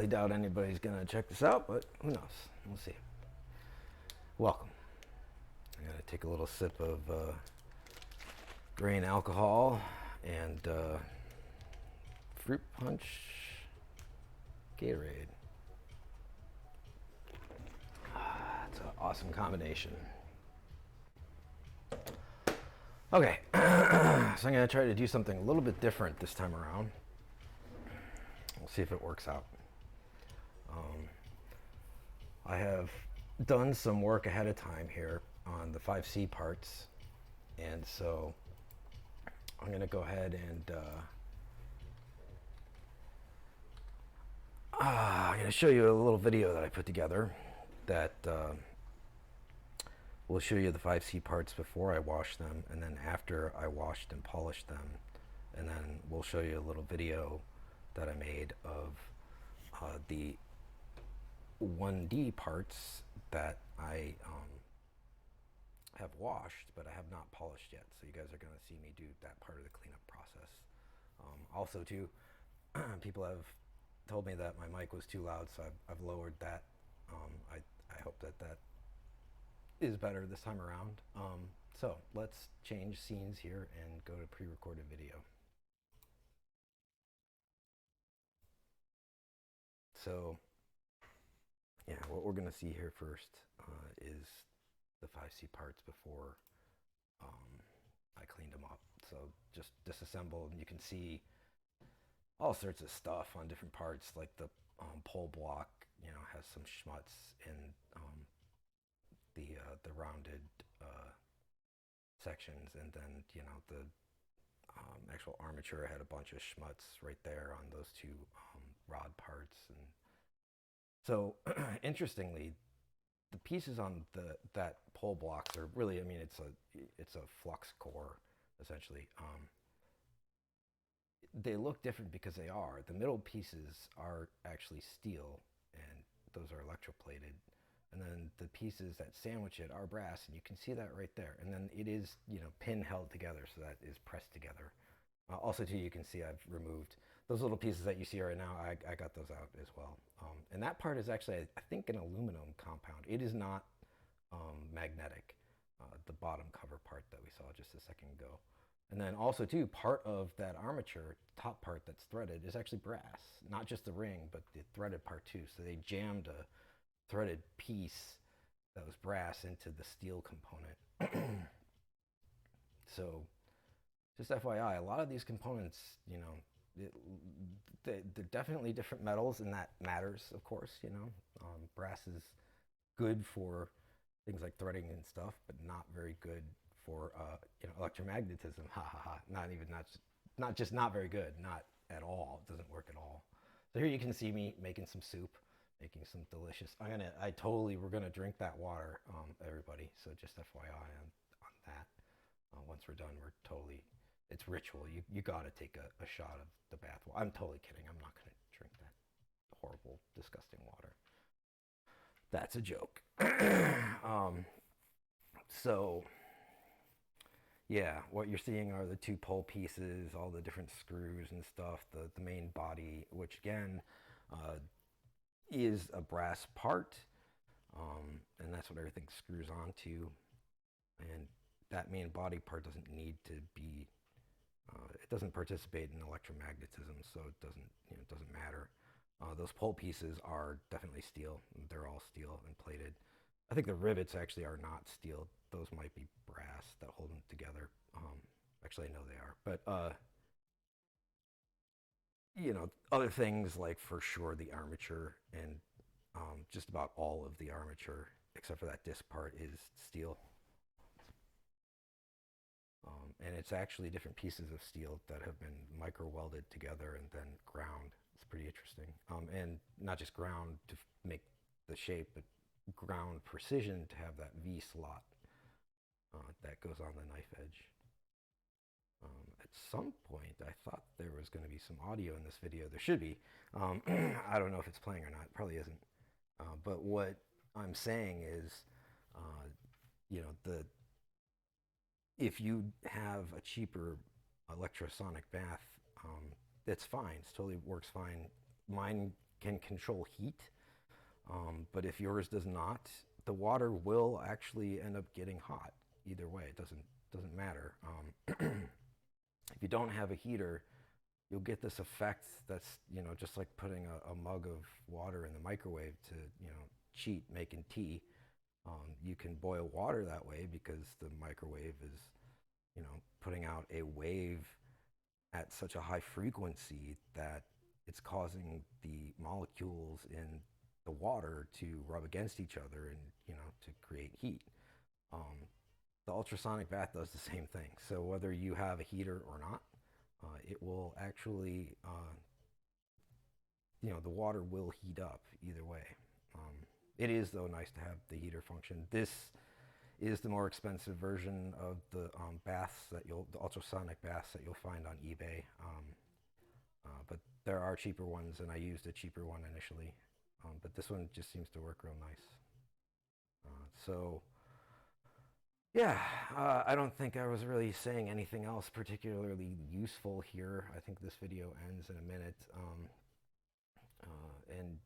highly doubt anybody's gonna check this out, but who knows? We'll see. Welcome. I'm gonna take a little sip of grain alcohol and fruit punch Gatorade. It's an awesome combination. Okay, so I'm gonna try to do something a little bit different this time around. We'll see if it works out. I have done some work ahead of time here on the 5C parts, and so I'm going to go ahead and I'm going to show you a little video that I put together that will show you the 5C parts before I wash them, and then after I washed and polished them, and then we'll show you a little video that I made of the 1D parts that I have washed, but I have not polished yet. So you guys are going to see me do that part of the cleanup process. Also, too, people have told me that my mic was too loud, so I've lowered that. I hope that that is better this time around. So let's change scenes here and go to pre-recorded video. So yeah, what we're going to see here first is the 5C parts before I cleaned them up. So just disassembled, and you can see all sorts of stuff on different parts, like the pole block, has some schmutz in the rounded sections, and then the actual armature had a bunch of schmutz right there on those two rod parts. And so interestingly, the pieces on that pole blocks are really, I mean, it's a flux core essentially. They look different because they are. The middle pieces are actually steel, and those are electroplated. And then the pieces that sandwich it are brass, and you can see that right there. And then it is, pin held together, so that is pressed together. Also, too, you can see I've removed those little pieces that you see right now. I got those out as well. And that part is actually, I think, an aluminum compound. It is not magnetic, the bottom cover part that we saw just a second ago. And then also, too, part of that armature, top part that's threaded, is actually brass. Not just the ring, but the threaded part, too. So they jammed a threaded piece that was brass into the steel component. So just FYI, a lot of these components, they're definitely different metals, and that matters, of course. Brass is good for things like threading and stuff, but not very good for electromagnetism. Ha ha ha! Not just not very good, not at all. It doesn't work at all. So here you can see me making some soup, making some delicious. We're gonna drink that water, everybody. So just FYI on that. Once we're done, it's ritual. You gotta take a shot of the bath water. I'm totally kidding. I'm not gonna drink that horrible, disgusting water. That's a joke. So yeah, what you're seeing are the two pole pieces, all the different screws and stuff, the main body, which again is a brass part, and that's what everything screws onto. And that main body part doesn't need to be, it doesn't participate in electromagnetism, so it doesn't matter. Those pole pieces are definitely steel. They're all steel and plated. I think the rivets actually are not steel. Those might be brass that hold them together. Actually, I know they are. But, other things like, for sure, the armature, and just about all of the armature, except for that disc part, is steel. And it's actually different pieces of steel that have been micro welded together and then ground. It's pretty interesting. And not just ground to make the shape, but ground precision to have that V slot that goes on the knife edge. At some point, I thought there was going to be some audio in this video. There should be. I don't know if it's playing or not. It probably isn't. But what I'm saying is, if you have a cheaper electrosonic bath, it's fine. It totally works fine. Mine can control heat. But if yours does not, the water will actually end up getting hot either way. It doesn't matter. If you don't have a heater, you'll get this effect that's, just like putting a mug of water in the microwave to, cheat making tea. You can boil water that way because the microwave is, putting out a wave at such a high frequency that it's causing the molecules in the water to rub against each other and, to create heat. The ultrasonic bath does the same thing. So whether you have a heater or not, it will actually, the water will heat up either way. It is, though, nice to have the heater function. This is the more expensive version of the baths the ultrasonic baths that you'll find on eBay. But there are cheaper ones, and I used a cheaper one initially. But this one just seems to work real nice. So, yeah, I don't think I was really saying anything else particularly useful here. I think this video ends in a minute. And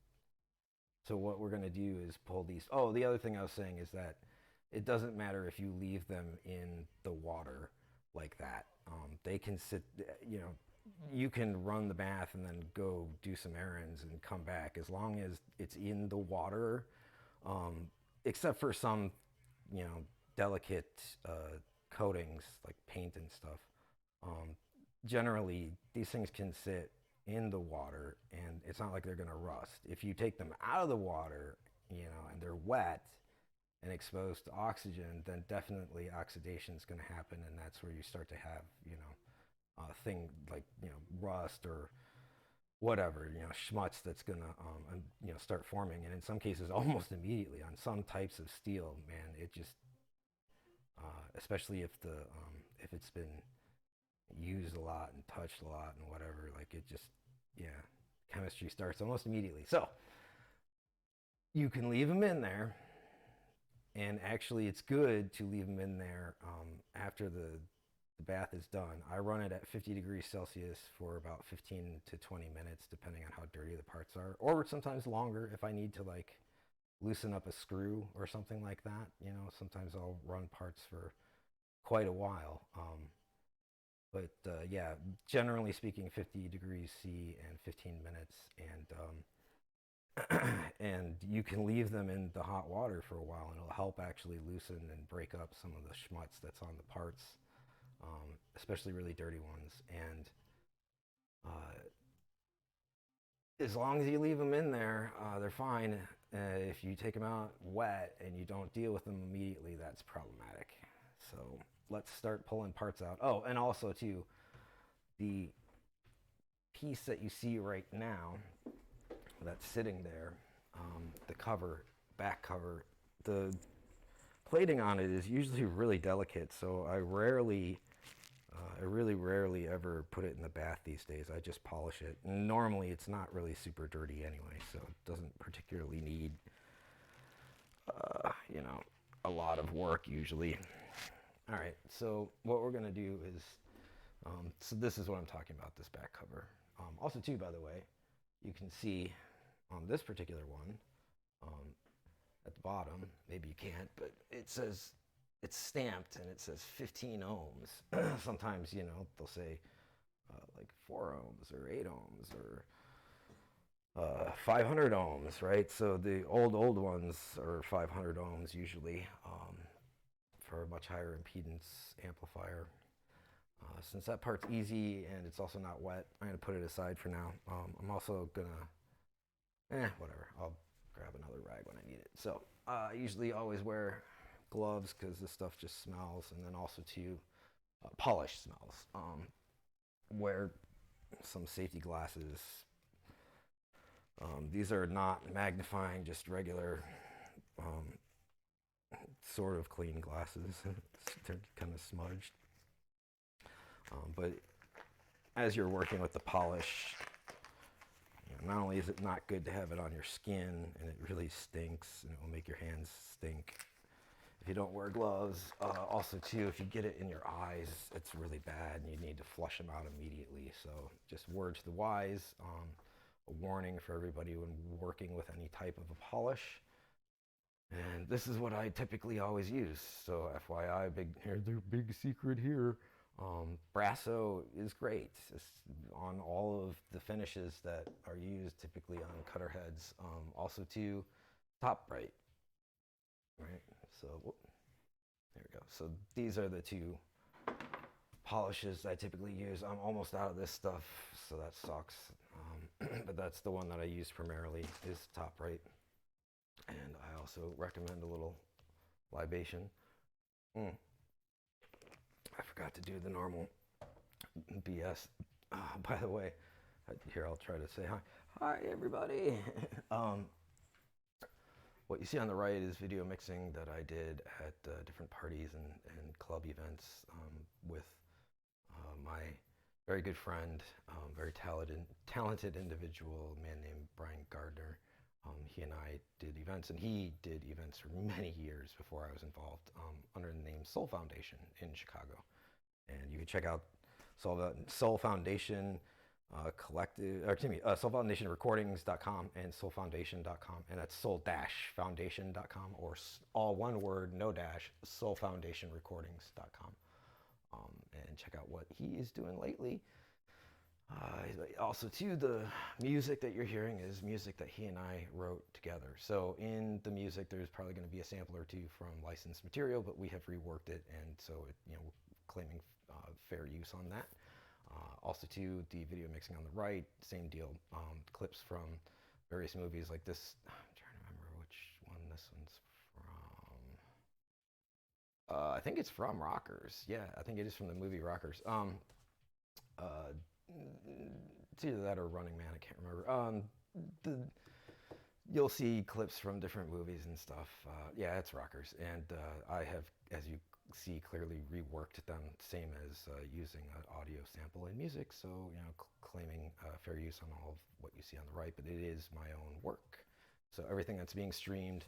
so what we're going to do is pull these. Oh, the other thing I was saying is that it doesn't matter if you leave them in the water like that. They can sit, you can run the bath and then go do some errands and come back as long as it's in the water, except for some, delicate coatings like paint and stuff. Generally, these things can sit in the water and it's not like they're going to rust. If you take them out of the water, and they're wet and exposed to oxygen, then definitely oxidation is going to happen, and that's where you start to have, thing like, rust or whatever, schmutz that's going to, start forming. And in some cases, almost immediately on some types of steel, man, it just, especially if if it's been used a lot and touched a lot and whatever, like it just, chemistry starts almost immediately. So you can leave them in there, and actually it's good to leave them in there after the bath is done. I run it at 50 degrees Celsius for about 15 to 20 minutes, depending on how dirty the parts are, or sometimes longer if I need to like loosen up a screw or something like that. Sometimes I'll run parts for quite a while. But yeah, generally speaking, 50 degrees C and 15 minutes, and and you can leave them in the hot water for a while, and it'll help actually loosen and break up some of the schmutz that's on the parts, especially really dirty ones. And as long as you leave them in there, they're fine. If you take them out wet and you don't deal with them immediately, that's problematic. So let's start pulling parts out. Oh, and also too, the piece that you see right now that's sitting there, the cover, back cover, the plating on it is usually really delicate, so I really rarely ever put it in the bath these days. I just polish it. And normally it's not really super dirty anyway, so it doesn't particularly need, a lot of work usually. All right, so what we're gonna do is, so this is what I'm talking about, this back cover. Also too, by the way, you can see on this particular one, at the bottom, maybe you can't, but it says, it's stamped and it says 15 ohms. Sometimes, they'll say like 4 ohms or 8 ohms or 500 ohms, right? So the old ones are 500 ohms usually, for a much higher impedance amplifier. Since that part's easy and it's also not wet, I'm gonna put it aside for now. I'm also gonna, whatever, I'll grab another rag when I need it. So I usually always wear gloves because this stuff just smells, and then also too, polish smells. Wear some safety glasses. These are not magnifying, just regular, sort of clean glasses. They're kind of smudged. But as you're working with the polish, not only is it not good to have it on your skin, and it really stinks, and it will make your hands stink if you don't wear gloves. Also too, if you get it in your eyes, it's really bad and you need to flush them out immediately. So just word to the wise, a warning for everybody when working with any type of a polish. And this is what I typically always use. So FYI, here's their big secret here. Brasso is great. It's on all of the finishes that are used typically on cutter heads. Also to top bright, right? So there we go. So these are the two polishes I typically use. I'm almost out of this stuff, so that sucks. But that's the one that I use primarily is top right. And I also recommend a little libation. I forgot to do the normal BS. By the way, here I'll try to say hi. Hi, everybody. What you see on the right is video mixing that I did at different parties and club events with my very good friend, very talented individual, a man named Brian Gardner. He and I did events, and he did events for many years before I was involved under the name Soul Foundation in Chicago. And you can check out Soul Foundation Soul Foundation Recordings.com and soulfoundation.com, and that's soul-foundation.com, or all one word, no dash, soulfoundationrecordings.com. And check out what he is doing lately. Also, too, the music that you're hearing is music that he and I wrote together. So in the music, there's probably going to be a sample or two from licensed material, but we have reworked it, and so claiming fair use on that. Also, too, the video mixing on the right, same deal. Clips from various movies like this. I'm trying to remember which one this one's from. I think it's from Rockers. Yeah, I think it is from the movie Rockers. It's either that or Running Man. I can't remember. You'll see clips from different movies and stuff. Yeah, it's Rockers, and I have, as you see, clearly reworked them, same as using an audio sample in music. So claiming fair use on all of what you see on the right, but it is my own work. So everything that's being streamed,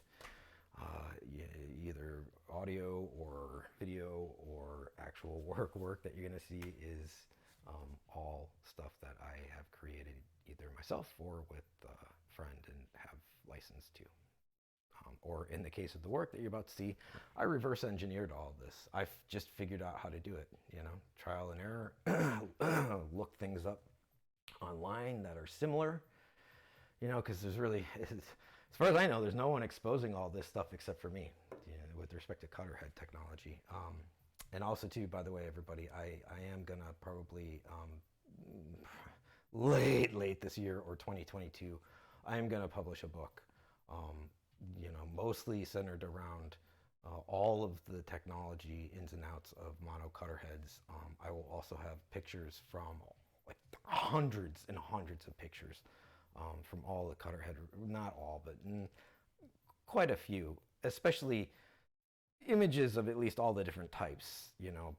either audio or video or actual work that you're going to see is all stuff that I have created either myself or with a friend and have licensed to. Or in the case of the work that you're about to see, I reverse engineered all of this. I've just figured out how to do it, trial and error, look things up online that are similar, because there's really, as far as I know, there's no one exposing all this stuff except for me, with respect to cutter head technology. And also, too, by the way, everybody, I am going to probably late this year or 2022, I am going to publish a book, mostly centered around all of the technology ins and outs of mono cutter heads. I will also have pictures from like hundreds and hundreds of pictures from all the cutter head, not all, but quite a few, especially images of at least all the different types,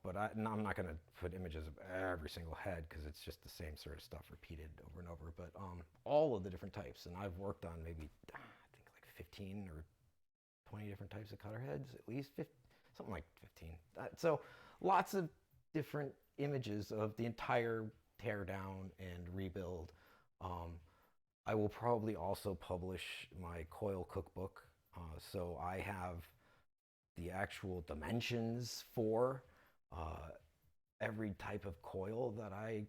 but I'm not going to put images of every single head because it's just the same sort of stuff repeated over and over, but all of the different types. And I've worked on maybe, I think like 15 or 20 different types of cutter heads, at least 50, something like 15. So lots of different images of the entire tear down and rebuild. I will probably also publish my coil cookbook. So I have the actual dimensions for every type of coil that I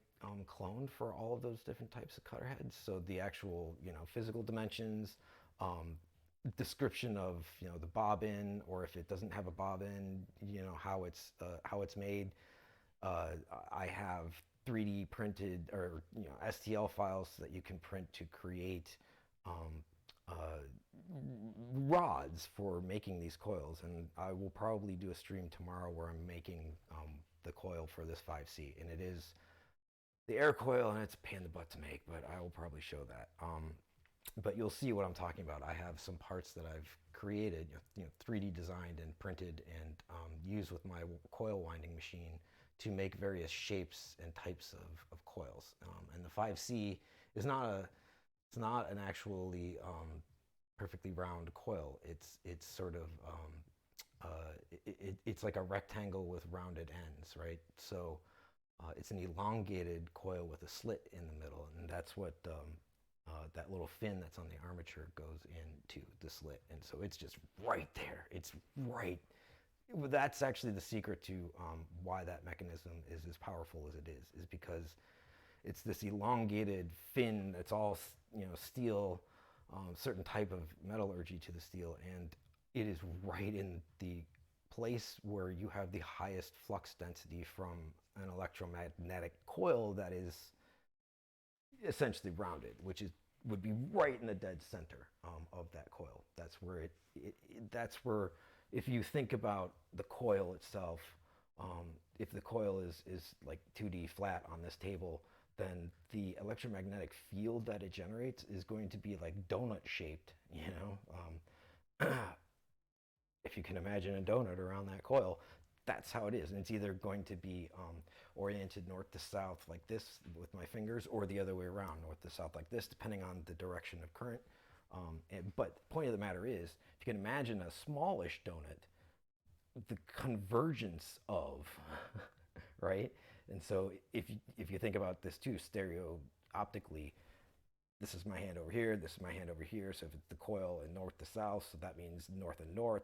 cloned for all of those different types of cutter heads. So the actual, physical dimensions, description of, the bobbin, or if it doesn't have a bobbin, how it's made. I have 3D printed or STL files that you can print to create rods for making these coils, and I will probably do a stream tomorrow where I'm making the coil for this 5C, and it is the air coil, and it's a pain in the butt to make, but I will probably show that. But you'll see what I'm talking about. I have some parts that I've created, 3D designed and printed and used with my coil winding machine to make various shapes and types of coils. And the 5C is it's not an actually perfectly round coil. It's sort of it's like a rectangle with rounded ends, right? So it's an elongated coil with a slit in the middle, and that's what that little fin that's on the armature goes into the slit, and so it's just right there. It's right. That's actually the secret to why that mechanism is as powerful as it is because it's this elongated fin that's all steel, certain type of metallurgy to the steel, and it is right in the place where you have the highest flux density from an electromagnetic coil that is essentially rounded, which would be right in the dead center of that coil. That's where that's where, if you think about the coil itself, if the coil is like 2D flat on this table, then the electromagnetic field that it generates is going to be like donut shaped, if you can imagine a donut around that coil, that's how it is. And it's either going to be oriented north to south like this with my fingers, or the other way around, north to south like this, depending on the direction of current. But the point of the matter is, if you can imagine a smallish donut, the convergence of, right? And so if you think about this too, stereo optically, this is my hand over here, this is my hand over here. So if it's the coil in north to south, so that means north and north.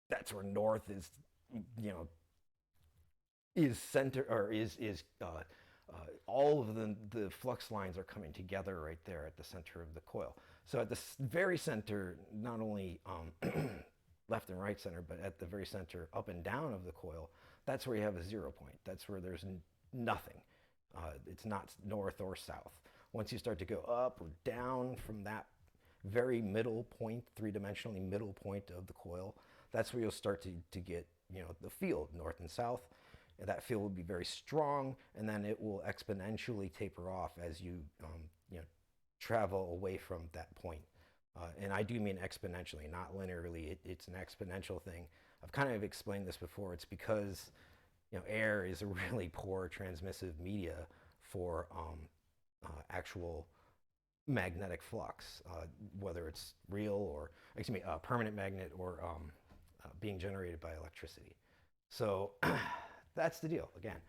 That's where north is, is center, or is all of the flux lines are coming together right there at the center of the coil. So at the very center, not only left and right center, but at the very center, up and down of the coil, that's where you have a 0 point. That's where there's nothing. It's not north or south. Once you start to go up or down from that very middle point, three-dimensionally middle point of the coil, that's where you'll start to get, the field, north and south. And that field will be very strong, and then it will exponentially taper off as you, travel away from that point. And I do mean exponentially, not linearly. It's an exponential thing. I've kind of explained this before. It's because, air is a really poor transmissive media for actual magnetic flux, whether it's real or, permanent magnet, or being generated by electricity. So that's the deal. Again,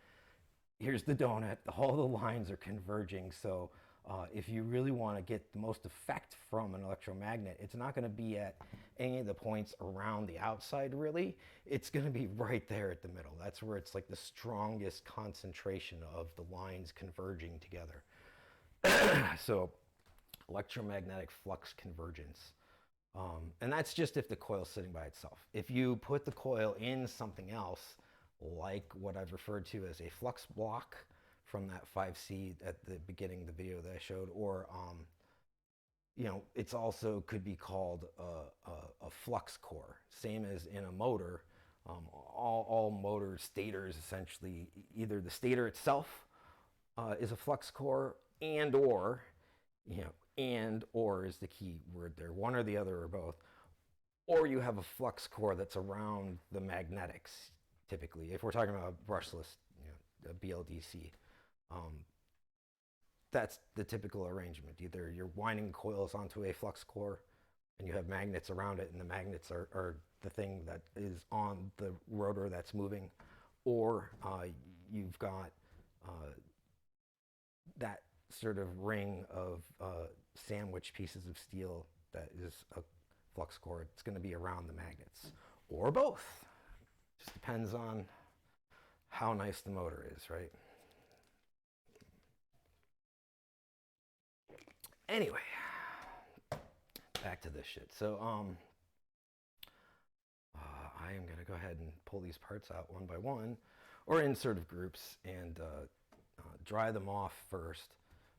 here's the donut. All the lines are converging. So if you really want to get the most effect from an electromagnet, it's not going to be at any of the points around the outside, really. It's going to be right there at the middle. That's where it's like the strongest concentration of the lines converging together. So electromagnetic flux convergence. And that's just if the coil's sitting by itself. If you put the coil in something else, like what I've referred to as a flux block from that 5C at the beginning of the video that I showed, or it's also could be called a flux core, same as in a motor. All motor stators, essentially, either the stator itself is a flux core, and or is the key word there, one or the other or both, or you have a flux core that's around the magnetics. Typically, if we're talking about brushless, BLDC, that's the typical arrangement. Either you're winding coils onto a flux core and you have magnets around it, and the magnets are the thing that is on the rotor that's moving, or you've got that sort of ring of sandwich pieces of steel that is a flux core. It's going to be around the magnets, or both. Just depends on how nice the motor is, right? Anyway, back to this shit. So I am going to go ahead and pull these parts out one by one, or in sort of groups, and dry them off first.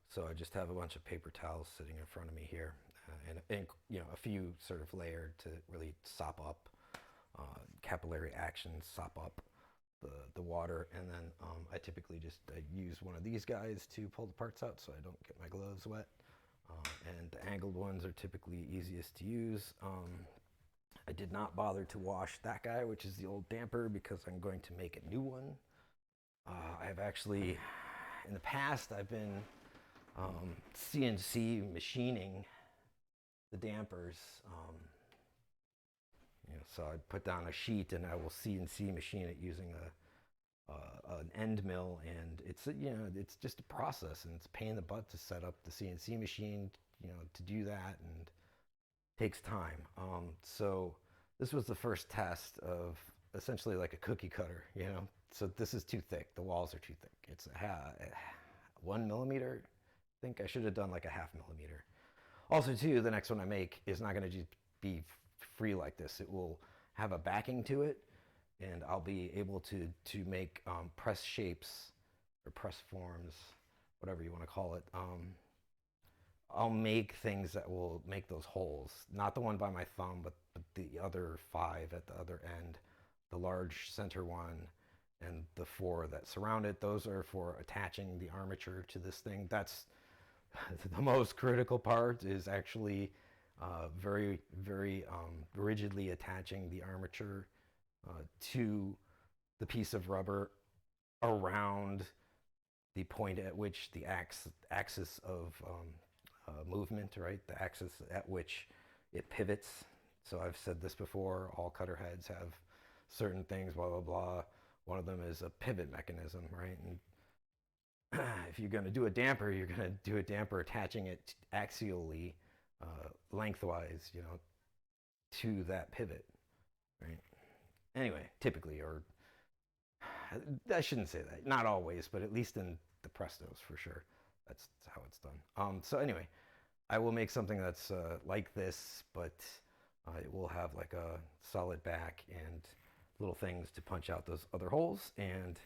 So I just have a bunch of paper towels sitting in front of me here, and a few sort of layered to really sop up capillary action, sop up the water. And then I typically just use one of these guys to pull the parts out so I don't get my gloves wet. And the angled ones are typically easiest to use. I did not bother to wash that guy, which is the old damper, because I'm going to make a new one. I've actually, in the past, I've been CNC machining the dampers. So I put down a sheet and I will CNC machine it using an end mill, and it's just a process, and it's a pain in the butt to set up the CNC machine, to do that, and takes time. So this was the first test of essentially like a cookie cutter. So this is too thick. The walls are too thick. It's 1 millimeter. I think I should have done like a half millimeter. Also, too, the next one I make is not going to just be free like this. It will have a backing to it, and I'll be able to make press shapes or press forms, whatever you want to call it. I'll make things that will make those holes. Not the one by my thumb, but the other 5 at the other end, the large center one, and the 4 that surround it. Those are for attaching the armature to this thing. That's the most critical part, is actually very, very rigidly attaching the armature to the piece of rubber around the point at which the axis of movement, right? The axis at which it pivots. So I've said this before, all cutter heads have certain things, blah, blah, blah. One of them is a pivot mechanism, right? And if you're going to do a damper, you're going to do a damper attaching it axially, lengthwise, to that pivot, right? Anyway, typically, or I shouldn't say that, not always, but at least in the Prestos for sure. That's how it's done. So anyway, I will make something that's like this, but it will have like a solid back and little things to punch out those other holes. And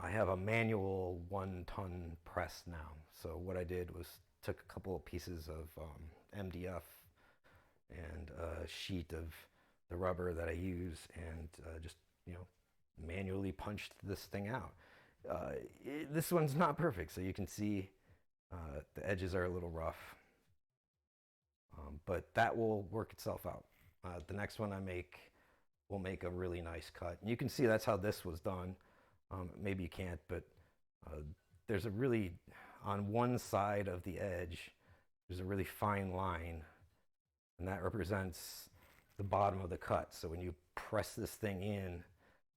I have a manual 1-ton press now. So what I did was took a couple of pieces of MDF and a sheet of the rubber that I use, and just manually punched this thing out. This one's not perfect, so you can see the edges are a little rough, but that will work itself out. The next one I make will make a really nice cut. And you can see that's how this was done. Maybe you can't, but there's a really, on one side of the edge, there's a really fine line, and that represents the bottom of the cut. So when you press this thing in,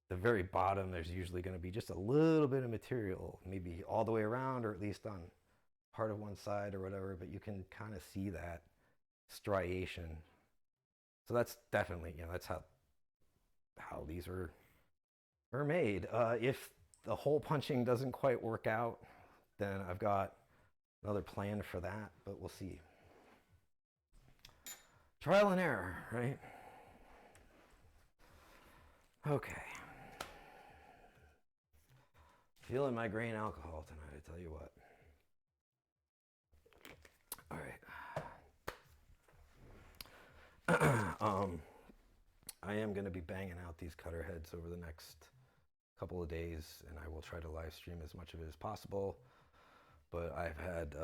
the very bottom, there's usually going to be just a little bit of material, maybe all the way around, or at least on part of one side or whatever, but you can kind of see that striation. So that's definitely, that's how these are made. If the hole punching doesn't quite work out, then I've got another plan for that, but we'll see. Trial and error, right? Okay. Feeling my grain alcohol tonight, I tell you what. All right. I am going to be banging out these cutter heads over the next couple of days, and I will try to live stream as much of it as possible. But I've had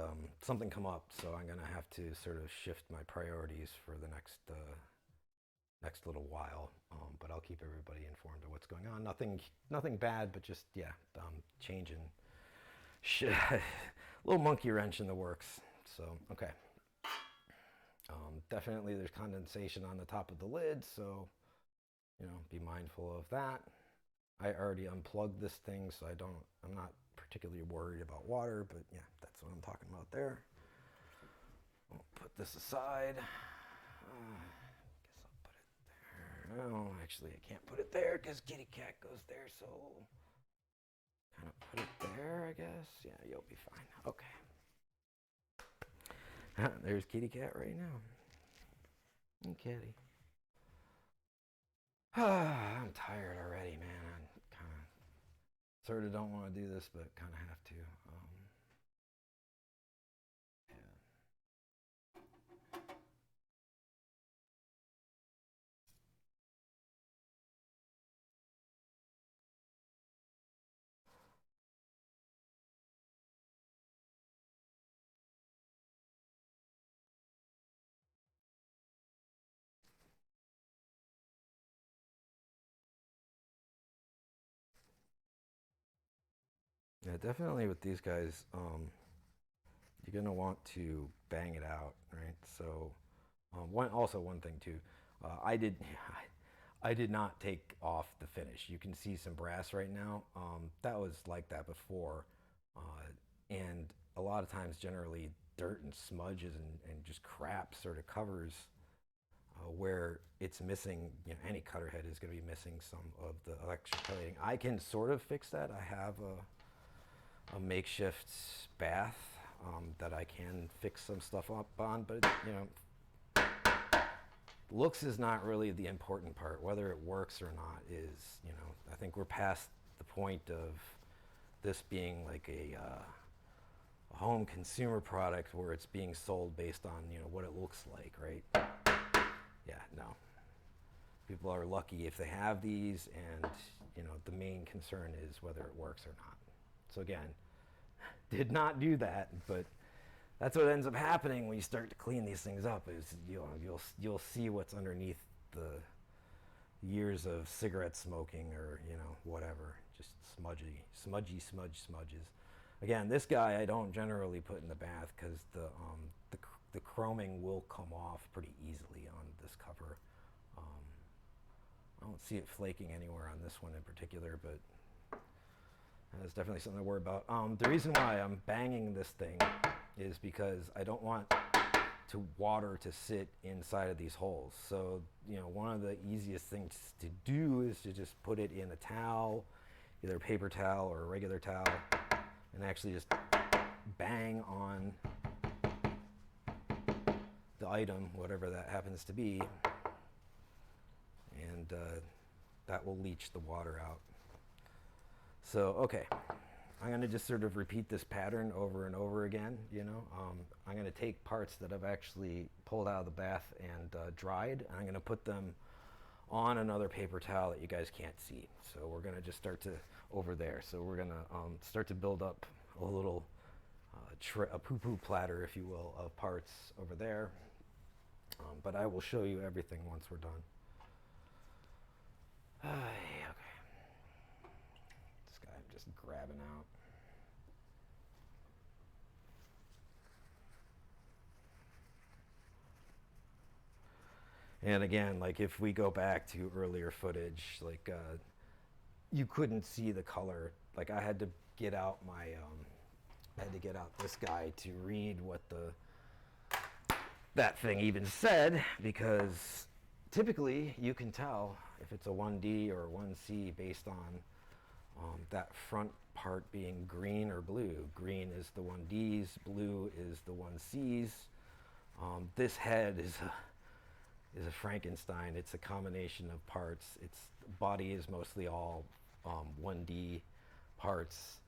something come up, so I'm going to have to sort of shift my priorities for the next little while. But I'll keep everybody informed of what's going on. Nothing bad, but just changing. Little monkey wrench in the works. So okay. Definitely there's condensation on the top of the lid, so be mindful of that. I already unplugged this thing, so I'm not particularly worried about water, but yeah, that's what I'm talking about there. I'll put this aside. Guess I'll put it there. No, actually I can't put it there because kitty cat goes there, so kind of put it there, I guess. Yeah, you'll be fine. Okay. There's kitty cat right now. And kitty. I'm tired already, man. I kind of sort of don't want to do this, but kind of have to. Yeah, definitely with these guys, you're gonna want to bang it out, right? So, one thing too, I did not take off the finish. You can see some brass right now. That was like that before. And a lot of times, generally, dirt and smudges and just crap sort of covers where it's missing. You know, any cutter head is going to be missing some of the electroplating. I can sort of fix that. I have a makeshift bath that I can fix some stuff up on, but you know, looks is not really the important part. Whether it works or not is, you know, I think we're past the point of this being like a home consumer product where it's being sold based on, you know, what it looks like, right? Yeah, no. People are lucky if they have these, and you know, the main concern is whether it works or not. So again, did not do that, but that's what ends up happening when you start to clean these things up. Is you'll see what's underneath the years of cigarette smoking, or you know, whatever, just smudges. Again, this guy I don't generally put in the bath because the chroming will come off pretty easily on this cover. I don't see it flaking anywhere on this one in particular, but that's definitely something to worry about. The reason why I'm banging this thing is because I don't want water to sit inside of these holes. So, you know, one of the easiest things to do is to just put it in a towel, either a paper towel or a regular towel, and actually just bang on the item, whatever that happens to be, and that will leach the water out. So, okay, I'm going to just sort of repeat this pattern over and over again, you know. I'm going to take parts that I've actually pulled out of the bath and dried, and I'm going to put them on another paper towel that you guys can't see. So we're going to just start to, over there, so we're going to start to build up a little, a poo-poo platter, if you will, of parts over there. But I will show you everything once we're done. Okay. This guy I'm just grabbing out. And again, like if we go back to earlier footage, like you couldn't see the color. Like I had to get out my, I had to get out this guy to read what that thing even said, because typically you can tell if it's a 1D or a 1C based on that front part being green or blue. Green is the 1Ds, blue is the 1Cs. This head is a Frankenstein. It's a combination of parts. Its body is mostly all 1D parts,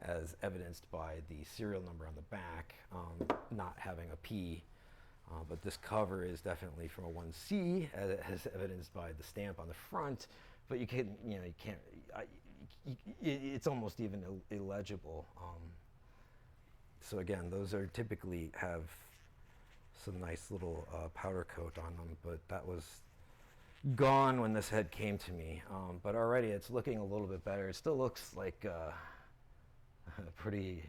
as evidenced by the serial number on the back, not having a P. But this cover is definitely from a 1C, as evidenced by the stamp on the front. But you can't, you know, you can't. It's almost even illegible. So again, those are typically have some nice little powder coat on them, but that was gone when this head came to me. But already it's looking a little bit better. It still looks like pretty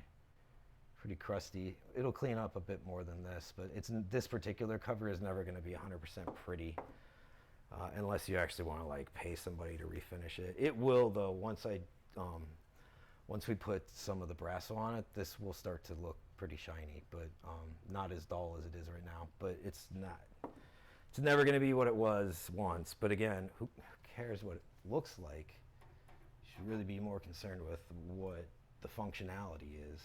crusty. It'll clean up a bit more than this, but this particular cover is never going to be 100% pretty unless you actually want to like pay somebody to refinish it. It will though. Once we put some of the Brasso on it, this will start to look pretty shiny, but not as dull as it is right now. But it's never going to be what it was once. But again, who cares what it looks like? You should really be more concerned with what the functionality is,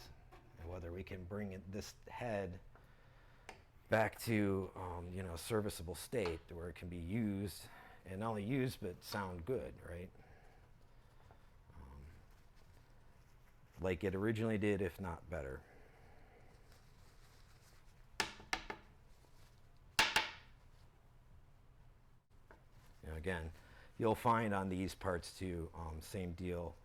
and whether we can bring this head back to you know, serviceable state where it can be used, and not only used but sound good, right? Like it originally did, if not better. You know, again, you'll find on these parts too, same deal.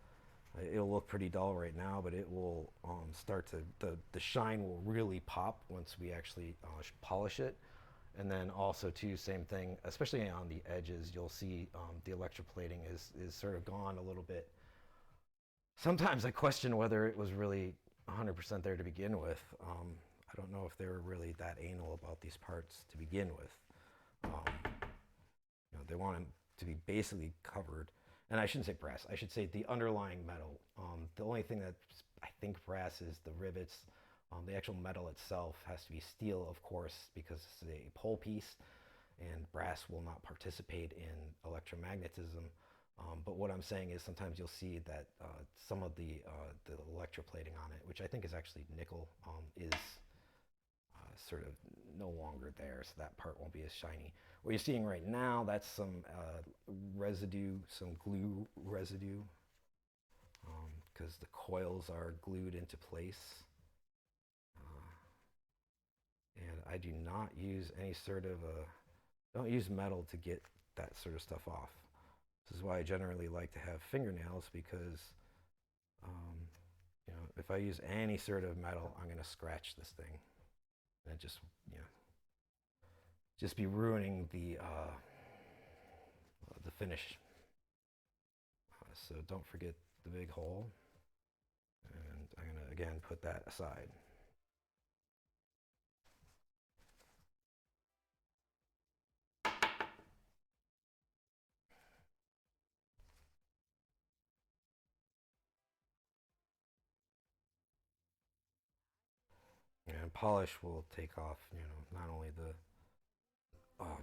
It'll look pretty dull right now, but it will start to, the shine will really pop once we actually polish it. And then also too, same thing, especially on the edges, you'll see the electroplating is sort of gone a little bit. Sometimes I question whether it was really 100% there to begin with. I don't know if they were really that anal about these parts to begin with. You know, they want to to be basically covered. And I shouldn't say brass. I should say the underlying metal. The only thing that I think brass is the rivets. The actual metal itself has to be steel, of course, because it's a pole piece, and brass will not participate in electromagnetism. But what I'm saying is sometimes you'll see that some of the electroplating on it, which I think is actually nickel, is sort of no longer there, so that part won't be as shiny. What you're seeing right now, that's some residue, some glue residue, because the coils are glued into place. And I do not use any sort of don't use metal to get that sort of stuff off. This is why I generally like to have fingernails, because you know, if I use any sort of metal, I'm going to scratch this thing, and just, you know, just be ruining the finish. So don't forget the big hole, and I'm going to again put that aside. And polish will take off, you know, not only the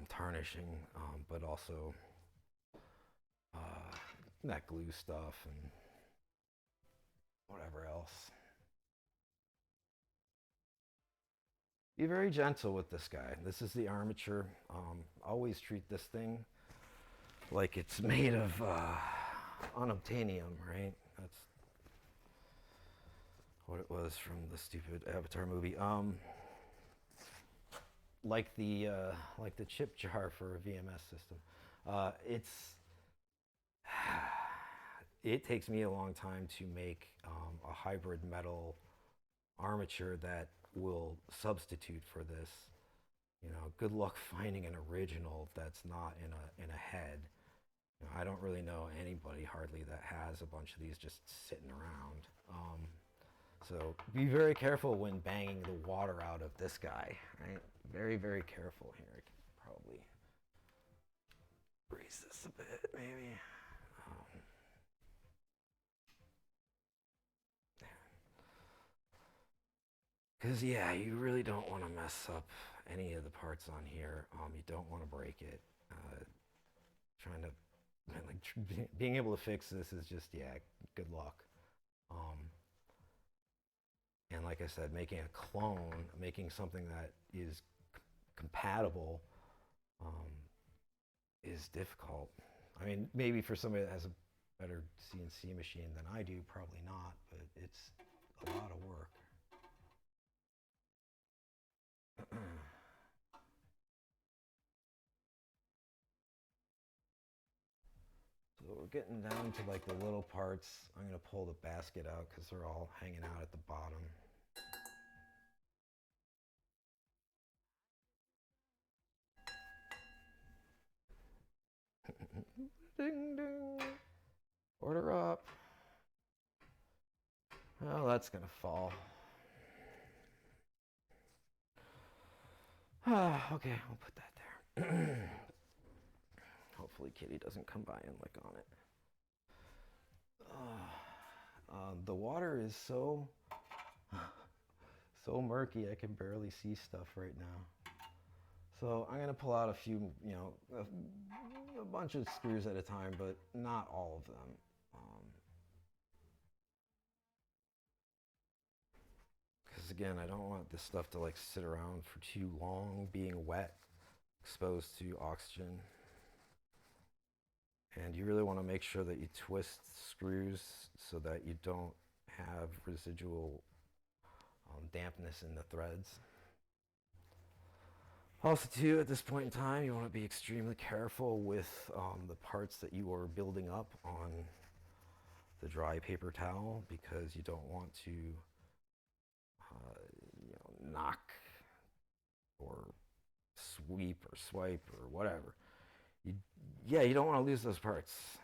tarnishing, but also that glue stuff and whatever else. Be very gentle with this guy. This is the armature. Always treat this thing like it's made of unobtainium, right? That's what it was from the stupid Avatar movie. Like the chip jar for a VMS system. It takes me a long time to make a hybrid metal armature that will substitute for this. You know, good luck finding an original that's not in a head. You know, I don't really know anybody hardly that has a bunch of these just sitting around. So be very careful when banging the water out of this guy, right? Very, very careful here. I can probably raise this a bit, maybe. Because, yeah, you really don't want to mess up any of the parts on here. You don't want to break it. Trying to, like, being able to fix this is just, yeah, good luck. And like I said, making a clone, making something that is compatible is difficult. I mean, maybe for somebody that has a better CNC machine than I do, probably not, but it's a lot of work. So we're getting down to like the little parts. I'm going to pull the basket out because they're all hanging out at the bottom. Ding ding. Order up. Oh, that's going to fall. Okay, we'll put that there. Hopefully Kitty doesn't come by and lick on it. The water is so murky I can barely see stuff right now. So I'm gonna pull out a few, you know, a bunch of screws at a time, but not all of them. Because again, I don't want this stuff to like sit around for too long, being wet, exposed to oxygen. And you really want to make sure that you twist screws so that you don't have residual dampness in the threads. Also too, at this point in time, you want to be extremely careful with the parts that you are building up on the dry paper towel, because you don't want to you know, knock or sweep or swipe or whatever. You don't want to lose those parts.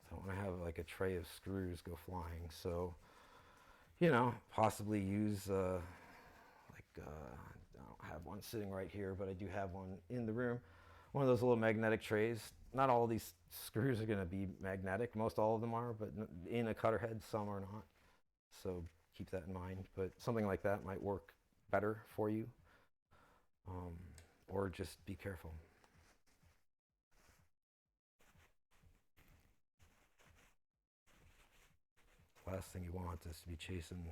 Don't want to have like a tray of screws go flying. So, you know, possibly use I don't have one sitting right here, but I do have one in the room. one of those little magnetic trays. Not all of these screws are going to be magnetic. Most all of them are, but in a cutter head, some are not. So keep that in mind. But something like that might work better for you. Or just be careful. Last thing you want is to be chasing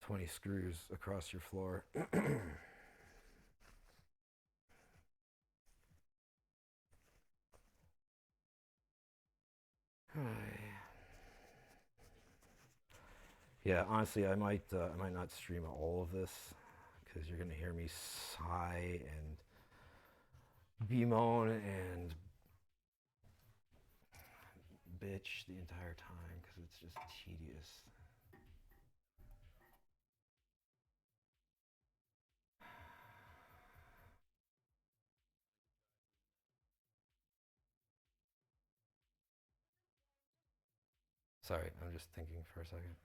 20 screws across your floor. Yeah, honestly, I might not stream all of this because you're gonna hear me sigh and bemoan and bitch the entire time because it's just tedious. Sorry, I'm just thinking for a second.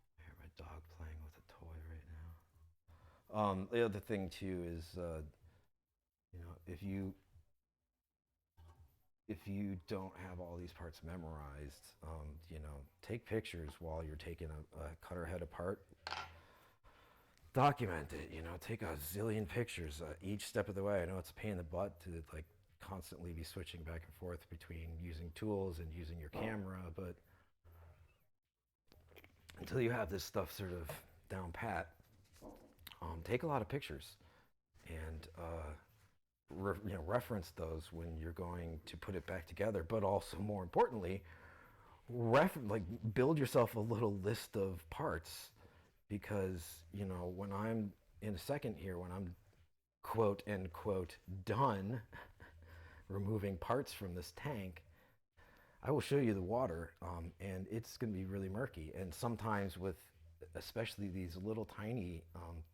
I hear my dog playing with a toy right now. The other thing too is, if you don't have all these parts memorized, take pictures while you're taking a cutter head apart. Document it. Take a zillion pictures each step of the way. I know it's a pain in the butt to like constantly be switching back and forth between using tools and using your camera, but until you have this stuff sort of down pat, take a lot of pictures and reference those when you're going to put it back together. But also, more importantly, build yourself a little list of parts, because when I'm in a second here, when I'm quote end quote done removing parts from this tank, I will show you the water, and it's going to be really murky. And sometimes with especially these little tiny,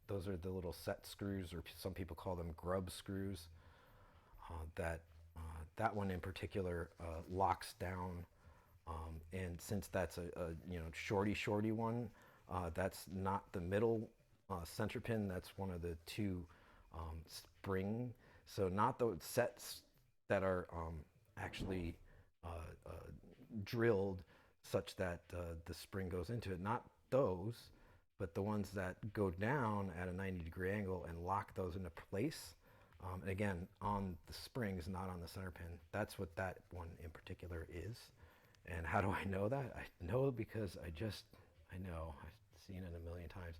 those are the little set screws, or some people call them grub screws. That one in particular locks down, and since that's a shorty one, that's not the middle center pin. That's one of the two spring. So not the sets that are actually drilled such that the spring goes into it. Not those, but the ones that go down at a 90-degree angle and lock those into place. And again, on the springs, not on the center pin. That's what that one in particular is. And how do I know that? I know because I know. I've seen it a million times.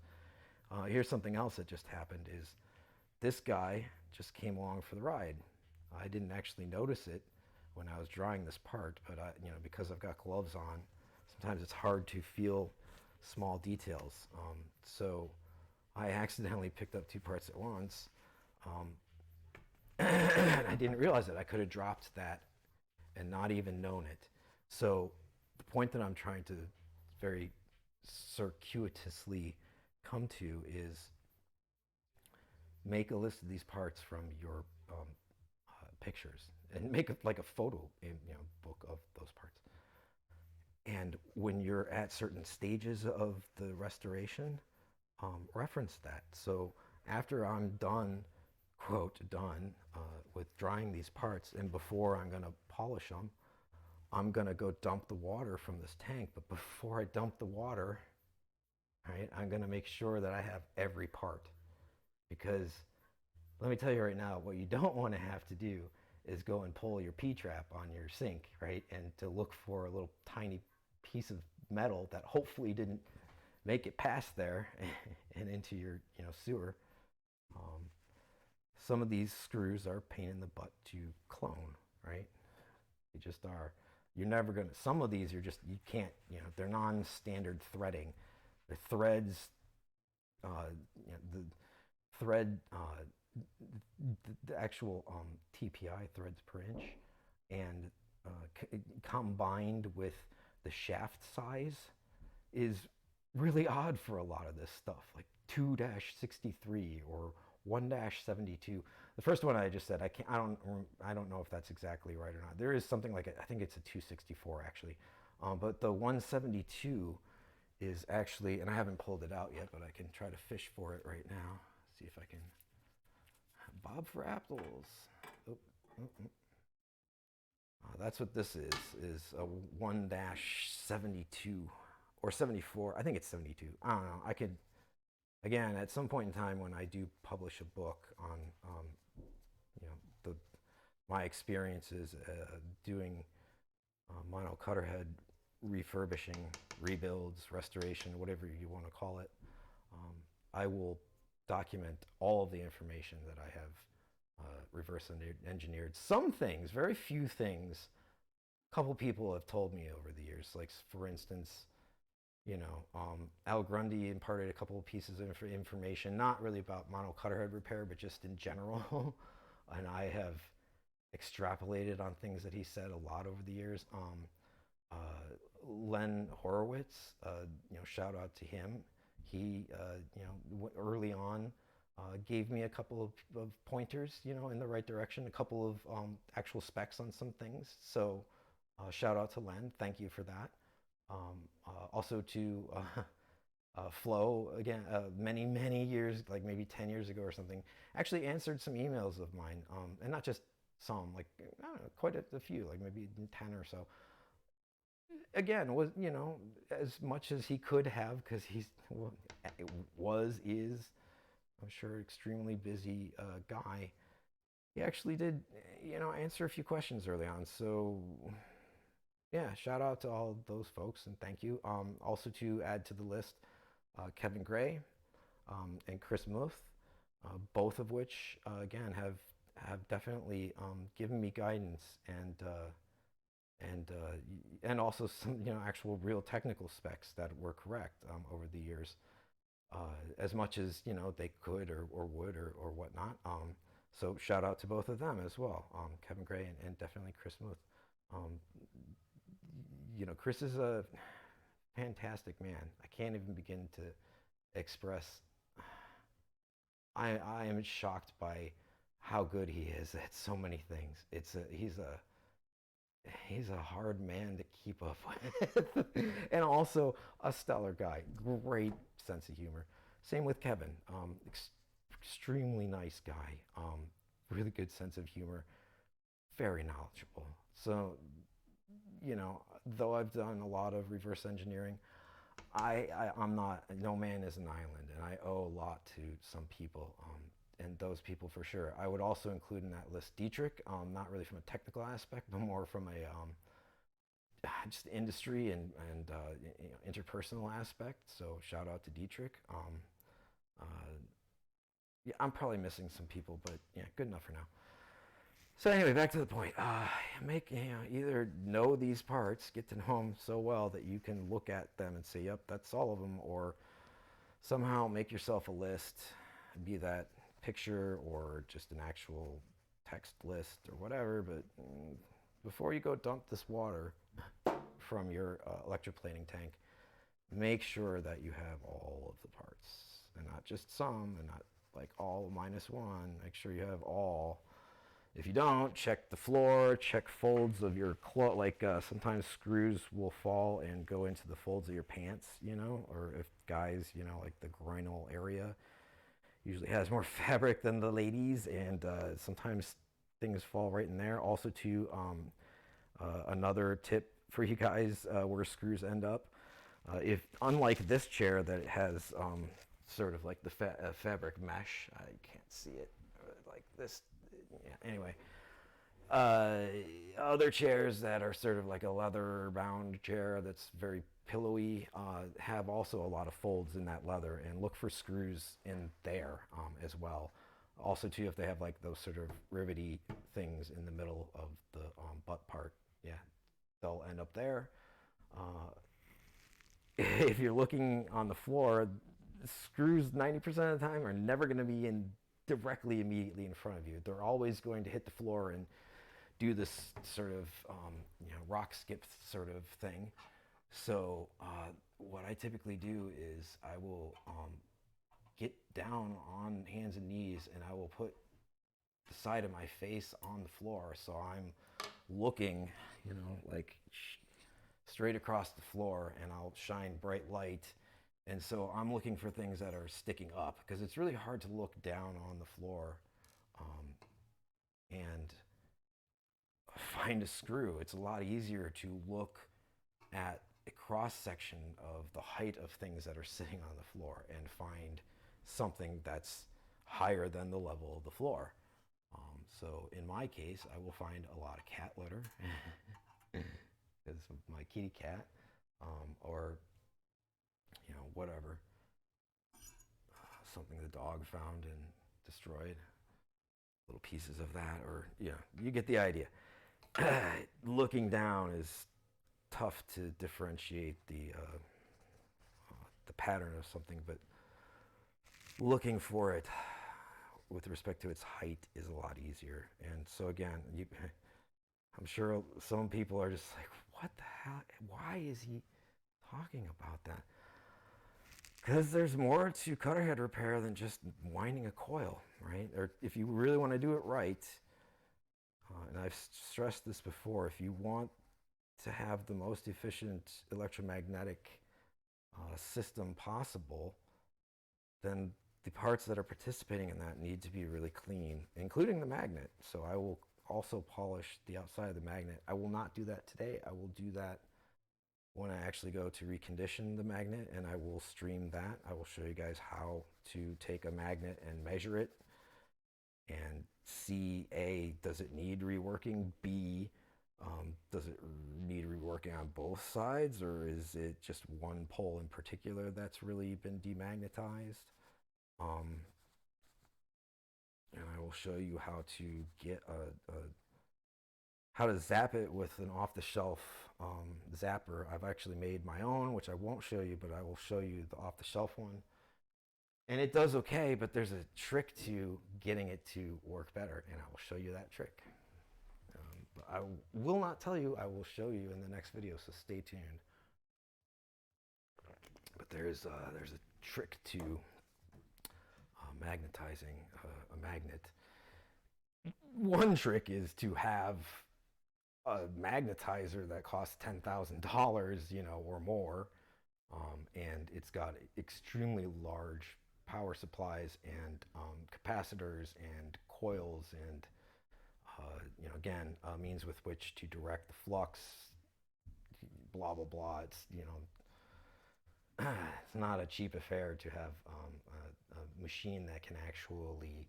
Here's something else that just happened is this guy just came along for the ride. I didn't actually notice it when I was drawing this part, but because I've got gloves on, sometimes it's hard to feel small details. So I accidentally picked up two parts at once. I didn't realize it. I could have dropped that and not even known it. So the point that I'm trying to very circuitously come to is make a list of these parts from your pictures and make like a photo book of those parts. And when you're at certain stages of the restoration, reference that. So after I'm done, quote, done with drying these parts, and before I'm going to polish them, I'm going to go dump the water from this tank. But before I dump the water, right, I'm going to make sure that I have every part. Because let me tell you right now, what you don't want to have to do is go and pull your P-trap on your sink, right, and to look for a little tiny piece of metal that hopefully didn't make it past there and into your sewer. Some of these screws are a pain in the butt to clone, right? They just are. You're never gonna. Some of these you can't. They're non-standard threading. The threads, the thread, the actual TPI threads per inch, and combined with the shaft size is really odd for a lot of this stuff, like 2-63 or 1-72. The first one I just said, I don't know if that's exactly right or not. There is something like I think it's a 264 actually, but the 172 is actually, and I haven't pulled it out yet, but I can try to fish for it right now. See if I can. Bob for apples. Oh, oh, oh. That's what this is a 1-72 or 74. I think it's 72. I don't know. I could, again, at some point in time when I do publish a book on, you know, my experiences doing mono cutter head refurbishing, rebuilds, restoration, whatever you want to call it, I will document all of the information that I have reverse engineered. Some things, very few things, a couple people have told me over the years, like for instance, you know, Al Grundy imparted a couple of pieces of information, not really about mono cutter head repair, but just in general. And I have extrapolated on things that he said a lot over the years. Len Horowitz, you know, shout out to him. He, you know, early on gave me a couple of pointers, you know, in the right direction, a couple of actual specs on some things. So shout out to Len. Thank you for that. Also to Flo, again, many years, like maybe 10 years ago or something, actually answered some emails of mine, and not just some, like, I don't know, quite a few, like maybe 10 or so. Again, was, you know, as much as he could have, because he's is, I'm sure, extremely busy guy. He actually did, you know, answer a few questions early on. So yeah, shout out to all those folks and thank you. Also to add to the list, Kevin Gray and Chris Muth, both of which again have definitely given me guidance and also some, you know, actual real technical specs that were correct over the years, as much as, you know, they could or would or whatnot. So shout out to both of them as well, Kevin Gray and definitely Chris Muth. You know, Chris is a fantastic man. I can't even begin to express. I am shocked by how good he is at so many things. He's a hard man to keep up with, and also a stellar guy. Great sense of humor. Same with Kevin. Extremely nice guy. Really good sense of humor. Very knowledgeable. So, you know, though I've done a lot of reverse engineering, I'm not, no man is an island, and I owe a lot to some people, and those people for sure. I would also include in that list Dietrich, not really from a technical aspect, but more from a just industry and you know, interpersonal aspect. So shout out to Dietrich. Yeah, I'm probably missing some people, but yeah, good enough for now. So anyway, back to the point. Make, you know, either know these parts, get to know them so well that you can look at them and say, yep, that's all of them, or somehow make yourself a list, be that picture or just an actual text list or whatever. But before you go dump this water from your electroplating tank, make sure that you have all of the parts and not just some, and not like all -1. Make sure you have all. If you don't, check the floor, check folds of your clothes. Like sometimes screws will fall and go into the folds of your pants, you know, or if guys, you know, like the groinal area usually has more fabric than the ladies, and sometimes things fall right in there. Also to another tip for you guys where screws end up. If, unlike this chair that has sort of like the fabric mesh, I can't see it, like this. Yeah, anyway, other chairs that are sort of like a leather bound chair that's very pillowy have also a lot of folds in that leather, and look for screws in there as well. Also too, if they have like those sort of rivety things in the middle of the butt part, yeah, they'll end up there. If you're looking on the floor, screws 90% of the time are never going to be in directly immediately in front of you. They're always going to hit the floor and do this sort of rock skip sort of thing. So what I typically do is I will get down on hands and knees, and I will put the side of my face on the floor, so I'm looking, like straight across the floor, and I'll shine bright light. And so I'm looking for things that are sticking up, because it's really hard to look down on the floor and find a screw. It's a lot easier to look at a cross section of the height of things that are sitting on the floor and find something that's higher than the level of the floor. So in my case, I will find a lot of cat litter because of my kitty cat, or whatever, something the dog found and destroyed, little pieces of that, or you get the idea. Looking down is tough to differentiate the pattern of something, but looking for it with respect to its height is a lot easier. And so again, I'm sure some people are just like, what the hell? Why is he talking about that? Because there's more to cutter head repair than just winding a coil, right? Or if you really want to do it right, and I've stressed this before, if you want to have the most efficient electromagnetic system possible, then the parts that are participating in that need to be really clean, including the magnet. So I will also polish the outside of the magnet. I will not do that today. I will do that when I actually go to recondition the magnet, and I will stream that. I will show you guys how to take a magnet and measure it and see, A, does it need reworking? B, does it need reworking on both sides, or is it just one pole in particular that's really been demagnetized? And I will show you how to get how to zap it with an off-the-shelf zapper. I've actually made my own, which I won't show you, but I will show you the off-the-shelf one. And it does okay, but there's a trick to getting it to work better, and I will show you that trick. But I will not tell you. I will show you in the next video, so stay tuned. But there's a trick to magnetizing a magnet. One trick is to have a magnetizer that costs $10,000, or more, and it's got extremely large power supplies and capacitors and coils and again, means with which to direct the flux, blah blah blah. It's it's not a cheap affair to have a machine that can actually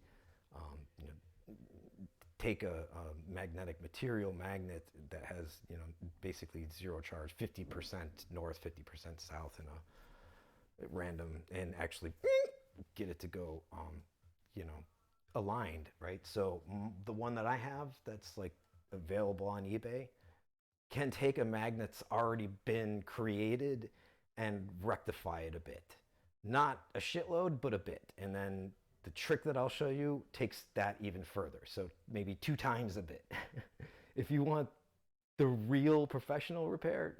take a magnetic material magnet that has basically zero charge, 50% north, 50% south in a random, and actually get it to go aligned, right? So the one that I have that's like available on eBay can take a magnet that's already been created and rectify it a bit. Not a shitload, but a bit. And then the trick that I'll show you takes that even further. So maybe 2 times a bit. If you want the real professional repair,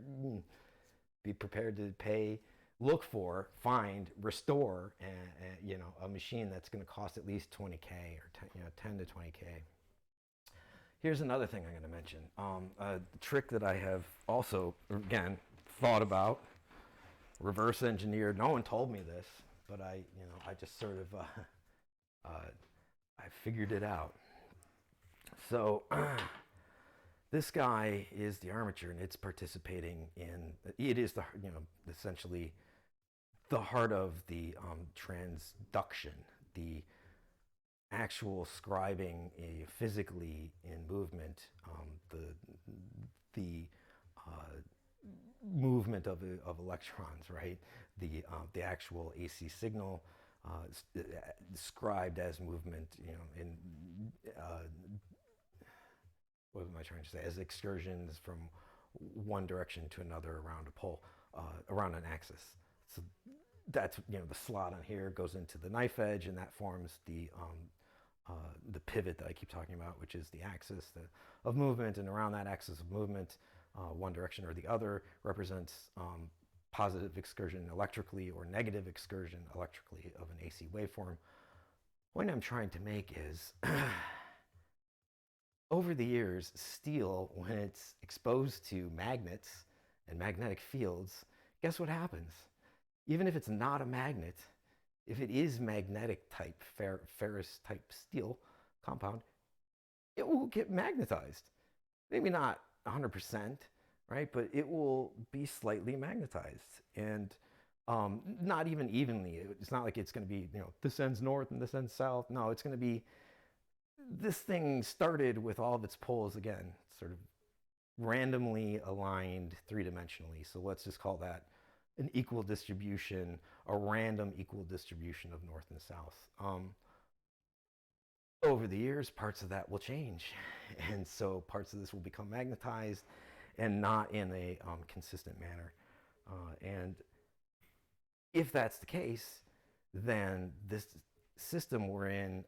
be prepared to pay, look for, find, restore, a machine that's going to cost at least $20K or 10 to $20K. Here's another thing I'm going to mention. A trick that I have also, again, thought about, reverse engineered. No one told me this, but I just sort of I figured it out. So this guy is the armature, and it's participating in. It is the essentially the heart of the transduction, the actual scribing physically in movement, the movement of electrons, right? The actual AC signal described as movement, in what am I trying to say? As excursions from one direction to another around a pole, around an axis. So that's the slot on here goes into the knife edge, and that forms the the pivot that I keep talking about, which is the axis of movement, and around that axis of movement, one direction or the other represents positive excursion electrically or negative excursion electrically of an AC waveform. The point I'm trying to make is over the years, steel, when it's exposed to magnets and magnetic fields, guess what happens? Even if it's not a magnet, if it is magnetic type, ferrous type steel compound, it will get magnetized. Maybe not 100%, right? But it will be slightly magnetized, and not even evenly. It's not like it's going to be, this ends north and this ends south. No, it's going to be, this thing started with all of its poles, again, sort of randomly aligned three-dimensionally. So let's just call that an equal distribution, a random equal distribution of north and south. Over the years, parts of that will change. And so parts of this will become magnetized and not in a consistent manner. And if that's the case, then this system we're in,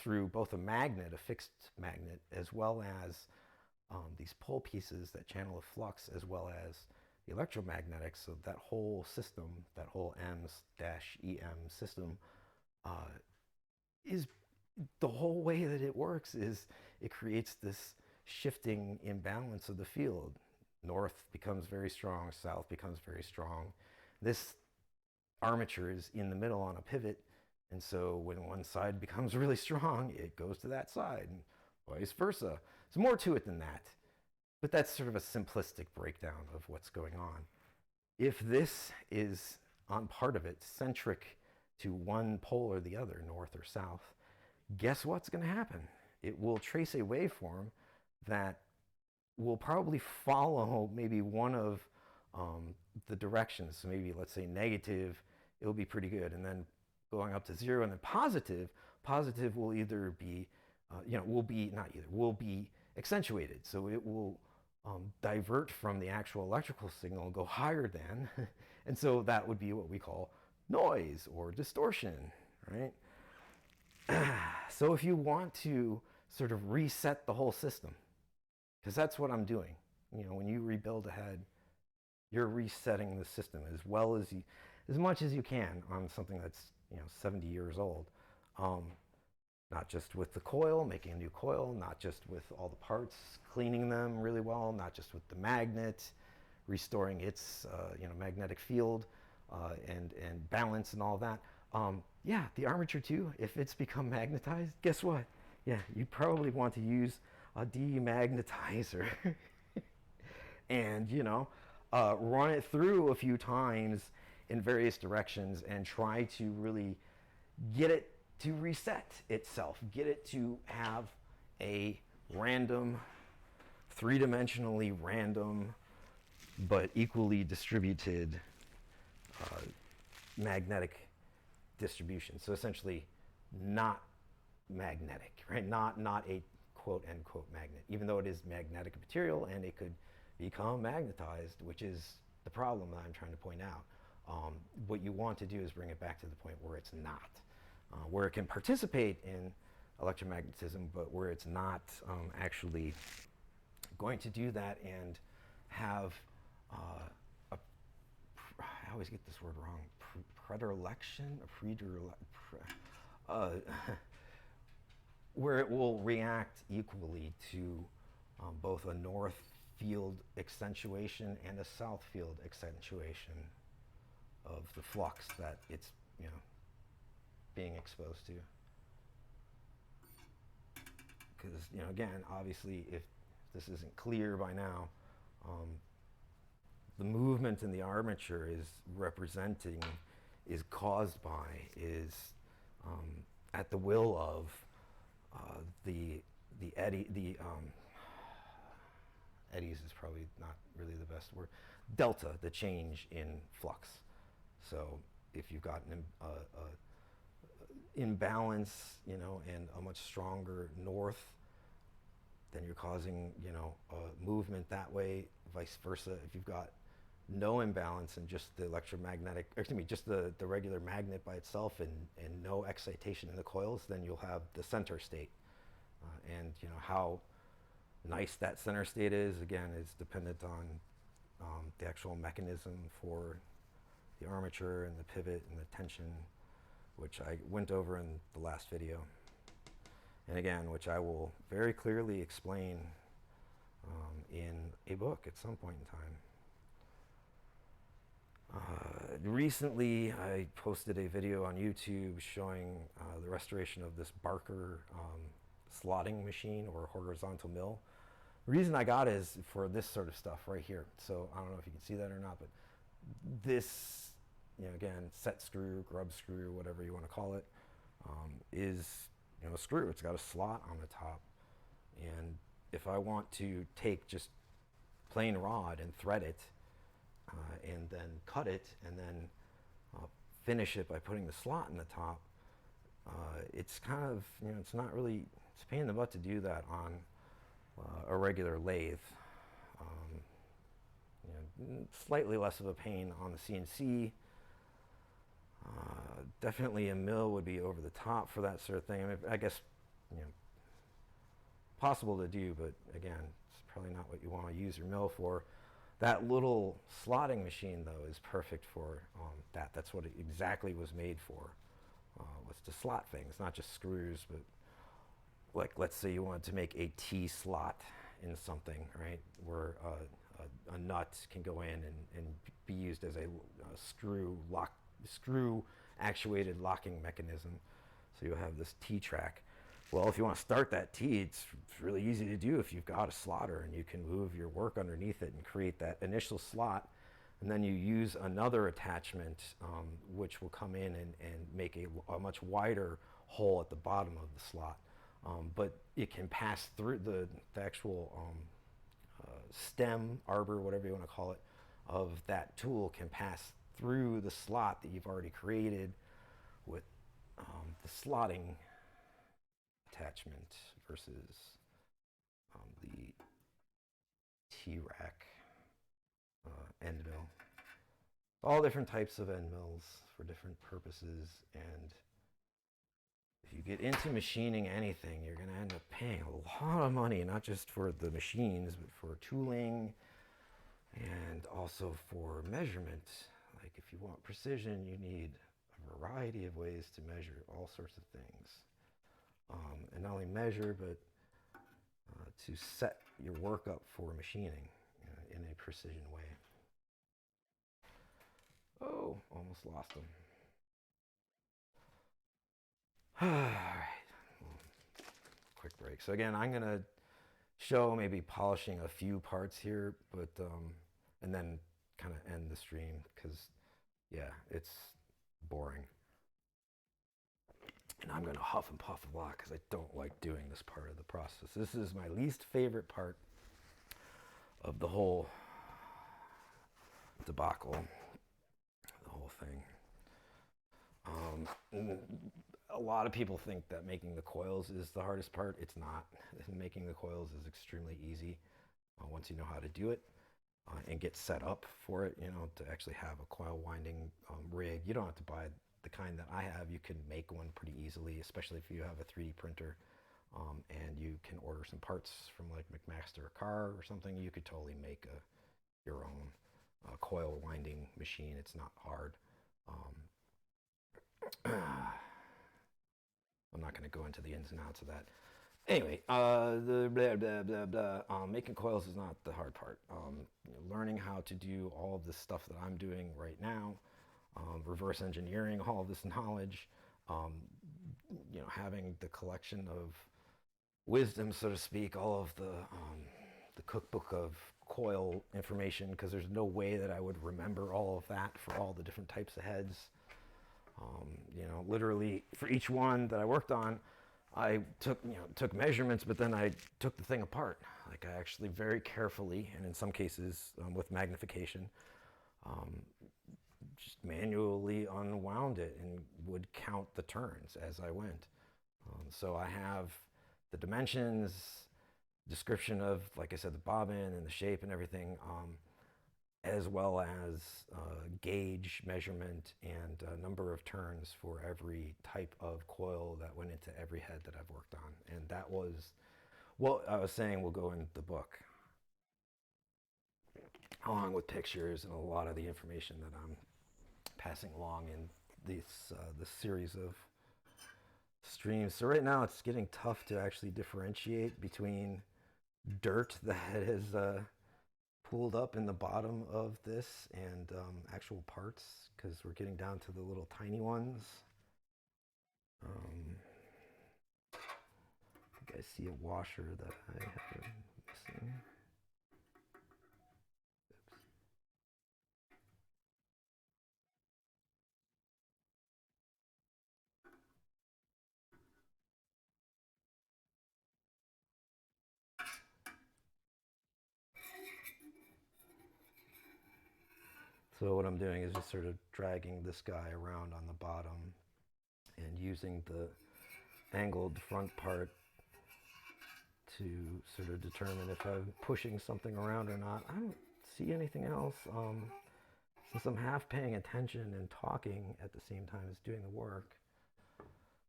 through both a magnet, a fixed magnet, as well as these pole pieces that channel a flux, as well as the electromagnetic, so that whole system, that whole M-EM system, is the whole way that it works is it creates this shifting imbalance of the field. North becomes very strong, south becomes very strong. This armature is in the middle on a pivot, and so when one side becomes really strong, it goes to that side, and vice versa. There's more to it than that, but that's sort of a simplistic breakdown of what's going on. If this is, on part of it, centric to one pole or the other, north or south, guess what's going to happen? It will trace a waveform that will probably follow maybe one of the directions. So maybe, let's say, negative, it'll be pretty good. And then going up to zero, and then positive will either be, will be accentuated. So it will divert from the actual electrical signal and go higher than. And so that would be what we call noise or distortion, right? So if you want to sort of reset the whole system, because that's what I'm doing. When you rebuild a head, you're resetting the system as much as you can on something that's 70 years old. Not just with the coil, making a new coil, not just with all the parts, cleaning them really well, not just with the magnet, restoring its magnetic field and balance and all that. Yeah, the armature too, if it's become magnetized, guess what? Yeah, you probably want to use a demagnetizer and, run it through a few times in various directions and try to really get it to reset itself, get it to have a random, three-dimensionally random, but equally distributed magnetic distribution. So essentially not magnetic, right? Not a quote unquote magnet, even though it is magnetic material and it could become magnetized, which is the problem that I'm trying to point out. What you want to do is bring it back to the point where it's not, where it can participate in electromagnetism, but where it's not actually going to do that and have I always get this word wrong, predilection, where it will react equally to both a north field accentuation and a south field accentuation of the flux that it's being exposed to. Because again, obviously, if this isn't clear by now, the movement in the armature is caused by, is at the will of the eddies is probably not really the best word. Delta, the change in flux. So if you've got an imbalance, and a much stronger north, then you're causing, a movement that way. Vice versa, if you've got no imbalance and just the electromagnetic, or excuse me, just the regular magnet by itself and no excitation in the coils, then you'll have the center state. And you know how nice that center state is, again, is dependent on the actual mechanism for the armature and the pivot and the tension, which I went over in the last video. And again, which I will very clearly explain in a book at some point in time. Recently, I posted a video on YouTube showing the restoration of this Barker slotting machine or horizontal mill. The reason I got it is for this sort of stuff right here. So I don't know if you can see that or not, but this, you know, again, set screw, grub screw, whatever you want to call it, is, you know, a screw. It's got a slot on the top. And if I want to take just plain rod and thread it, and then cut it, and then finish it by putting the slot in the top, it's kind of, you know, it's not really, it's a pain in the butt to do that on a regular lathe. You know, slightly less of a pain on the CNC. Definitely a mill would be over the top for that sort of thing. I mean, I guess, you know, possible to do, but again, it's probably not what you want to use your mill for. That little slotting machine, though, is perfect for that. That's what it exactly was made for, was to slot things, not just screws, but like, let's say you wanted to make a T-slot in something, right, where a nut can go in and be used as a screw actuated locking mechanism. So you'll have this T-track. Well, if you want to start that T, it's really easy to do if you've got a slotter, and you can move your work underneath it and create that initial slot, and then you use another attachment which will come in and make a much wider hole at the bottom of the slot. But it can pass through the actual stem, arbor, whatever you want to call it, of that tool can pass through the slot that you've already created with the slotting attachment versus the T-rack end mill. All different types of end mills for different purposes, and if you get into machining anything, you're going to end up paying a lot of money, not just for the machines, but for tooling and also for measurement. Like, if you want precision, you need a variety of ways to measure all sorts of things. And not only measure, but to set your work up for machining in a precision way. Oh, almost lost them. All right, quick break. So again, I'm gonna show maybe polishing a few parts here, but and then kind of end the stream, because yeah, it's boring. And I'm gonna huff and puff a lot because I don't like doing this part of the process. This is my least favorite part of the whole debacle, the whole thing. A lot of people think that making the coils is the hardest part. It's not. Making the coils is extremely easy once you know how to do it and get set up for it, you know, to actually have a coil winding rig. You don't have to buy the kind that I have. You can make one pretty easily, especially if you have a 3D printer and you can order some parts from like McMaster or Carr or something. You could totally make your own coil winding machine. It's not hard. I'm not going to go into the ins and outs of that. Anyway, the blah, blah, blah, blah. Making coils is not the hard part. You know, learning how to do all of this stuff that I'm doing right now, reverse engineering all of this knowledge, you know, having the collection of wisdom, so to speak, all of the cookbook of coil information, because there's no way that I would remember all of that for all the different types of heads. You know, literally for each one that I worked on, I took measurements, but then I took the thing apart. Like, I actually very carefully, and in some cases with magnification, just manually unwound it and would count the turns as I went. So I have the dimensions, description of, like I said, the bobbin and the shape and everything. as well as gauge measurement and number of turns for every type of coil that went into every head that I've worked on. And that was what I was saying will go in the book, along with pictures and a lot of the information that I'm passing along in this series of streams. So right now it's getting tough to actually differentiate between dirt that is pooled up in the bottom of this and actual parts, because we're getting down to the little tiny ones. I think I see a washer that I have been missing. So what I'm doing is just sort of dragging this guy around on the bottom and using the angled front part to sort of determine if I'm pushing something around or not. I don't see anything else. Since I'm half paying attention and talking at the same time as doing the work,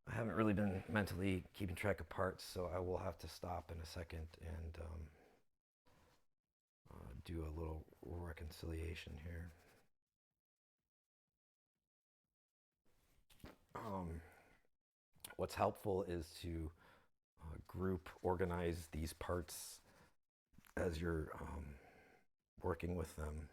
I haven't really been mentally keeping track of parts, so I will have to stop in a second and do a little reconciliation here. What's helpful is to group organize these parts as you're working with them,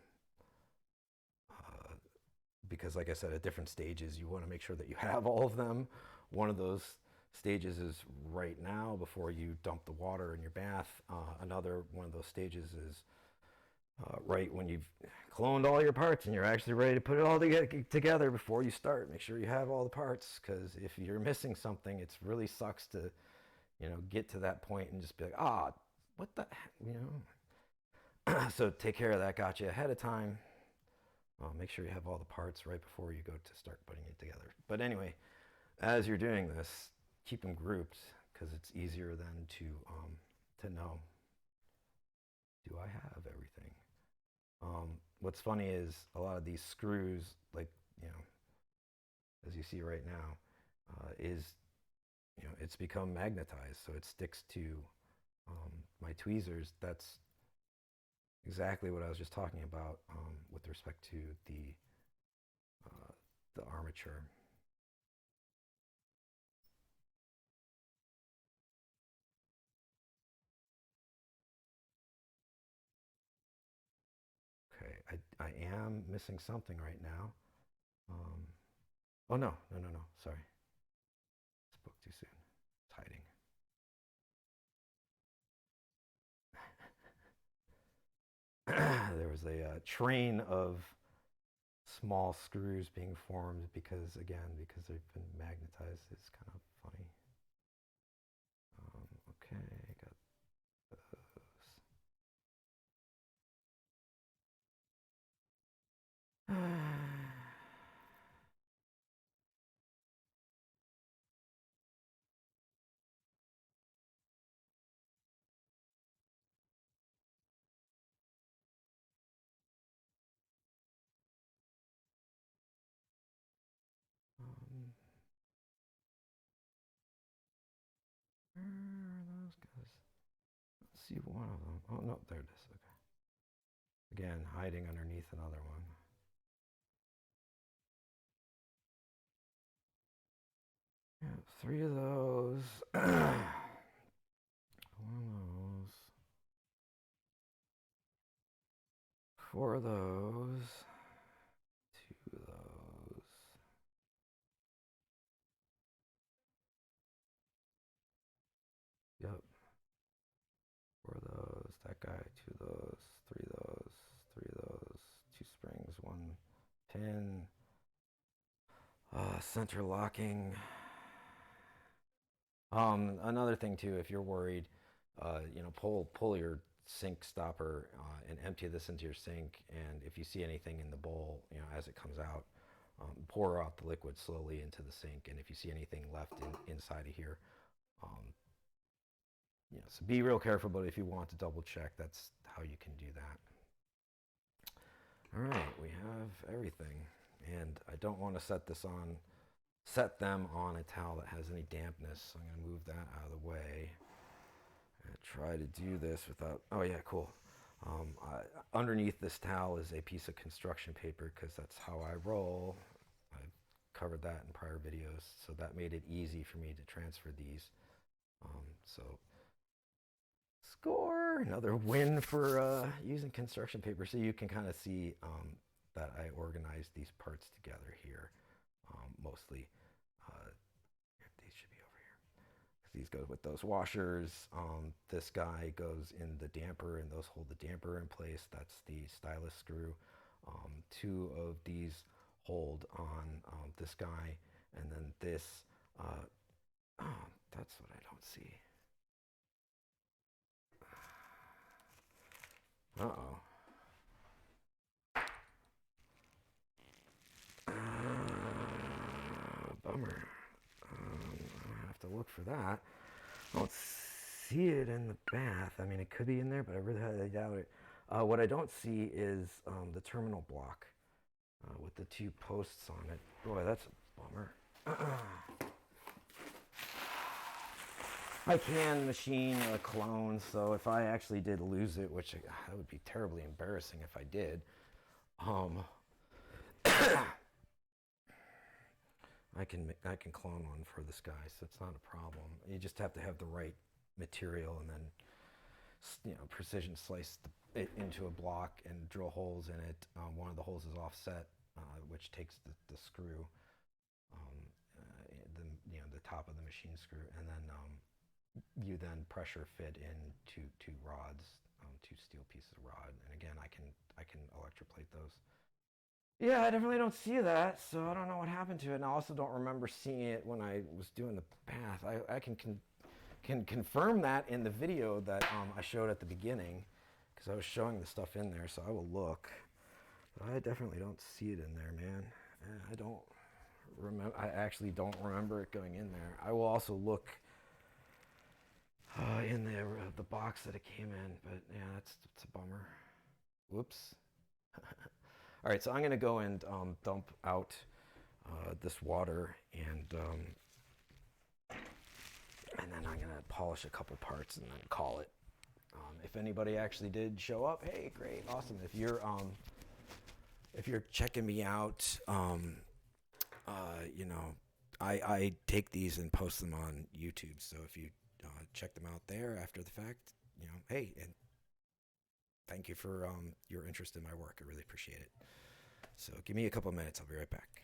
because like I said, at different stages you want to make sure that you have all of them. One of those stages is right now before you dump the water in your bath. Another one of those stages is right when you've cloned all your parts and you're actually ready to put it all together before you start. Make sure you have all the parts, because if you're missing something, it really sucks to, get to that point and just be like, what the heck, So take care of that. Got you ahead of time. Make sure you have all the parts right before you go to start putting it together. But anyway, as you're doing this, keep them grouped, because it's easier then to know, do I have everything? What's funny is a lot of these screws, like, as you see right now, it's become magnetized, so it sticks to my tweezers. That's exactly what I was just talking about with respect to the armature. Okay, I am missing something right now. Oh, no, sorry. Spoke too soon. It's hiding. There was a train of small screws being formed because they've been magnetized. It's kind of funny. Okay, got those. Where are those guys? Let's see one of them. Oh, no, there it is. Okay. Again, hiding underneath another one. Yeah, 3 of those. One of those. 4 of those. 2 of those. Yep. 4 of those. That guy. 2 of those. 3 of those. 3 of those. 2 springs. 1 pin. Center locking. Another thing too, if you're worried, pull your sink stopper and empty this into your sink. And if you see anything in the bowl, as it comes out, pour out the liquid slowly into the sink. And if you see anything left inside of here, so be real careful. But if you want to double check, that's how you can do that. All right, we have everything, and I don't want to set them on a towel that has any dampness, so I'm going to move that out of the way. And try to do this without, oh yeah, cool. Underneath this towel is a piece of construction paper because that's how I roll. I've covered that in prior videos, so that made it easy for me to transfer these. So score, another win for using construction paper. So you can kind of see that I organized these parts together here, mostly. Uh, these should be over here. These go with those washers. This guy goes in the damper, and those hold the damper in place. That's the stylus screw. Two of these hold on this guy, and then this. Oh, that's what I don't see. Uh-oh. Bummer. I have to look for that. I don't see it in the bath. I mean, it could be in there, but I really highly doubt it. What I don't see is the terminal block with the two posts on it. Boy, that's a bummer. I can machine a clone, so if I actually did lose it, which that would be terribly embarrassing if I did, I can clone one for this guy, so it's not a problem. You just have to have the right material and then precision slice it into a block and drill holes in it. One of the holes is offset, which takes the screw, the top of the machine screw, and then you then pressure fit in two rods, two steel pieces of rod, and again I can electroplate those. Yeah, I definitely don't see that, so I don't know what happened to it, and I also don't remember seeing it when I was doing the bath. I can confirm that in the video that I showed at the beginning, because I was showing the stuff in there, so I will look. But I definitely don't see it in there, man. I don't remember. I actually don't remember it going in there. I will also look in the box that it came in, but yeah, it's a bummer. Whoops. All right, so I'm gonna go and dump out this water, and then I'm gonna polish a couple parts and then call it. If anybody actually did show up, hey, great, awesome. If you're checking me out, I take these and post them on YouTube. So if you check them out there after the fact, hey, and thank you for your interest in my work. I really appreciate it. So give me a couple minutes. I'll be right back.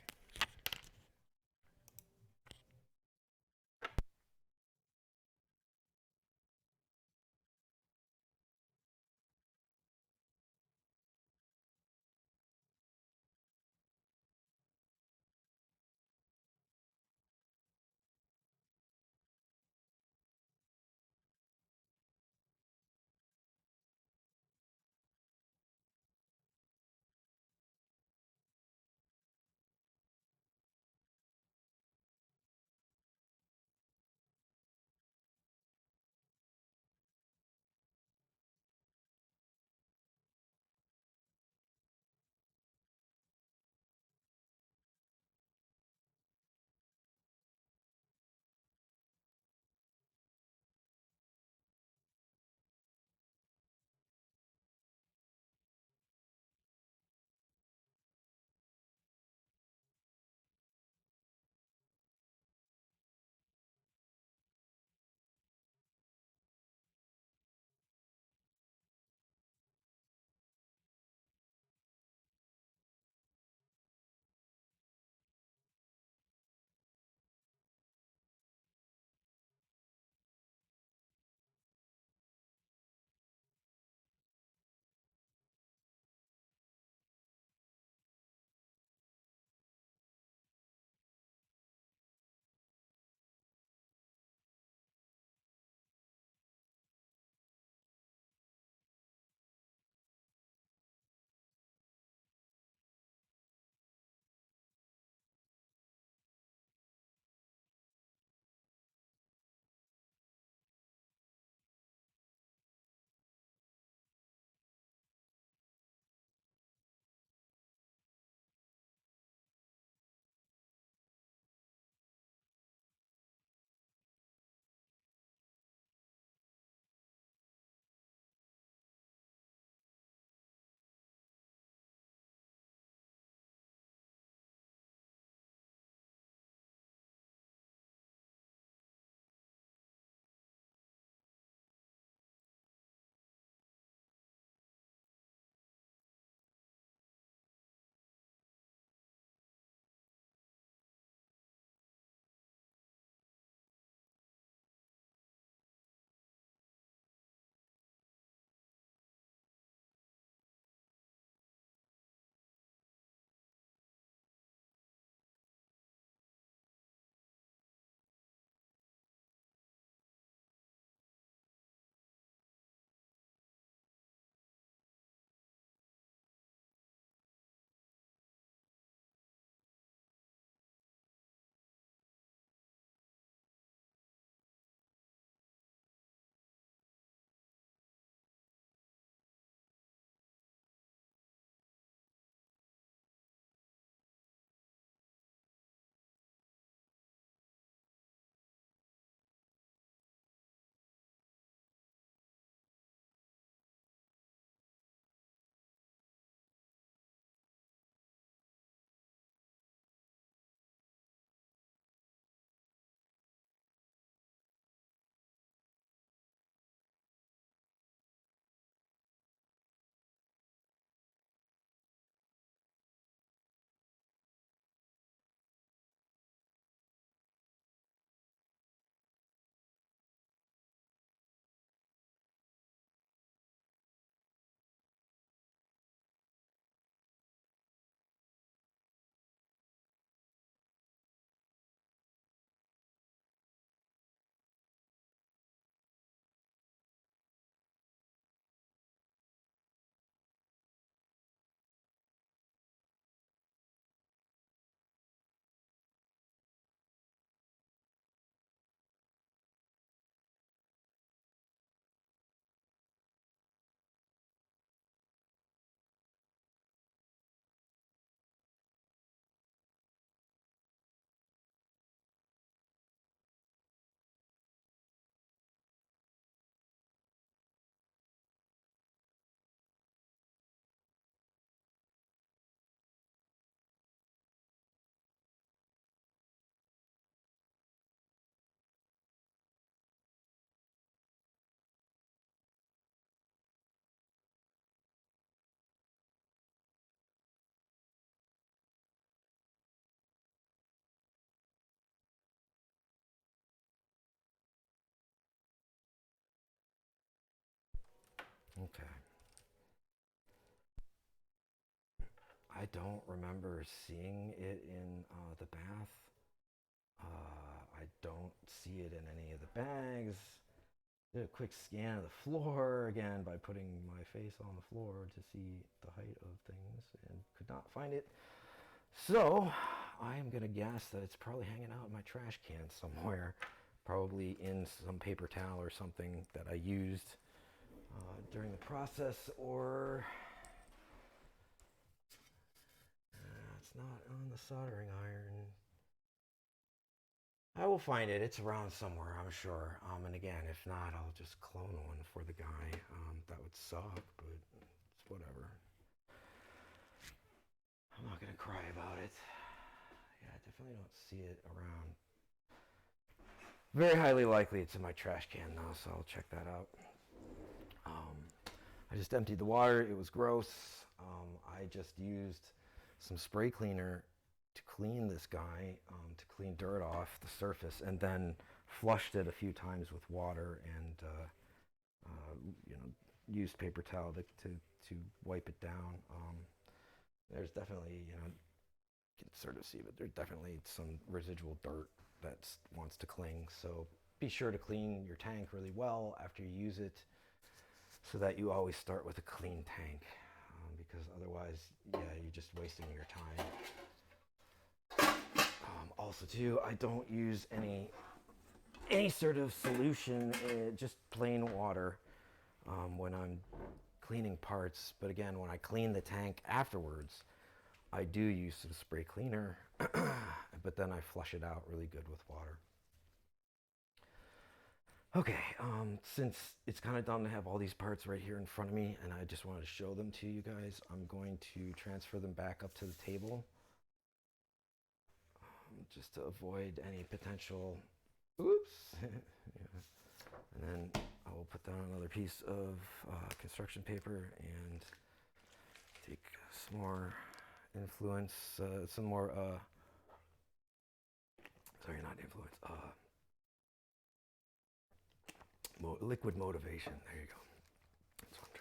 Okay. I don't remember seeing it in the bath. I don't see it in any of the bags. Did a quick scan of the floor again by putting my face on the floor to see the height of things and could not find it. So I am going to guess that it's probably hanging out in my trash can somewhere, probably in some paper towel or something that I used during the process, or it's not on the soldering iron. I will find it. It's around somewhere, I'm sure. And again, if not, I'll just clone one for the guy. That would suck, but it's whatever. I'm not gonna cry about it. Yeah, I definitely don't see it around. Very highly likely it's in my trash can though, so I'll check that out. I just emptied the water. It was gross. I just used some spray cleaner to clean this guy, to clean dirt off the surface, and then flushed it a few times with water and used paper towel to wipe it down. There's definitely, you can sort of see, but there's definitely some residual dirt that wants to cling. So be sure to clean your tank really well after you use it, so that you always start with a clean tank, because otherwise, yeah, you're just wasting your time. Also, too, I don't use any sort of solution, just plain water when I'm cleaning parts. But again, when I clean the tank afterwards, I do use some spray cleaner, but then I flush it out really good with water. Okay, since it's kind of dumb to have all these parts right here in front of me, and I just wanted to show them to you guys, I'm going to transfer them back up to the table, just to avoid any potential oops. Yeah. And then I will put down another piece of construction paper and take some more influence, some more, sorry, not influence, liquid motivation. There you go. That's what I'm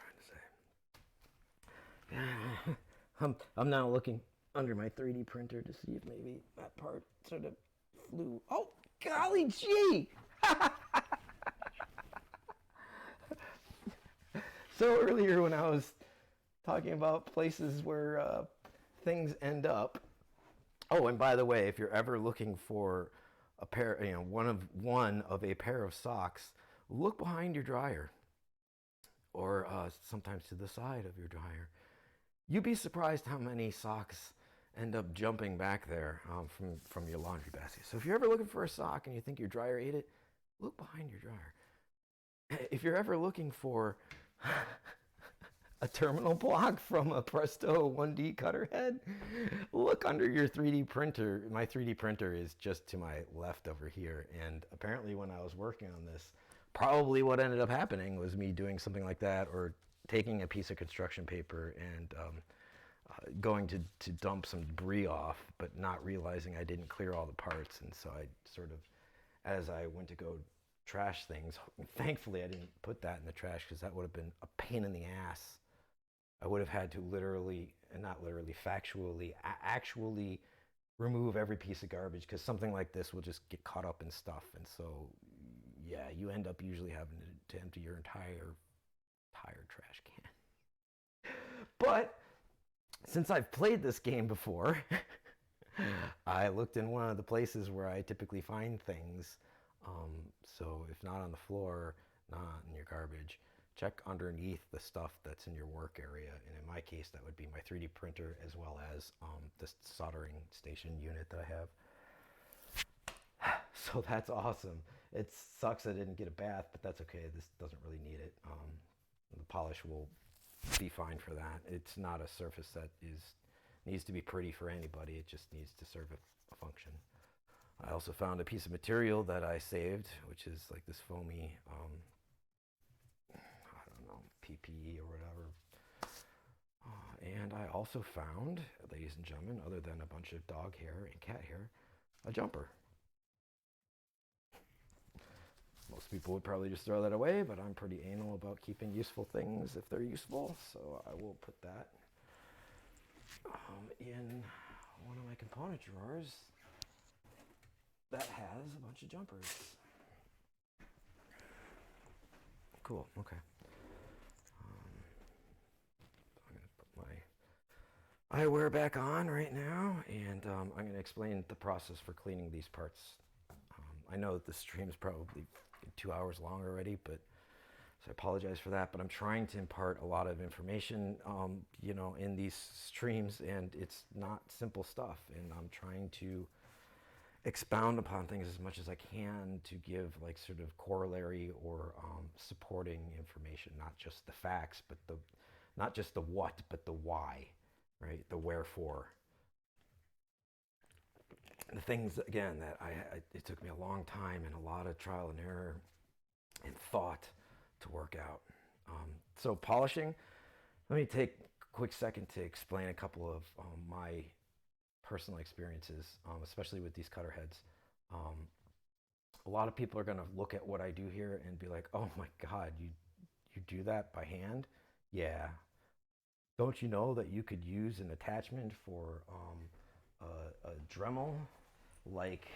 trying to say. I'm now looking under my 3D printer to see if maybe that part sort of flew. Oh, golly gee! So earlier when I was talking about places where things end up. Oh, and by the way, if you're ever looking for a pair, one of a pair of socks, look behind your dryer, or sometimes to the side of your dryer. You'd be surprised how many socks end up jumping back there from your laundry basket. So if you're ever looking for a sock and you think your dryer ate it, look behind your dryer. If you're ever looking for a terminal block from a Presto 1D cutter head, look under your 3D printer. My 3D printer is just to my left over here, and apparently when I was working on this, probably what ended up happening was me doing something like that, or taking a piece of construction paper and going to dump some debris off, but not realizing I didn't clear all the parts. And so I sort of, as I went to go trash things, thankfully I didn't put that in the trash, because that would have been a pain in the ass. I would have had to literally, and not literally, factually, actually remove every piece of garbage, because something like this will just get caught up in stuff. And so, yeah, you end up usually having to empty your entire trash can. But since I've played this game before, I looked in one of the places where I typically find things. So if not on the floor, not in your garbage, check underneath the stuff that's in your work area. And in my case, that would be my 3D printer, as well as this soldering station unit that I have. So that's awesome. It sucks I didn't get a bath, but that's okay. This doesn't really need it. The polish will be fine for that. It's not a surface that needs to be pretty for anybody. It just needs to serve a function. I also found a piece of material that I saved, which is like this foamy, I don't know, PPE or whatever. And I also found, ladies and gentlemen, other than a bunch of dog hair and cat hair, a jumper. Most people would probably just throw that away, but I'm pretty anal about keeping useful things if they're useful, so I will put that in one of my component drawers that has a bunch of jumpers. Cool, okay. I'm going to put my eyewear back on right now, and I'm going to explain the process for cleaning these parts. I know that the stream is probably 2 hours long already, but so I apologize for that, but I'm trying to impart a lot of information, in these streams, and it's not simple stuff, and I'm trying to expound upon things as much as I can to give like sort of corollary or supporting information, not just the facts, but not just the what, but the why, right? The wherefore. The things, again, that it took me a long time and a lot of trial and error and thought to work out. So polishing, let me take a quick second to explain a couple of my personal experiences, especially with these cutter heads. A lot of people are going to look at what I do here and be like, oh my God, you do that by hand? Yeah. Don't you know that you could use an attachment for a Dremel? Like,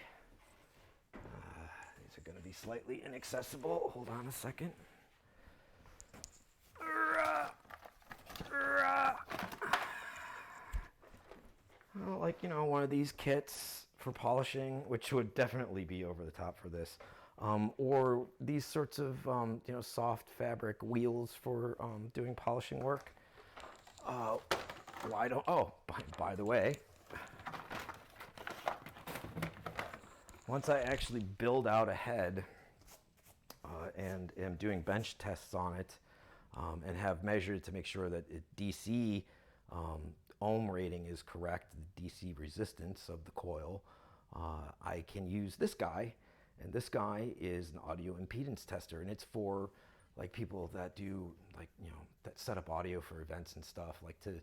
these are going to be slightly inaccessible. Hold on a second. Well, like, one of these kits for polishing, which would definitely be over the top for this. Or these sorts of, soft fabric wheels for doing polishing work. By the way, once I actually build out a head and am doing bench tests on it and have measured to make sure that DC ohm rating is correct, the DC resistance of the coil, I can use this guy, and this guy is an audio impedance tester, and it's for like people that do that set up audio for events and stuff, like to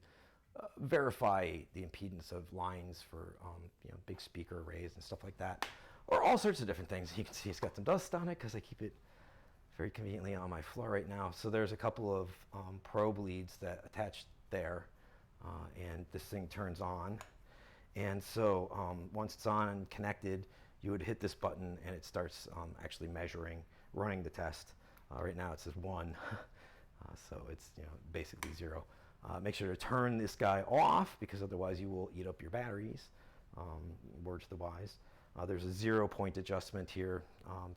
verify the impedance of lines for big speaker arrays and stuff like that, or all sorts of different things. You can see it's got some dust on it because I keep it very conveniently on my floor right now. So there's a couple of probe leads that attach there, and this thing turns on. And so once it's on and connected, you would hit this button and it starts actually running the test. Right now it says 1, so it's basically 0. Make sure to turn this guy off because otherwise you will eat up your batteries. Word to the wise. There's a 0-point adjustment here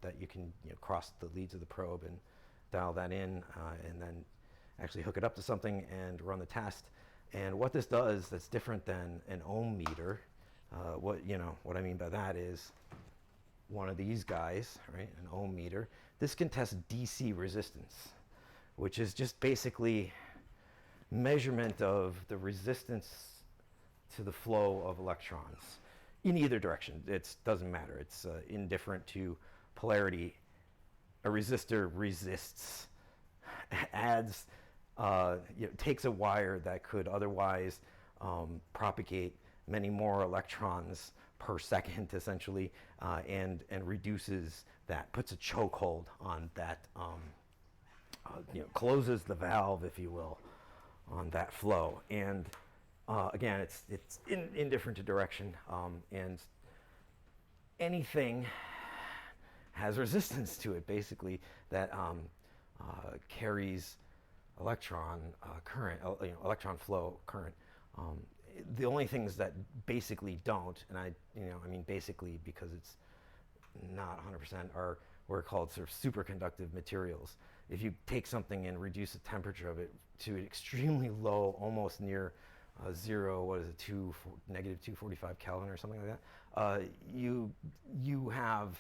that you can cross the leads of the probe and dial that in, and then actually hook it up to something and run the test. And what this does that's different than an ohm meter, what I mean by that is one of these guys, right, an ohm meter. This can test DC resistance, which is just basically measurement of the resistance to the flow of electrons in either direction. It doesn't matter. It's indifferent to polarity. A resistor resists, adds, takes a wire that could otherwise propagate many more electrons per second, essentially, and reduces that, puts a chokehold on that, closes the valve, if you will, on that flow. And again, it's indifferent to direction, and anything has resistance to it, basically, that carries electron current, electron flow current. The only things that basically don't, and I mean basically because it's not 100%, are what are called sort of superconductive materials. If you take something and reduce the temperature of it to an extremely low, almost near zero, negative 245 Kelvin or something like that, you have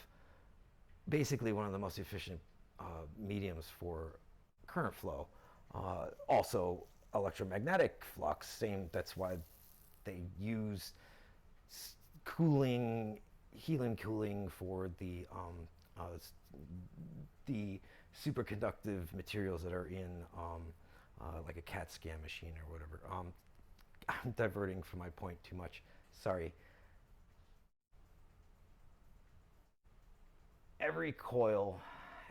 basically one of the most efficient mediums for current flow. Also, electromagnetic flux, that's why they use helium cooling for the superconductive materials that are in like a CAT scan machine or whatever. I'm diverting from my point too much. Sorry. Every coil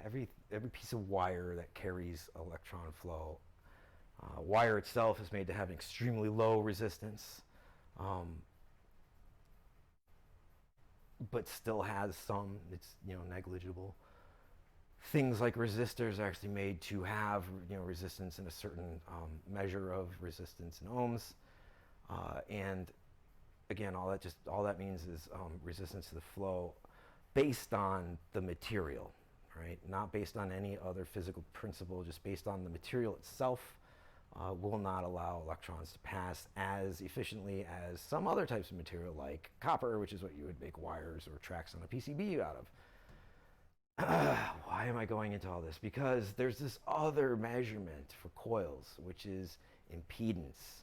every piece of wire that carries electron flow. Wire itself is made to have an extremely low resistance, but still has some. It's negligible. Things like resistors are actually made to have resistance in a certain measure of resistance in ohms, and again, all that means is resistance to the flow based on the material, right? Not based on any other physical principle, just based on the material itself. Will not allow electrons to pass as efficiently as some other types of material like copper, which is what you would make wires or tracks on a PCB out of. Why am I going into all this? Because there's this other measurement for coils, which is impedance,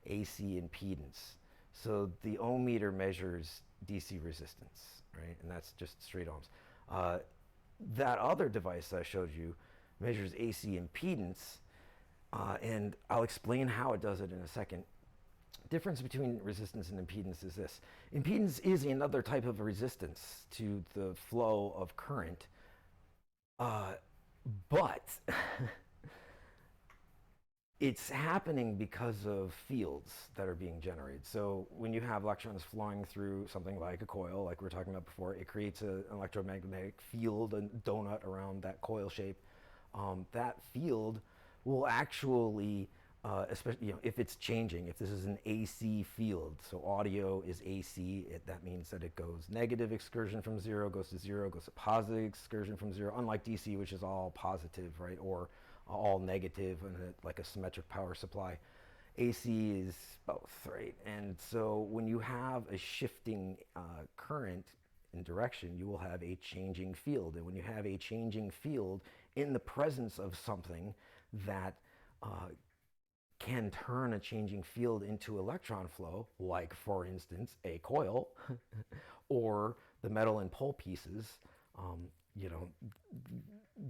AC impedance. So the ohm meter measures DC resistance, right? And that's just straight ohms. That other device I showed you measures AC impedance, and I'll explain how it does it in a second. Difference between resistance and impedance is this. Impedance is another type of resistance to the flow of current, but it's happening because of fields that are being generated. So when you have electrons flowing through something like a coil, like we were talking about before, it creates an electromagnetic field, a donut around that coil shape. That field will actually, especially if it's changing, if this is an AC field, so audio is AC, that means that it goes negative excursion from zero, goes to zero, goes to positive excursion from zero, unlike DC, which is all positive, right, or all negative and like a symmetric power supply. AC is both, right? And so when you have a shifting current in direction, you will have a changing field. And when you have a changing field in the presence of something that can turn a changing field into electron flow, like for instance a coil, or the metal and pole pieces.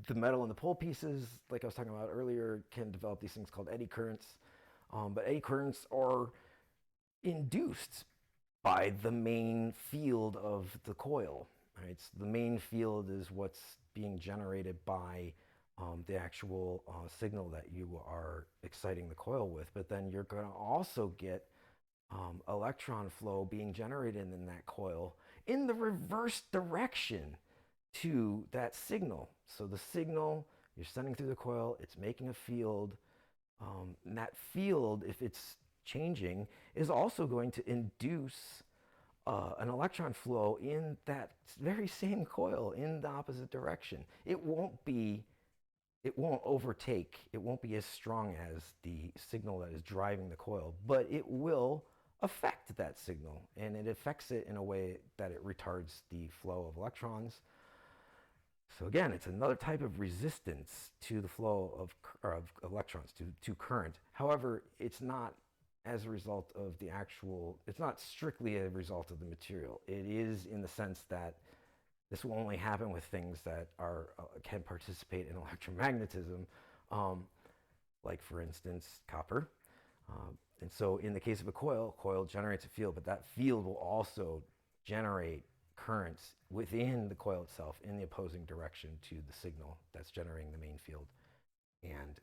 The metal and the pole pieces, like I was talking about earlier, can develop these things called eddy currents. But eddy currents are induced by the main field of the coil. Right? So the main field is what's being generated by the actual signal that you are exciting the coil with. But then you're going to also get electron flow being generated in that coil in the reverse direction to that signal. So the signal you're sending through the coil, it's making a field. And that field, if it's changing, is also going to induce an electron flow in that very same coil in the opposite direction. It won't overtake, it won't be as strong as the signal that is driving the coil, but it will affect that signal, and it affects it in a way that it retards the flow of electrons. So again, it's another type of resistance to the flow of electrons, to current. However, it's not as a result of it's not strictly a result of the material. It is in the sense that this will only happen with things that can participate in electromagnetism, like for instance, copper. And so in the case of a coil generates a field, but that field will also generate currents within the coil itself in the opposing direction to the signal that's generating the main field. And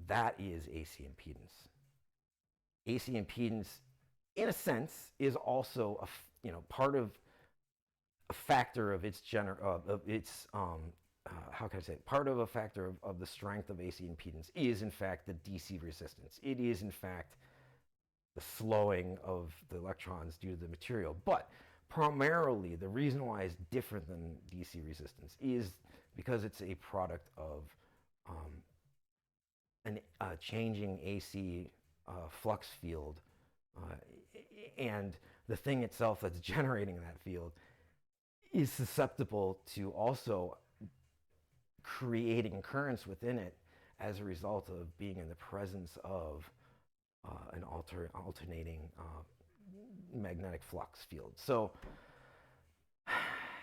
that is AC impedance. AC impedance, in a sense, is also part of a factor of its how can I say it? Part of a factor of the strength of AC impedance is in fact the DC resistance. It is in fact the slowing of the electrons due to the material. But primarily, the reason why it's different than DC resistance is because it's a product of a changing AC flux field, and the thing itself that's generating that field is susceptible to also creating currents within it as a result of being in the presence of an alternating magnetic flux field. So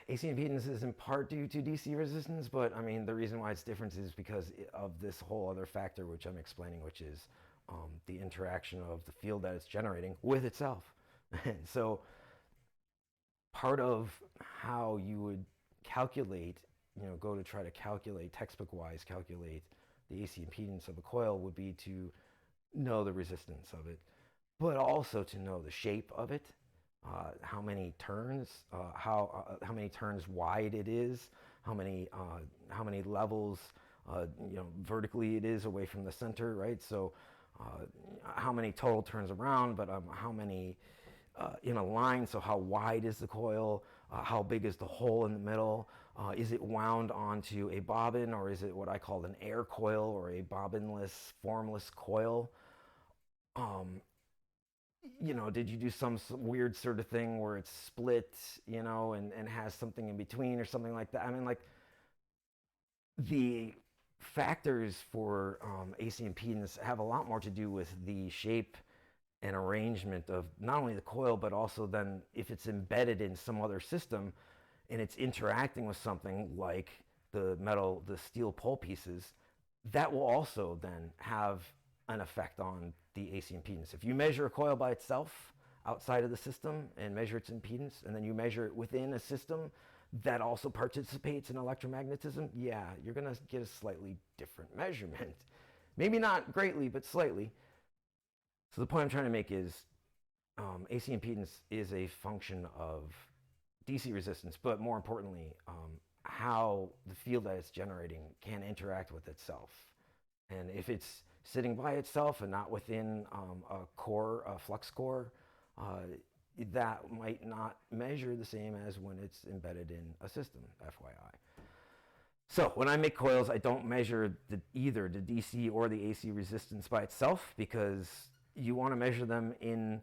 AC impedance is in part due to DC resistance, but I mean the reason why it's different is because of this whole other factor which I'm explaining, which is the interaction of the field that it's generating with itself. And so part of how you would calculate go to try to calculate, textbook-wise, calculate the AC impedance of a coil would be to know the resistance of it, but also to know the shape of it, how many turns, how many turns wide it is, how many levels, vertically it is away from the center, right? So how many total turns around, but how many in a line, so how wide is the coil, how big is the hole in the middle, is it wound onto a bobbin, or is it what I call an air coil or a bobbinless, formless coil? Did you do some weird sort of thing where it's split, and has something in between or something like that? I mean, like, the factors for AC impedance have a lot more to do with the shape and arrangement of not only the coil, but also then if it's embedded in some other system and it's interacting with something like the steel pole pieces, that will also then have an effect on the AC impedance. If you measure a coil by itself outside of the system and measure its impedance, and then you measure it within a system that also participates in electromagnetism, yeah, you're gonna get a slightly different measurement. Maybe not greatly, but slightly. So the point I'm trying to make is AC impedance is a function of DC resistance, but more importantly, how the field that it's generating can interact with itself. And if it's sitting by itself and not within a flux core, that might not measure the same as when it's embedded in a system, FYI. So when I make coils, I don't measure either the DC or the AC resistance by itself, because you want to measure them in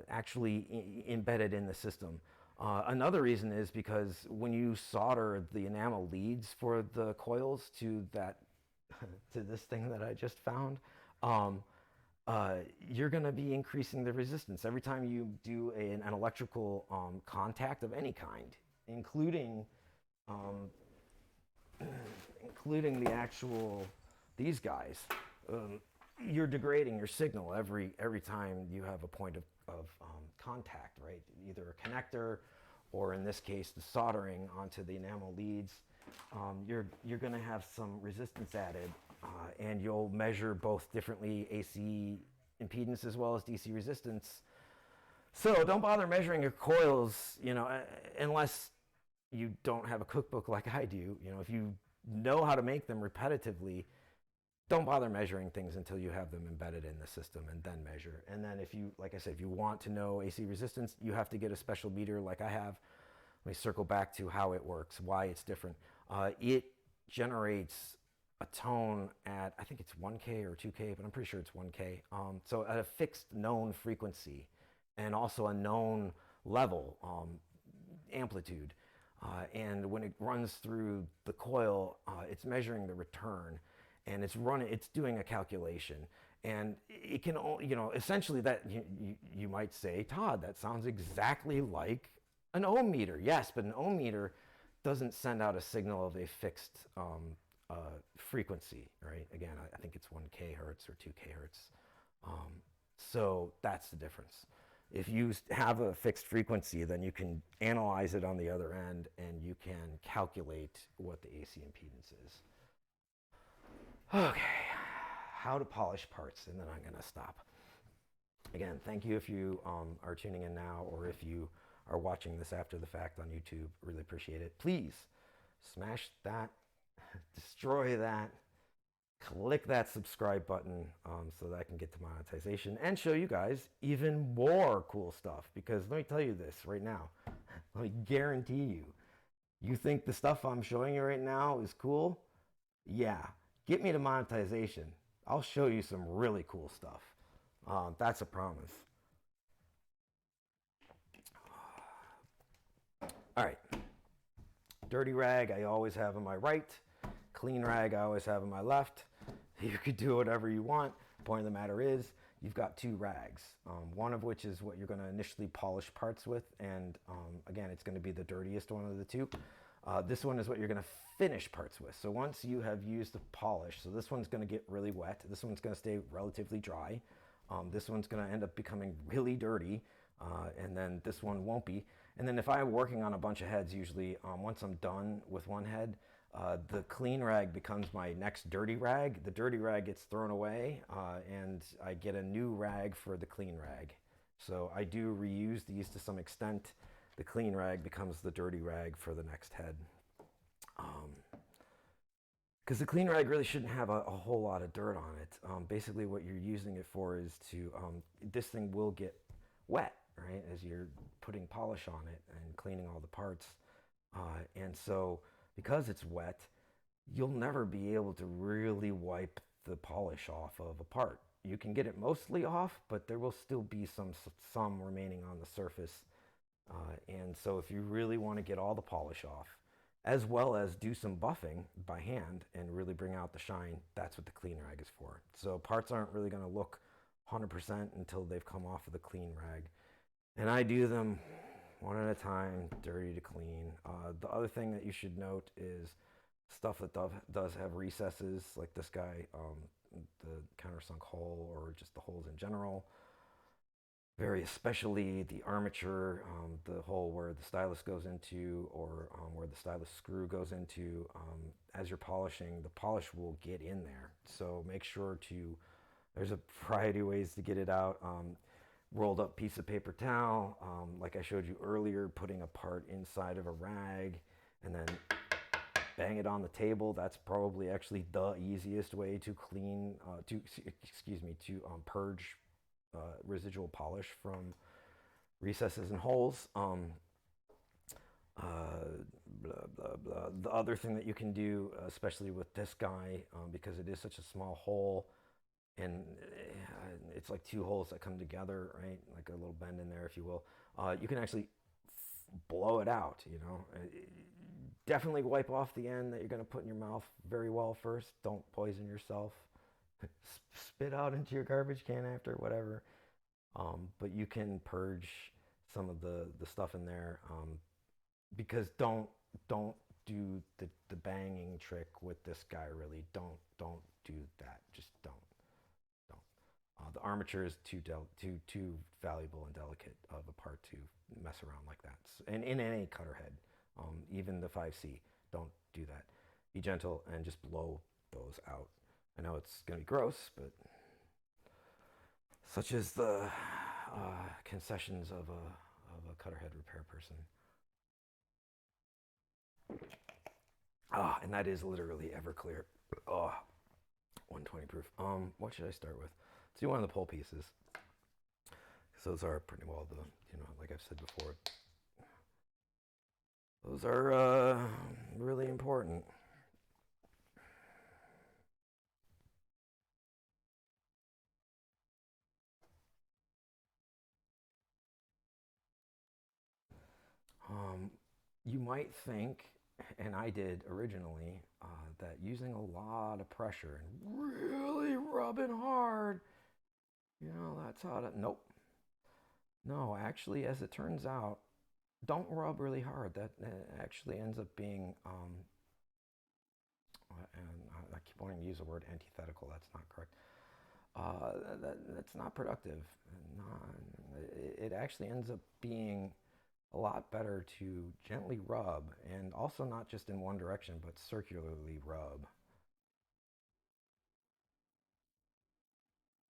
actually embedded in the system. Another reason is because when you solder the enamel leads for the coils to this thing that I just found, you're going to be increasing the resistance every time you do an electrical contact of any kind, including the actual these guys. You're degrading your signal every time you have a point of contact, right? Either a connector, or in this case, the soldering onto the enamel leads. You're going to have some resistance added, and you'll measure both differently AC impedance as well as DC resistance. So don't bother measuring your coils, unless you don't have a cookbook like I do. If you know how to make them repetitively, don't bother measuring things until you have them embedded in the system, and then measure. And then if you, like I said, if you want to know AC resistance, you have to get a special meter like I have. Let me circle back to how it works, why it's different. It generates a tone at, I think it's 1K or 2K, but I'm pretty sure it's 1K. So at a fixed known frequency, and also a known level, amplitude. And when it runs through the coil, it's measuring the return, and it's doing a calculation. And it can, essentially that you might say, Todd, that sounds exactly like an ohm meter. Yes, but an ohm meter doesn't send out a signal of a fixed frequency, right? Again, I think it's 1K hertz or 2K hertz. So that's the difference. If you have a fixed frequency, then you can analyze it on the other end, and you can calculate what the AC impedance is. Okay, how to polish parts, and then I'm going to stop. Again, thank you if you are tuning in now, or if you are watching this after the fact on YouTube. Really appreciate it. Please smash that, destroy that, click that subscribe button, so that I can get to monetization and show you guys even more cool stuff. Because let me tell you this right now, let me guarantee you think the stuff I'm showing you right now is cool? Yeah, get me to monetization. I'll show you some really cool stuff. That's a promise. All right, dirty rag I always have on my right, clean rag I always have on my left. You could do whatever you want. Point of the matter is, you've got two rags, one of which is what you're going to initially polish parts with, and again, it's going to be the dirtiest one of the two. This one is what you're going to finish parts with. So once you have used the polish, so this one's going to get really wet, this one's going to stay relatively dry, this one's going to end up becoming really dirty, and then this one won't be. And then if I'm working on a bunch of heads, usually once I'm done with one head, the clean rag becomes my next dirty rag. The dirty rag gets thrown away, and I get a new rag for the clean rag. So I do reuse these to some extent. The clean rag becomes the dirty rag for the next head. Because the clean rag really shouldn't have a whole lot of dirt on it. Basically what you're using it for is to, this thing will get wet, right, as you're putting polish on it and cleaning all the parts. And so because it's wet, you'll never be able to really wipe the polish off of a part. You can get it mostly off, but there will still be some remaining on the surface. And so if you really want to get all the polish off, as well as do some buffing by hand and really bring out the shine, that's what the clean rag is for. So parts aren't really going to look 100% until they've come off of the clean rag. And I do them one at a time, dirty to clean. The other thing that you should note is stuff that does have recesses, like this guy, the countersunk hole, or just the holes in general. Very especially the armature, the hole where the stylus goes into, or where the stylus screw goes into. As you're polishing, the polish will get in there. So make sure to, there's a variety of ways to get it out. Rolled up piece of paper towel, like I showed you earlier, putting a part inside of a rag and then bang it on the table. That's probably actually the easiest way to clean, to purge residual polish from recesses and holes. Blah, blah, blah. The other thing that you can do, especially with this guy, because it is such a small hole, and it's like two holes that come together, right? Like a little bend in there, if you will. You can actually blow it out, you know. Definitely wipe off the end that you're going to put in your mouth very well first. Don't poison yourself. Spit out into your garbage can after, whatever. But you can purge some of the stuff in there, because don't do the banging trick with this guy. Really, don't do that. Just don't. The armature is too valuable and delicate of a part to mess around like that. And in any cutter head, even the 5C, don't do that. Be gentle and just blow those out. I know it's going to be gross, but such is the concessions of a cutter head repair person. And that is literally Everclear. 120 proof. What should I start with? Let's do one of the pole pieces. So those are pretty well like I've said before, those are really important. You might think, and I did originally, that using a lot of pressure and really rubbing hard, that's how to, nope. No, actually, as it turns out, don't rub really hard. That actually ends up being, and I keep wanting to use the word antithetical, that's not correct. That's not productive. It actually ends up being a lot better to gently rub, and also not just in one direction, but circularly rub.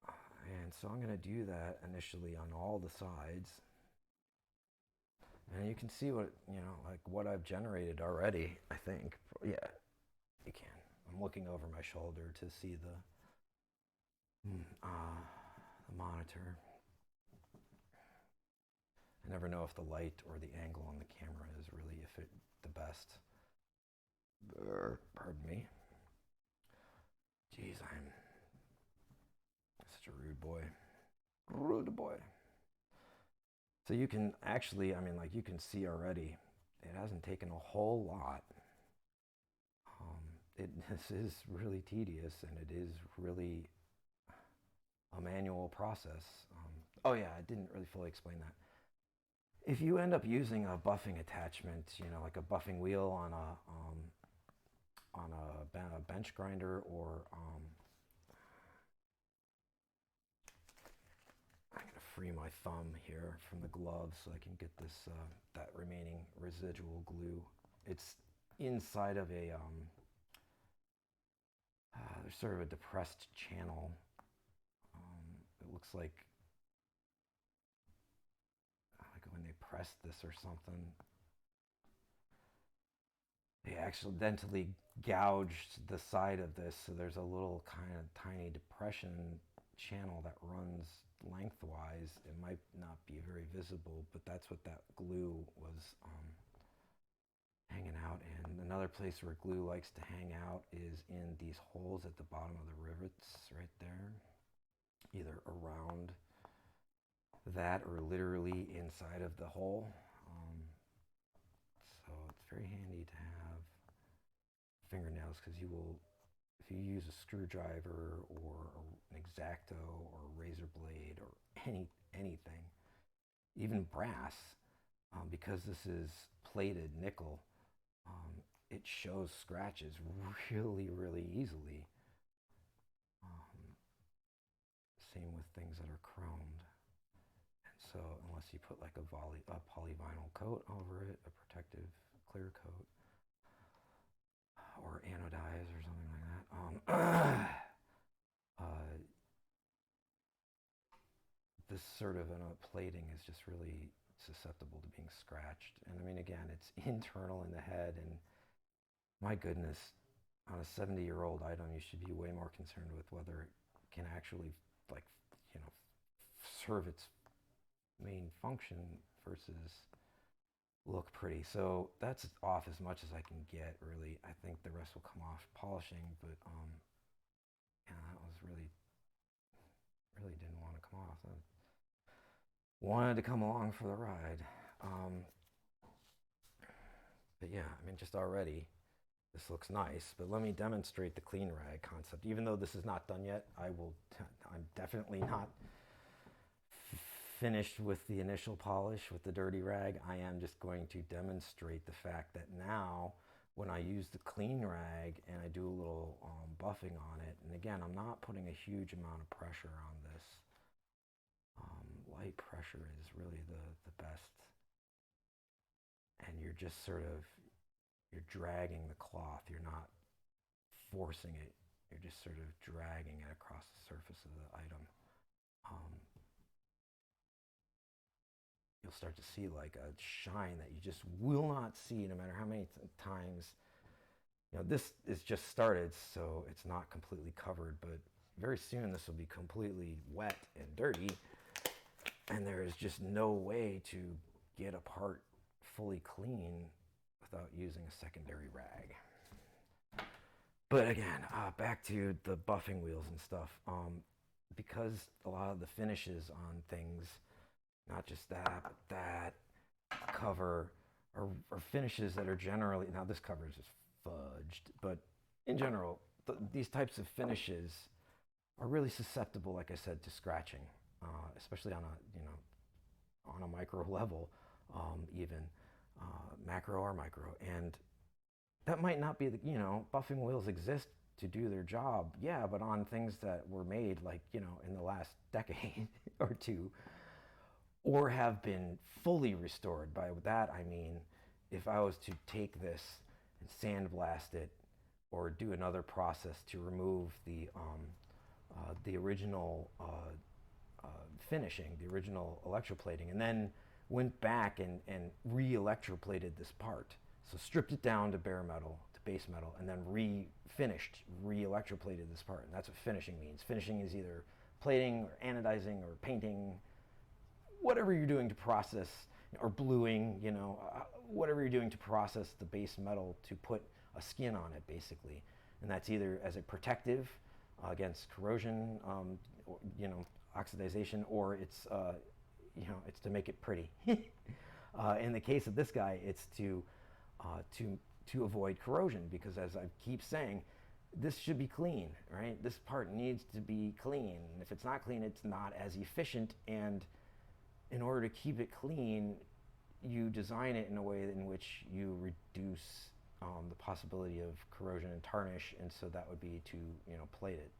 And so I'm going to do that initially on all the sides. And you can see what, like what I've generated already, I think. Yeah, you can. I'm looking over my shoulder to see the monitor. I never know if the light or the angle on the camera is really the best. Pardon me. Jeez, I'm such a rude boy. Rude boy. So you can actually, like you can see already, it hasn't taken a whole lot. This is really tedious, and it is really a manual process. Oh yeah, I didn't really fully explain that. If you end up using a buffing attachment, like a buffing wheel on a bench grinder, or I'm gonna free my thumb here from the glove so I can get this that remaining residual glue. It's inside of a there's sort of a depressed channel. It looks like when they pressed this or something, they accidentally gouged the side of this, so there's a little kind of tiny depression channel that runs lengthwise. It might not be very visible, but that's what that glue was hanging out in. Another place where glue likes to hang out is in these holes at the bottom of the rivets right there, either around that or literally inside of the hole. So it's very handy to have fingernails, because you will, if you use a screwdriver or an X-Acto or a razor blade or anything, even brass, because this is plated nickel, it shows scratches really easily. Same with things that are chromed. And so unless you put like a polyvinyl coat over it, a protective clear coat, or anodize or something like that, this sort of plating is just really susceptible to being scratched. And I mean, again, it's internal in the head, and my goodness, on a 70-year-old item, you should be way more concerned with whether it can actually, like, you know, serve its main function versus look pretty. So that's off as much as I can get, really. I think the rest will come off polishing, but yeah, that was really didn't want to come off. I wanted to come along for the ride. But yeah, I mean, just already, this looks nice, but let me demonstrate the clean rag concept. Even though this is not done yet, I'm definitely not finished with the initial polish with the dirty rag. I am just going to demonstrate the fact that now when I use the clean rag and I do a little buffing on it, and again, I'm not putting a huge amount of pressure on this. Light pressure is really the best. And you're just sort of, you're dragging the cloth. You're not forcing it. You're just sort of dragging it across the surface of the item. You'll start to see like a shine that you just will not see no matter how many times. You know, this is just started, so it's not completely covered, but very soon this will be completely wet and dirty, and there is just no way to get a part fully clean without using a secondary rag. But again, back to the buffing wheels and stuff. Because a lot of the finishes on things, not just that, but that cover are finishes that are generally, now this cover is just fudged, but in general, these types of finishes are really susceptible, like I said, to scratching, especially on a micro level, even macro or micro. And that might not be buffing wheels exist to do their job, yeah, but on things that were made like, in the last decade or two, or have been fully restored. By that I mean, if I was to take this and sandblast it or do another process to remove the original finishing, the original electroplating, and then went back and re-electroplated this part. So stripped it down to bare metal, to base metal, and then re-electroplated this part. And that's what finishing means. Finishing is either plating or anodizing or painting, whatever you're doing to process, or bluing, whatever you're doing to process the base metal to put a skin on it, basically. And that's either as a protective against corrosion, oxidization, or it's to make it pretty. In the case of this guy, it's to avoid corrosion, because as I keep saying, this should be clean, right? This part needs to be clean. And if it's not clean, it's not as efficient. And in order to keep it clean, you design it in a way in which you reduce the possibility of corrosion and tarnish, and so that would be to plate it.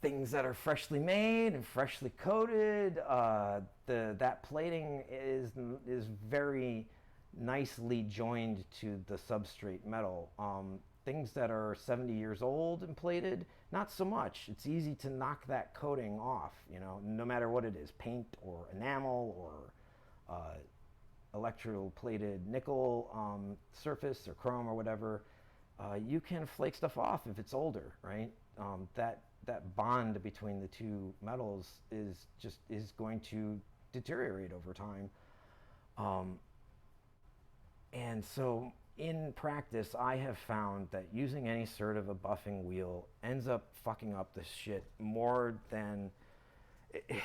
things that are freshly made and freshly coated, that plating is very nicely joined to the substrate metal. Things that are 70 years old and plated, not so much. It's easy to knock that coating off, you know, no matter what it is, paint or enamel or electroplated nickel surface or chrome or whatever. You can flake stuff off if it's older, right? That bond between the two metals is going to deteriorate over time. And so in practice, I have found that using any sort of a buffing wheel ends up fucking up this shit more than,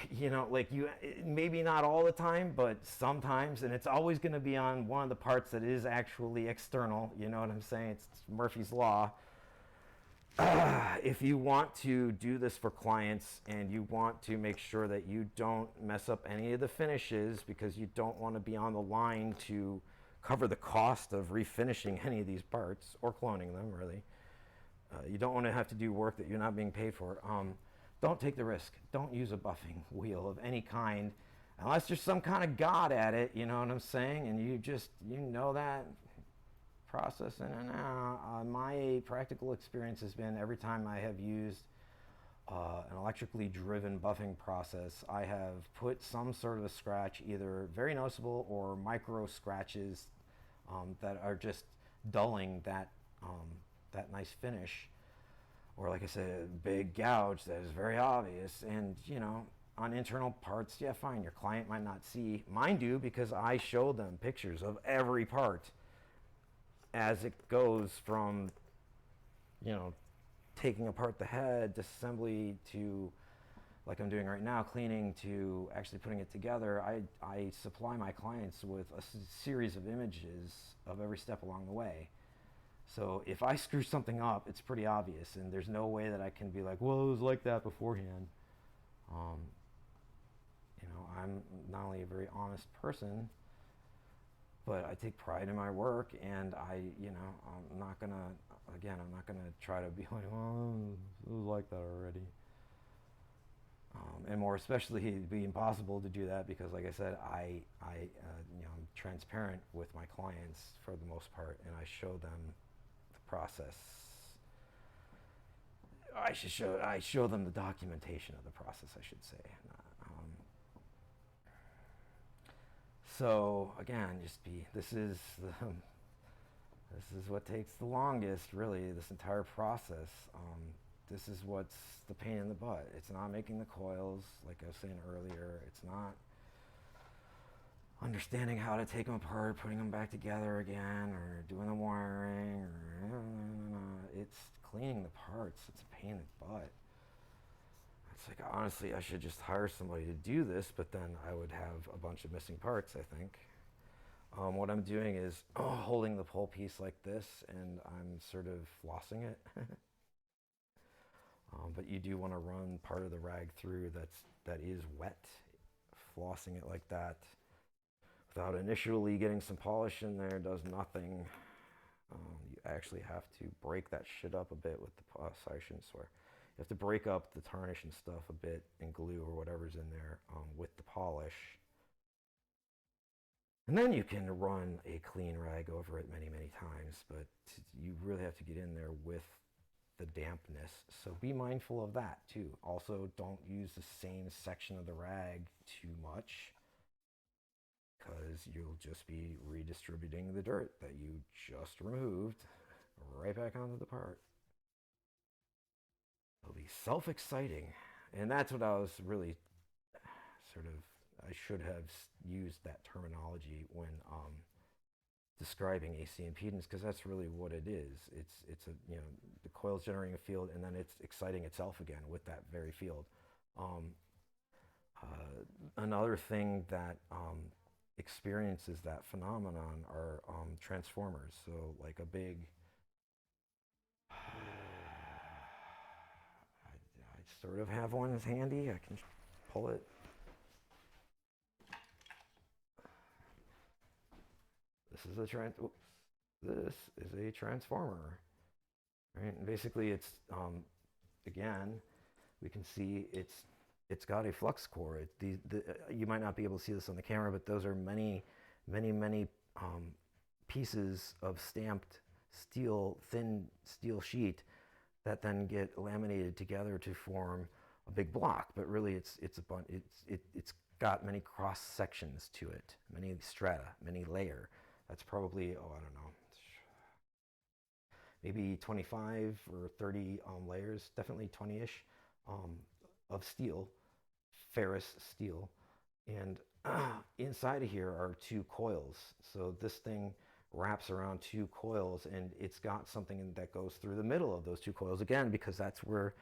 you know, like you, maybe not all the time, but sometimes, and it's always going to be on one of the parts that is actually external. You know what I'm saying? It's Murphy's Law. If you want to do this for clients and you want to make sure that you don't mess up any of the finishes because you don't want to be on the line to cover the cost of refinishing any of these parts or cloning them, really. You don't want to have to do work that you're not being paid for. Don't take the risk. Don't use a buffing wheel of any kind unless there's some kind of god at it, you know what I'm saying? And you know that process in and out. My practical experience has been every time I have used an electrically driven buffing process, I have put some sort of a scratch, either very noticeable or micro scratches that are just dulling that nice finish. Or like I said, a big gouge that is very obvious. And, you know, on internal parts, yeah, fine, your client might not see. Mine do, because I show them pictures of every part as it goes from, you know, taking apart the head, disassembly, to, like I'm doing right now, cleaning, to actually putting it together. I supply my clients with a series of images of every step along the way. So if I screw something up, it's pretty obvious, and there's no way that I can be like, well, it was like that beforehand. You know, I'm not only a very honest person, but I take pride in my work, and I'm not gonna try to be like, well, it was like that already. And more especially, it'd be impossible to do that because, like I said, I'm transparent with my clients for the most part, and I show them the process. I show them the documentation of the process, I should say. So again, this is what takes the longest, really, this entire process. This is what's the pain in the butt. It's not making the coils, like I was saying earlier. It's not understanding how to take them apart, putting them back together again, or doing the wiring, or it's cleaning the parts. It's a pain in the butt. It's like, honestly, I should just hire somebody to do this, but then I would have a bunch of missing parts, I think. What I'm doing is holding the pole piece like this, and I'm sort of flossing it. But you do want to run part of the rag through that is wet, flossing it like that without initially getting some polish in there does nothing. You actually have to break that shit up a bit with the, sorry, I shouldn't swear. You have to break up the tarnish and stuff a bit, and glue or whatever's in there with the polish. And then you can run a clean rag over it many, many times, but you really have to get in there with the dampness. So be mindful of that too. Also, don't use the same section of the rag too much, because you'll just be redistributing the dirt that you just removed right back onto the part. It'll be self-exciting. And that's what I was really I should have used that terminology when describing AC impedance, because that's really what it is. It's the coil's generating a field, and then it's exciting itself again with that very field. Another thing that experiences that phenomenon are transformers. So like a big, I sort of have one that's handy. I can pull it. This is a transformer, right? And basically, it's again we can see it's got a flux core. You might not be able to see this on the camera, but those are many, many, many pieces of stamped steel, thin steel sheet that then get laminated together to form a big block. But really, it's got many cross sections to it, many strata, many layer. That's probably, I don't know, maybe 25 or 30 layers, definitely 20-ish of steel, ferrous steel. And inside of here are two coils. So this thing wraps around two coils, and it's got something that goes through the middle of those two coils, again, because that's where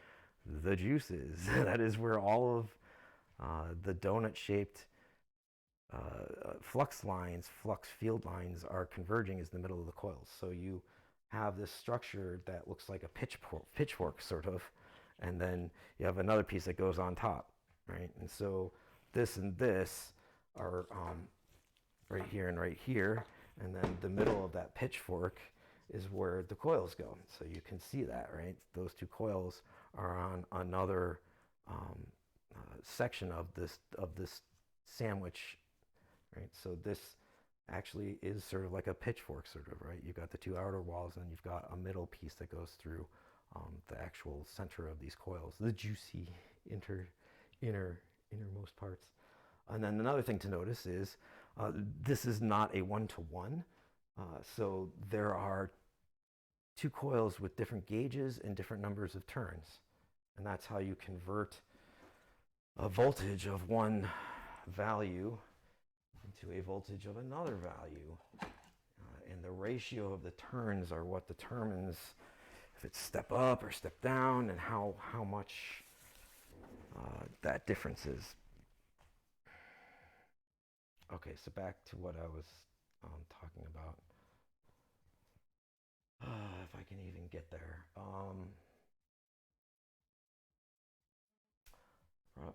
the juice is. That is where all of the donut-shaped flux lines, flux field lines are converging, is the middle of the coils. So you have this structure that looks like a pitchfork sort of, and then you have another piece that goes on top, right? And so this and this are right here and right here, and then the middle of that pitchfork is where the coils go. So you can see that, right? Those two coils are on another section of this sandwich, right? So this actually is sort of like a pitchfork, sort of, right? You've got the two outer walls, and you've got a middle piece that goes through the actual center of these coils, the juicy innermost parts. And then another thing to notice is this is not a one-to-one. So there are two coils with different gauges and different numbers of turns. And that's how you convert a voltage of one value into a voltage of another value. And the ratio of the turns are what determines if it's step up or step down, and how much that difference is. Okay, so back to what I was talking about. If I can even get there.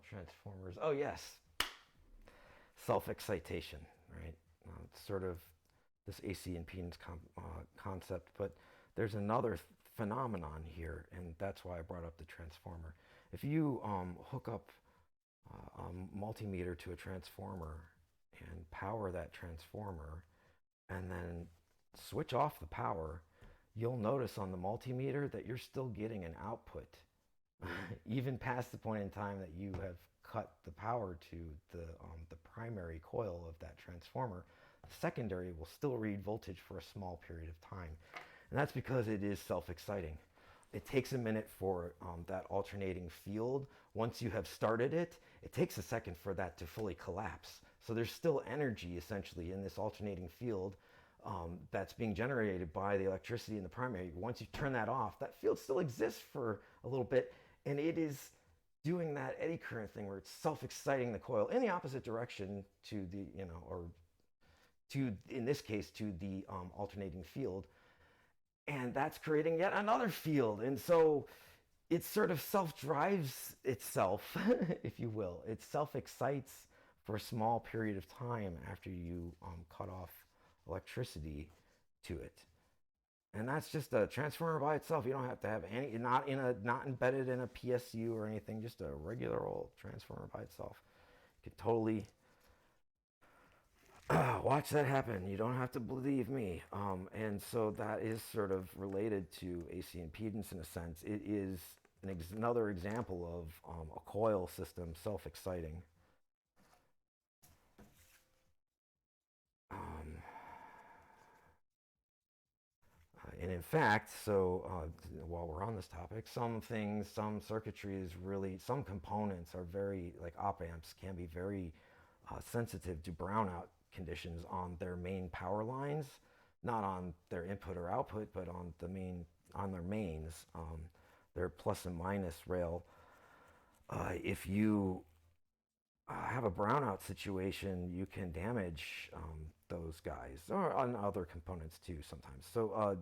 Transformers. Oh, yes. Self-excitation, right? It's sort of this AC impedance concept, but there's another phenomenon here, and that's why I brought up the transformer. If you hook up a multimeter to a transformer and power that transformer, and then switch off the power, you'll notice on the multimeter that you're still getting an output, even past the point in time that you have cut the power to the primary coil of that transformer. The secondary will still read voltage for a small period of time. And that's because it is self-exciting. It takes a minute for that alternating field. Once you have started it, it takes a second for that to fully collapse. So there's still energy essentially in this alternating field that's being generated by the electricity in the primary. Once you turn that off, that field still exists for a little bit, and it is doing that eddy current thing where it's self-exciting the coil in the opposite direction to the, or to, in this case, to the alternating field. And that's creating yet another field. And so it sort of self-drives itself, if you will. It self-excites for a small period of time after you cut off electricity to it. And that's just a transformer by itself. You don't have to have any, not embedded in a PSU or anything, just a regular old transformer by itself. You could totally watch that happen. You don't have to believe me. And so that is sort of related to AC impedance in a sense. It is another example of a coil system self-exciting. And in fact, while we're on this topic, some circuitry some components are very, like op amps can be very sensitive to brownout conditions on their main power lines, not on their input or output, but on their mains, their plus and minus rail. If you have a brownout situation, you can damage those guys, or on other components too sometimes. So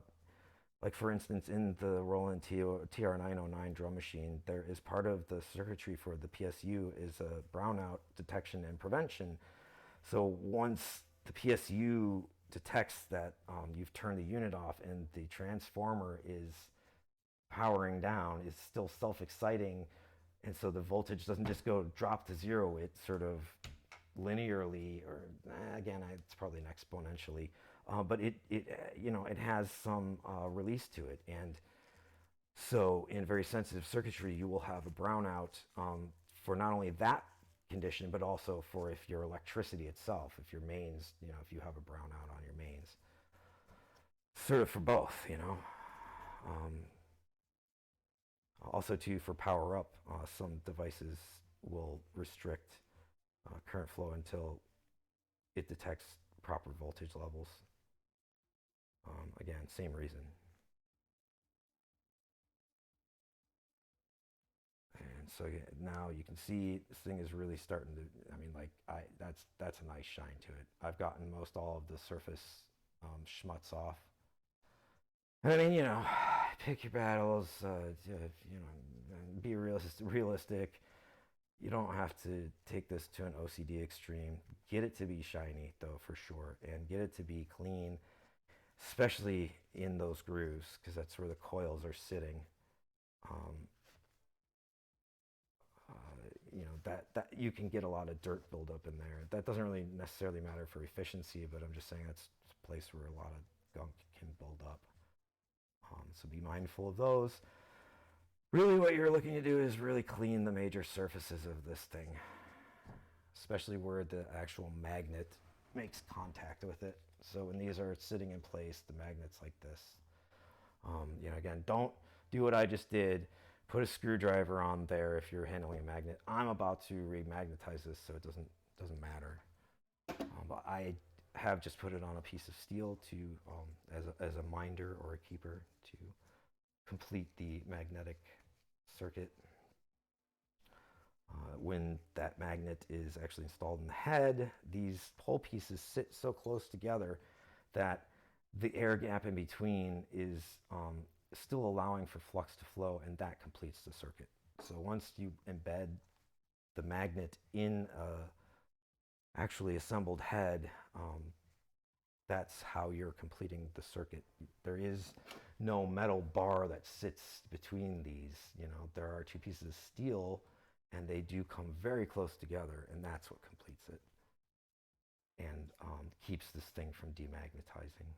like for instance, in the Roland TR909 drum machine, there is part of the circuitry for the PSU is a brownout detection and prevention. So once the PSU detects that you've turned the unit off and the transformer is powering down, it's still self-exciting And so the voltage doesn't just go drop to zero, it sort of linearly, or again, it's probably an exponentially, but it has some release to it. And so in very sensitive circuitry, you will have a brownout for not only that condition, but also for if your electricity itself, if your mains, if you have a brownout on your mains, sort of for both, Also too, for power up, some devices will restrict current flow until it detects proper voltage levels. Again, same reason. And so now you can see this thing is really starting to, that's a nice shine to it. I've gotten most all of the surface schmutz off. I mean, pick your battles, be realistic. You don't have to take this to an OCD extreme. Get it to be shiny, though, for sure, and get it to be clean, especially in those grooves, because that's where the coils are sitting. That you can get a lot of dirt buildup in there. That doesn't really necessarily matter for efficiency, but I'm just saying that's a place where a lot of gunk can build up. So be mindful of those. Really what you're looking to do is really clean the major surfaces of this thing, especially where the actual magnet makes contact with it. So when these are sitting in place, the magnet's like this. Again, don't do what I just did. Put a screwdriver on there if you're handling a magnet. I'm about to remagnetize this, so it doesn't matter. But I have just put it on a piece of steel to as a minder or a keeper to complete the magnetic circuit. When that magnet is actually installed in the head, these pole pieces sit so close together that the air gap in between is still allowing for flux to flow, and that completes the circuit. So once you embed the magnet in a actually assembled head, that's how you're completing the circuit. There is no metal bar that sits between these. There are two pieces of steel, and they do come very close together, and that's what completes it and keeps this thing from demagnetizing.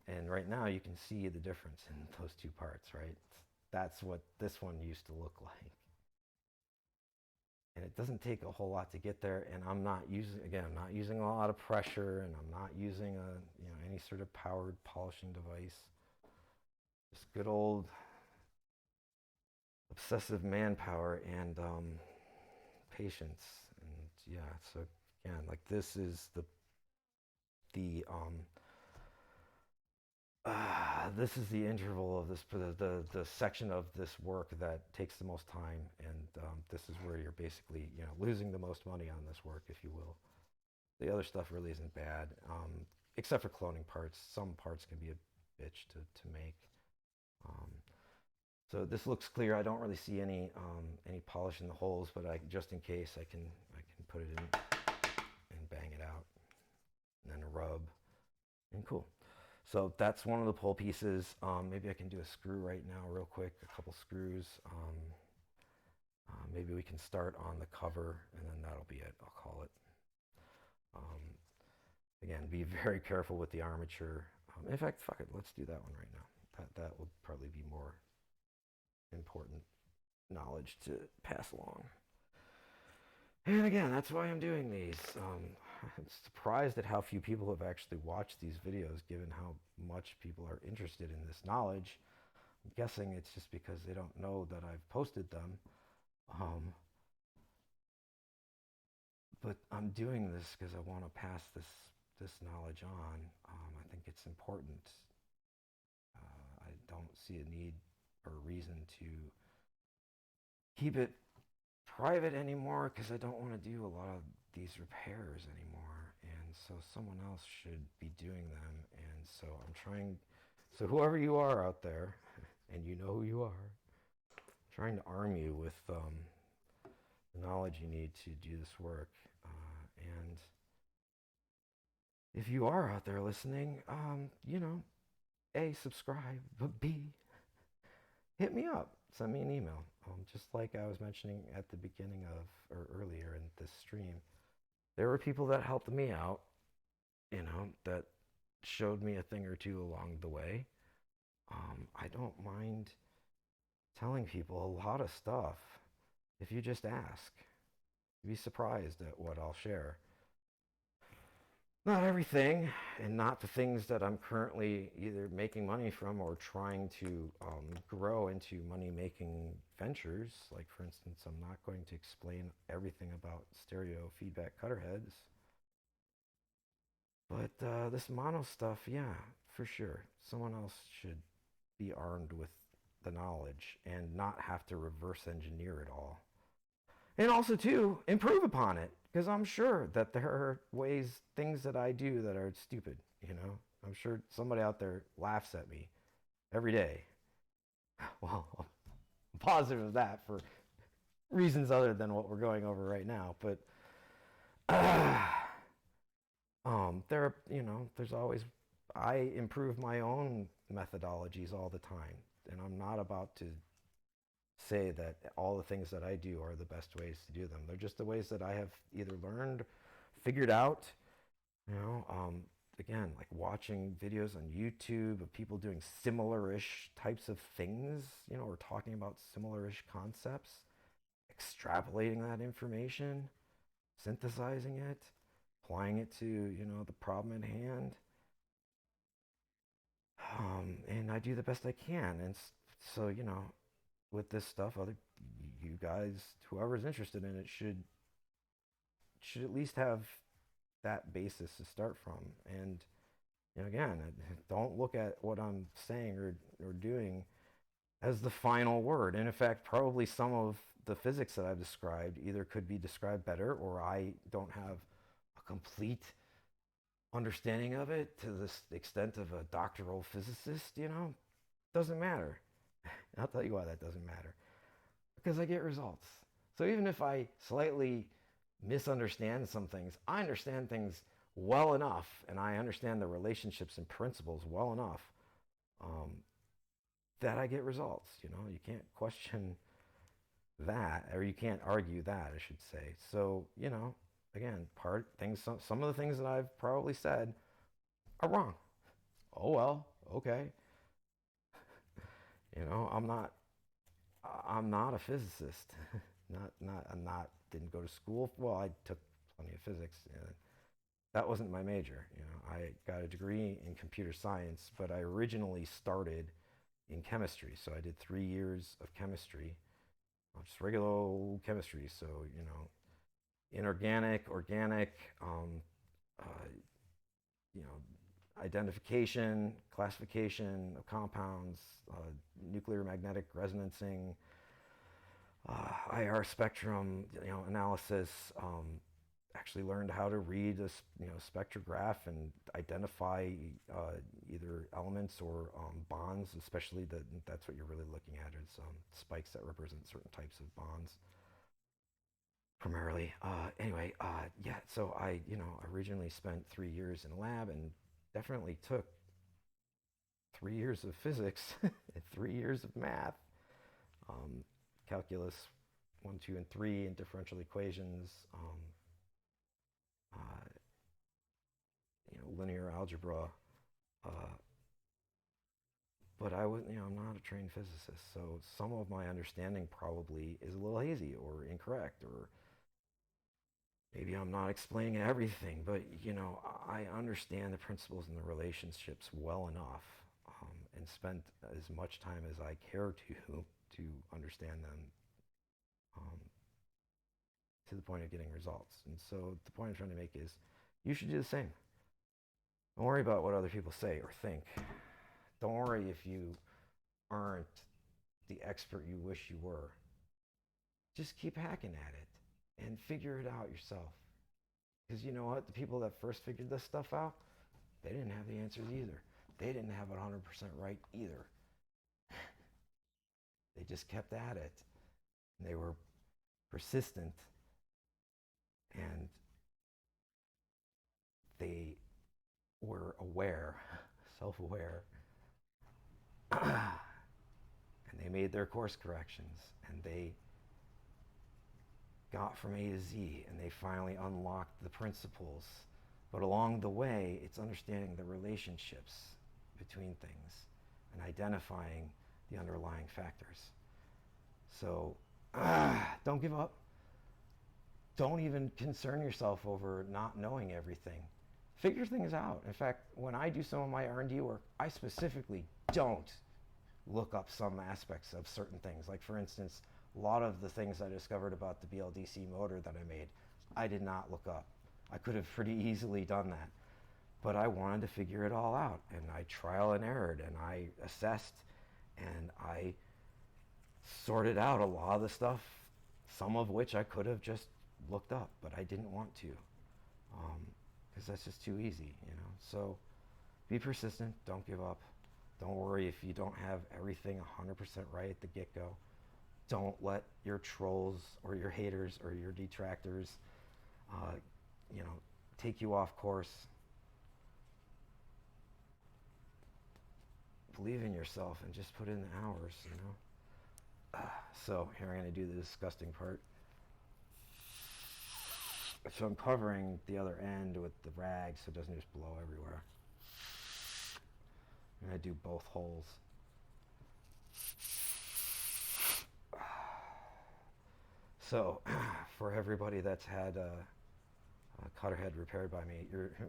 And right now you can see the difference in those two parts, right? That's what this one used to look like. And it doesn't take a whole lot to get there, and I'm not using a lot of pressure, and I'm not using any sort of powered polishing device. Just good old obsessive manpower and patience. And yeah, so again, like this is this is the interval of the section of this work that takes the most time, and this is where you're basically losing the most money on this work, if you will. The other stuff really isn't bad, except for cloning parts. Some parts can be a bitch to make. So this looks clear. I don't really see any polish in the holes, but just in case I can put it in and bang it out, and then a rub, and cool. So that's one of the pole pieces. Maybe I can do a screw right now real quick, a couple screws. Maybe we can start on the cover, and then that'll be it, I'll call it. Again, be very careful with the armature. In fact, fuck it, let's do that one right now. That will probably be more important knowledge to pass along. And again, that's why I'm doing these. I'm surprised at how few people have actually watched these videos, given how much people are interested in this knowledge. I'm guessing it's just because they don't know that I've posted them. But I'm doing this because I want to pass this knowledge on. I think it's important. I don't see a need or a reason to keep it private anymore, because I don't want to do a lot of these repairs anymore, and so someone else should be doing them. And so I'm trying, so whoever you are out there, and you know who you are, I'm trying to arm you with the knowledge you need to do this work. And if you are out there listening, A, subscribe, but B, hit me up. sent me an email. Just like I was mentioning at the beginning of, or earlier in this stream, there were people that helped me out, that showed me a thing or two along the way. I don't mind telling people a lot of stuff if you just ask. You'd be surprised at what I'll share. Not everything, and not the things that I'm currently either making money from or trying to grow into money-making ventures. Like, for instance, I'm not going to explain everything about stereo feedback cutter heads. But this mono stuff, yeah, for sure. Someone else should be armed with the knowledge and not have to reverse engineer it all. And also, too, improve upon it. Because I'm sure that there are things that I do that are stupid, I'm sure somebody out there laughs at me every day. Well, I'm positive of that for reasons other than what we're going over right now. But there's always, I improve my own methodologies all the time. And I'm not about to say that all the things that I do are the best ways to do them. They're just the ways that I have either learned, figured out, again, like watching videos on YouTube of people doing similar-ish types of things, or talking about similar-ish concepts, extrapolating that information, synthesizing it, applying it to, the problem at hand. And I do the best I can. And so, with this stuff, you guys, whoever's interested in it, should at least have that basis to start from. And again, don't look at what I'm saying or doing as the final word. And in fact, probably some of the physics that I've described either could be described better, or I don't have a complete understanding of it to the extent of a doctoral physicist. Doesn't matter. I'll tell you why that doesn't matter. Because I get results. So even if I slightly misunderstand some things, I understand things well enough, and I understand the relationships and principles well enough that I get results. You can't question that, or you can't argue that, I should say. So, again, some of the things that I've probably said are wrong. Oh well, okay. I'm not a physicist. Didn't go to school. Well, I took plenty of physics. That wasn't my major. I got a degree in computer science, but I originally started in chemistry. So I did 3 years of chemistry, just regular old chemistry. So, inorganic, organic, identification, classification of compounds, nuclear magnetic resonancing, IR spectrum, analysis. Actually learned how to read a spectrograph and identify either elements or bonds, especially that's what you're really looking at is spikes that represent certain types of bonds primarily. Anyway, yeah, so I originally spent 3 years in a lab and definitely took 3 years of physics and 3 years of math, calculus 1, 2, and 3, and differential equations, linear algebra. But I'm not a trained physicist, so some of my understanding probably is a little hazy or incorrect, or maybe I'm not explaining everything, but I understand the principles and the relationships well enough, and spent as much time as I care to understand them, to the point of getting results. And so the point I'm trying to make is, you should do the same. Don't worry about what other people say or think. Don't worry if you aren't the expert you wish you were. Just keep hacking at it and figure it out yourself. Because you know what? The people that first figured this stuff out, they didn't have the answers either. They didn't have it 100% right either. They just kept at it. They were persistent, and they were aware, self-aware, and they made their course corrections, and they got from A to Z, and they finally unlocked the principles. But along the way, it's understanding the relationships between things and identifying the underlying factors. So don't give up. Don't even concern yourself over not knowing everything. Figure things out. In fact, when I do some of my R&D work, I specifically don't look up some aspects of certain things. Like, for instance, a lot of the things I discovered about the BLDC motor that I made, I did not look up. I could have pretty easily done that, but I wanted to figure it all out, and I trial and errored, and I assessed, and I sorted out a lot of the stuff, some of which I could have just looked up, but I didn't want to, because that's just too easy, you know. So be persistent, don't give up. Don't worry if you don't have everything 100% right at the get-go. Don't let your trolls or your haters or your detractors take you off course. Believe in yourself and just put in the hours, you know. So here I'm going to do the disgusting part. So I'm covering the other end with the rag so it doesn't just blow everywhere. I'm going to do both holes. So for everybody that's had a cutter head repaired by me,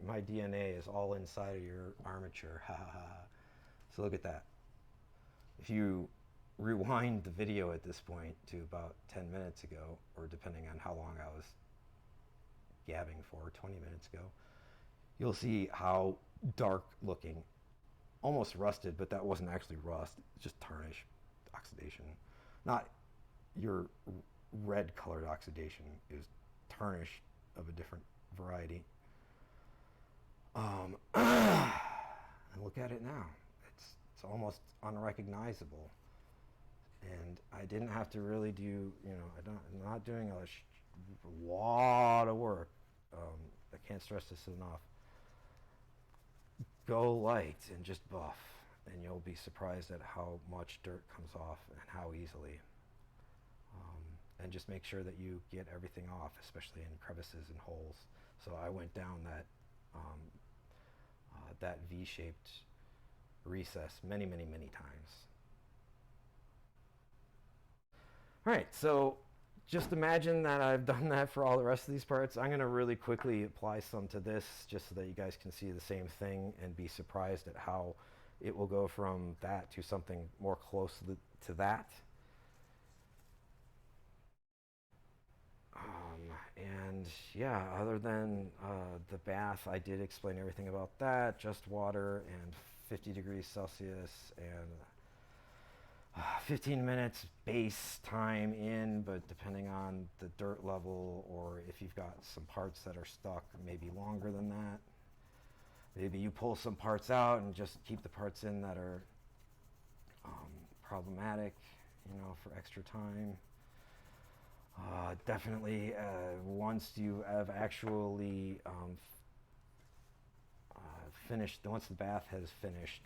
my DNA is all inside of your armature. So look at that. If you rewind the video at this point to about 10 minutes ago, or depending on how long I was gabbing for, 20 minutes ago, you'll see how dark looking, almost rusted, but that wasn't actually rust, it's just tarnish, oxidation. Not your red colored oxidation, is tarnish of a different variety. And look at it now. It's almost unrecognizable. And I didn't have to really do, I'm not doing a lot of work. I can't stress this enough. Go light and just buff, and you'll be surprised at how much dirt comes off and how easily. And just make sure that you get everything off, especially in crevices and holes. So I went down that V-shaped recess many, many, many times. All right, so just imagine that I've done that for all the rest of these parts. I'm going to really quickly apply some to this just so that you guys can see the same thing and be surprised at how it will go from that to something more close to that. And yeah, other than the bath, I did explain everything about that, just water and 50 degrees Celsius and 15 minutes base time in, but depending on the dirt level, or if you've got some parts that are stuck, maybe longer than that. Maybe you pull some parts out and just keep the parts in that are problematic, for extra time. Definitely, once you have actually finished, once the bath has finished,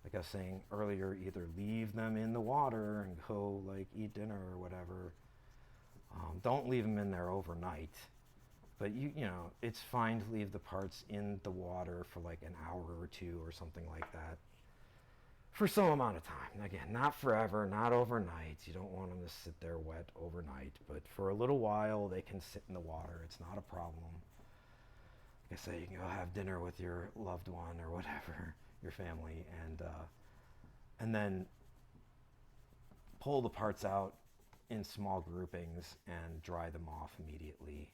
like I was saying earlier, either leave them in the water and go eat dinner or whatever. Don't leave them in there overnight, but it's fine to leave the parts in the water for an hour or two or something like that. For some amount of time. Again, not forever, not overnight. You don't want them to sit there wet overnight, but for a little while they can sit in the water. It's not a problem. Like I say, you can go have dinner with your loved one or whatever, your family, and then pull the parts out in small groupings and dry them off immediately.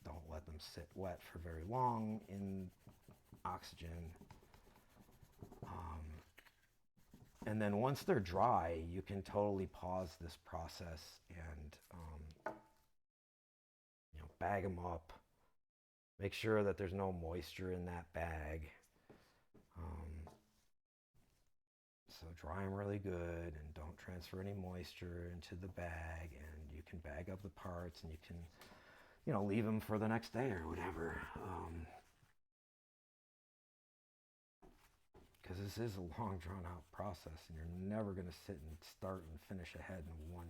Don't let them sit wet for very long in oxygen. And then once they're dry, you can totally pause this process and bag them up. Make sure that there's no moisture in that bag. So dry them really good and don't transfer any moisture into the bag, and you can bag up the parts and you can, leave them for the next day or whatever. because this is a long drawn out process and you're never going to sit and start and finish a head in one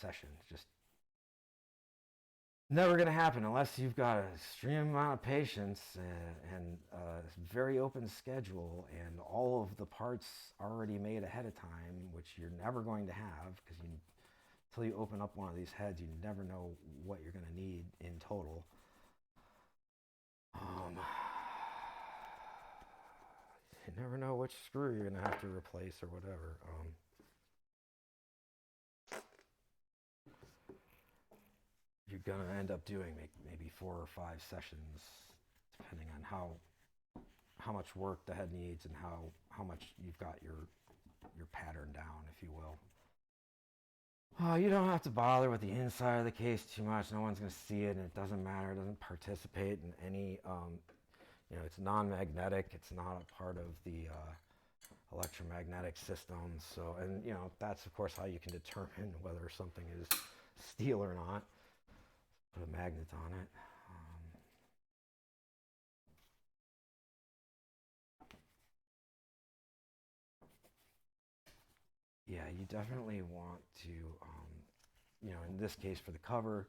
session. It's just never going to happen unless you've got an extreme amount of patience and a very open schedule and all of the parts already made ahead of time, which you're never going to have because until you open up one of these heads, you never know what you're going to need in total. You never know which screw you're going to have to replace or whatever. You're going to end up doing maybe 4 or 5 sessions, depending on how much work the head needs and how much you've got your pattern down, if you will. You don't have to bother with the inside of the case too much. No one's going to see it, and it doesn't matter. It doesn't participate in any, it's non-magnetic. It's not a part of the electromagnetic system. So, and that's of course how you can determine whether something is steel or not. Put a magnet on it. Yeah, you definitely want to, in this case for the cover,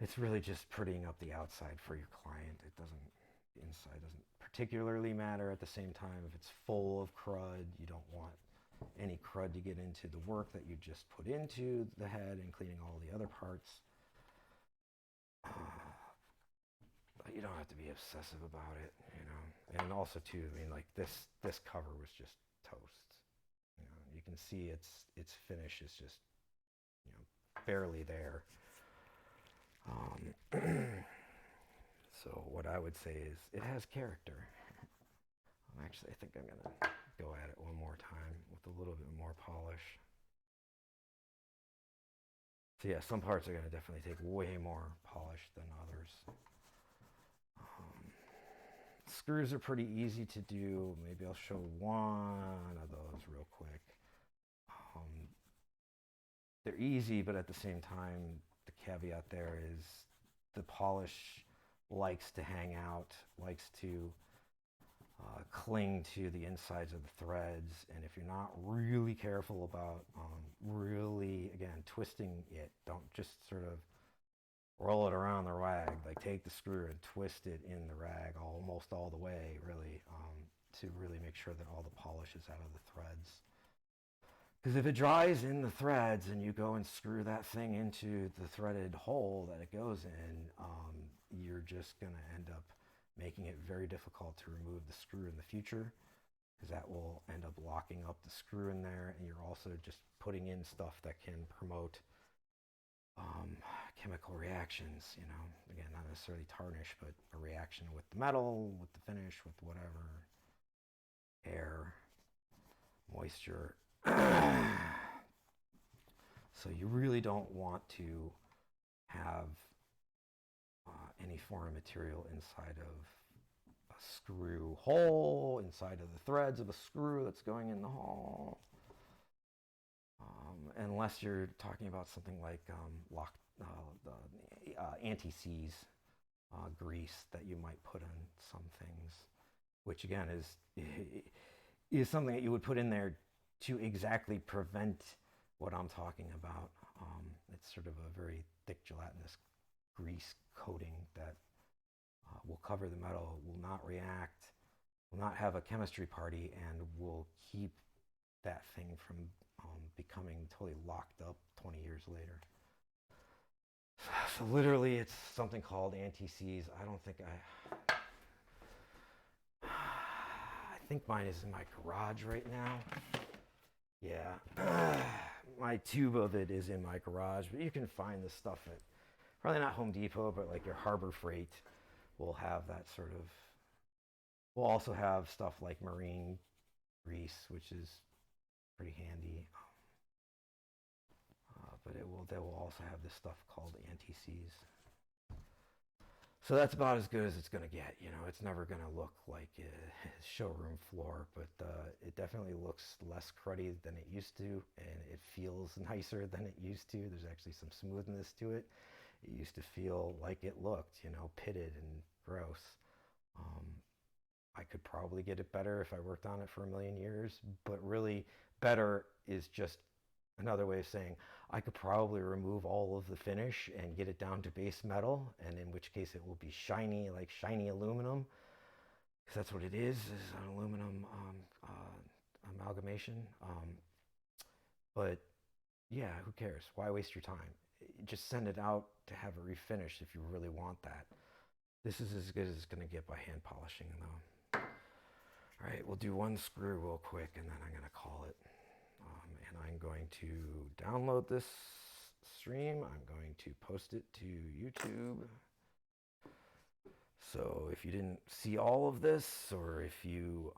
it's really just prettying up the outside for your client. The inside doesn't particularly matter. At the same time, if it's full of crud, you don't want any crud to get into the work that you just put into the head and cleaning all the other parts. But you don't have to be obsessive about it, And also too, like this cover was just toast. You can see its finish is just, barely there. So what I would say is it has character. Actually, I think I'm gonna go at it one more time with a little bit more polish. So yeah, some parts are gonna definitely take way more polish than others. Screws are pretty easy to do. Maybe I'll show one of those real quick. They're easy, but at the same time, the caveat there is the polish likes to hang out, likes to cling to the insides of the threads. And if you're not really careful about really, again, twisting it, don't just sort of roll it around the rag. Like take the screw and twist it in the rag almost all the way, really, to really make sure that all the polish is out of the threads. Because if it dries in the threads and you go and screw that thing into the threaded hole that it goes in, you're just going to end up making it very difficult to remove the screw in the future, because that will end up locking up the screw in there, and you're also just putting in stuff that can promote chemical reactions, again, not necessarily tarnish, but a reaction with the metal, with the finish, with whatever, air, moisture. So you really don't want to have any foreign material inside of a screw hole, inside of the threads of a screw that's going in the hole, unless you're talking about something like the anti-seize grease that you might put on some things, which again is something that you would put in there to exactly prevent what I'm talking about. It's sort of a very thick gelatinous grease coating that will cover the metal, will not react, will not have a chemistry party, and will keep that thing from becoming totally locked up 20 years later. So literally it's something called anti-seize. I think mine is in my garage right now. Yeah, my tube of it is in my garage, but you can find this stuff at, probably not Home Depot, but like your Harbor Freight will have that sort of, we'll also have stuff like marine grease, which is pretty handy. But they will also have this stuff called anti-seize. So that's about as good as it's going to get. It's never going to look like a showroom floor, but it definitely looks less cruddy than it used to, and it feels nicer than it used to. There's actually some smoothness to it. It used to feel like it looked, pitted and gross. I could probably get it better if I worked on it for a million years, but really better is just another way of saying I could probably remove all of the finish and get it down to base metal, and in which case it will be shiny, like shiny aluminum, because that's what it is an aluminum amalgamation. But yeah, who cares? Why waste your time? Just send it out to have it refinished if you really want that. This is as good as it's going to get by hand polishing, though. All right, we'll do one screw real quick, and then I'm going to call it. And I'm going to download this stream. I'm going to post it to YouTube. So if you didn't see all of this, or if you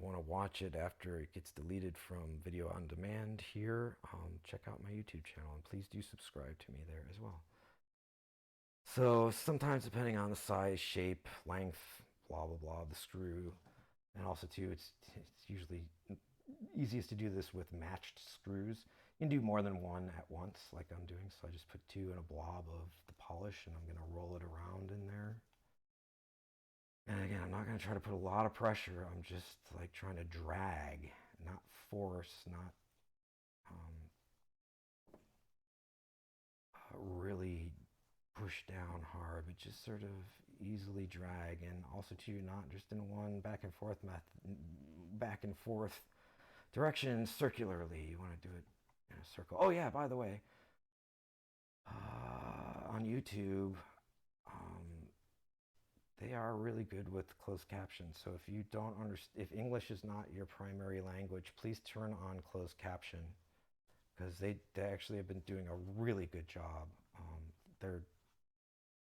want to watch it after it gets deleted from video on demand here, check out my YouTube channel, and please do subscribe to me there as well. So sometimes, depending on the size, shape, length, blah blah blah of the screw, and also too, it's usually easiest to do this with matched screws. You can do more than one at once, like I'm doing. So I just put two in a blob of the polish, and I'm going to roll it around in there. And again, I'm not going to try to put a lot of pressure. I'm just like trying to drag, not force, not really push down hard, but just sort of easily drag. And also too, not just in one back and forth direction circularly. You want to do it in a circle. Oh yeah, by the way, on YouTube, they are really good with closed caption. So if you don't understand, if English is not your primary language, please turn on closed caption, because they actually have been doing a really good job. Their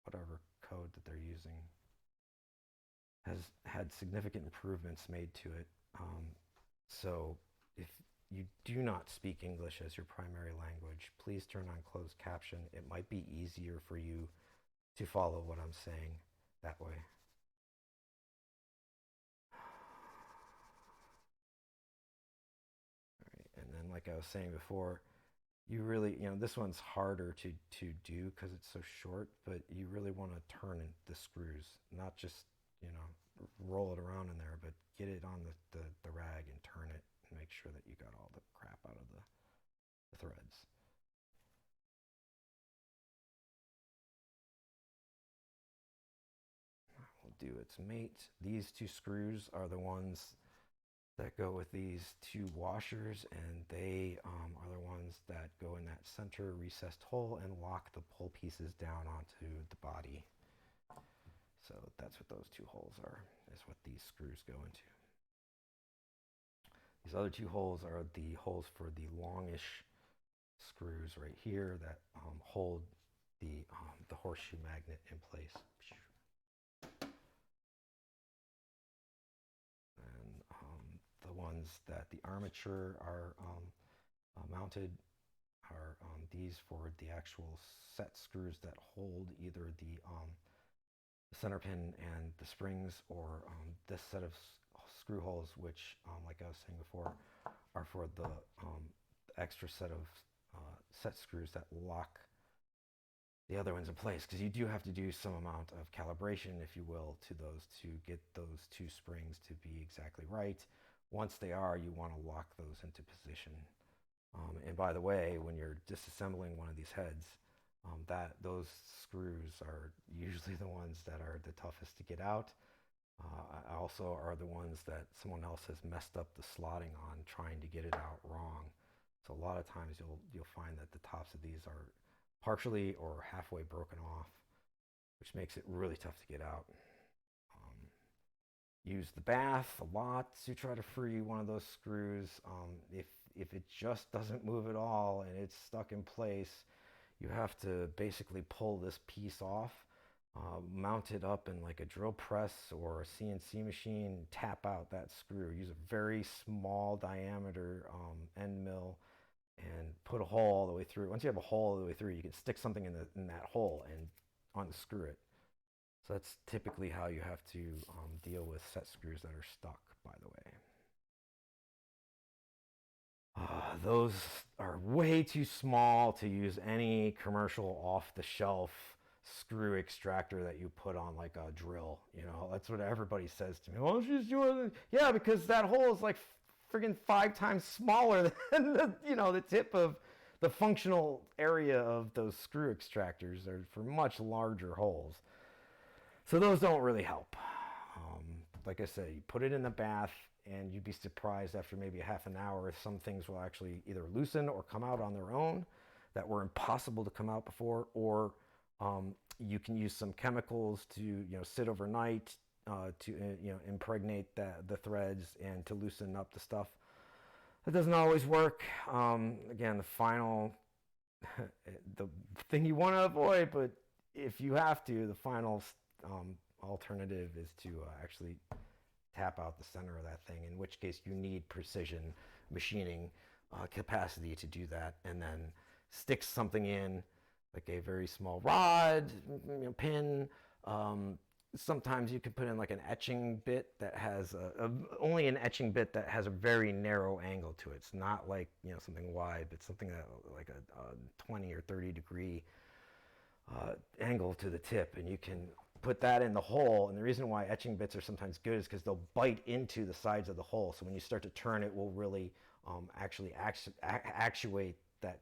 whatever code that they're using has had significant improvements made to it. So if you do not speak English as your primary language, please turn on closed caption. It might be easier for you to follow what I'm saying that way. All right, and then like I was saying before, you really, this one's harder to do because it's so short, but you really want to turn the screws, not just, roll it around in there, but get it on the rag and turn it and make sure that you got all the crap out of the threads. We'll do its mate. These two screws are the ones that go with these two washers, and they are the ones that go in that center recessed hole and lock the pull pieces down onto the body. So that's what those two holes are, is what these screws go into. These other two holes are the holes for the longish screws right here that hold the horseshoe magnet in place. And the ones that the armature are mounted are these for the actual set screws that hold either the center pin and the springs, or this set of screw holes, which, like I was saying before, are for the extra set of set screws that lock the other ones in place, because you do have to do some amount of calibration, if you will, to those to get those two springs to be exactly right. Once they are, you want to lock those into position. And by the way, when you're disassembling one of these heads, those screws are usually the ones that are the toughest to get out. Also are the ones that someone else has messed up the slotting on, trying to get it out wrong. So a lot of times you'll find that the tops of these are partially or halfway broken off, which makes it really tough to get out. Use the bath a lot to try to free one of those screws. If it just doesn't move at all and it's stuck in place, you have to basically pull this piece off, mount it up in like a drill press or a CNC machine, tap out that screw. Use a very small diameter end mill and put a hole all the way through. Once you have a hole all the way through, you can stick something in that hole and unscrew it. So that's typically how you have to deal with set screws that are stuck, by the way. Those are way too small to use any commercial off-the-shelf screw extractor that you put on like a drill. You know, that's what everybody says to me. Oh, she's doing, yeah, because that hole is like friggin' 5 times smaller than the, you know, the tip of the functional area of those screw extractors. Are for much larger holes. So those don't really help. Like I said, you put it in the bath and you'd be surprised after maybe a half an hour, some things will actually either loosen or come out on their own that were impossible to come out before, or you can use some chemicals to, you know, sit overnight to you know, impregnate the threads and to loosen up the stuff. That doesn't always work. Again, the final, the thing you want to avoid, but if you have to, the final alternative is to actually tap out the center of that thing, in which case you need precision machining capacity to do that, and then stick something in, like a very small rod, you know, pin. Sometimes you can put in like an etching bit that has only an etching bit that has a very narrow angle to it. It's not like, you know, something wide, but something that like a 20 or 30 degree angle to the tip, and you can put that in the hole. And the reason why etching bits are sometimes good is because they'll bite into the sides of the hole. So when you start to turn, it will really actually actuate that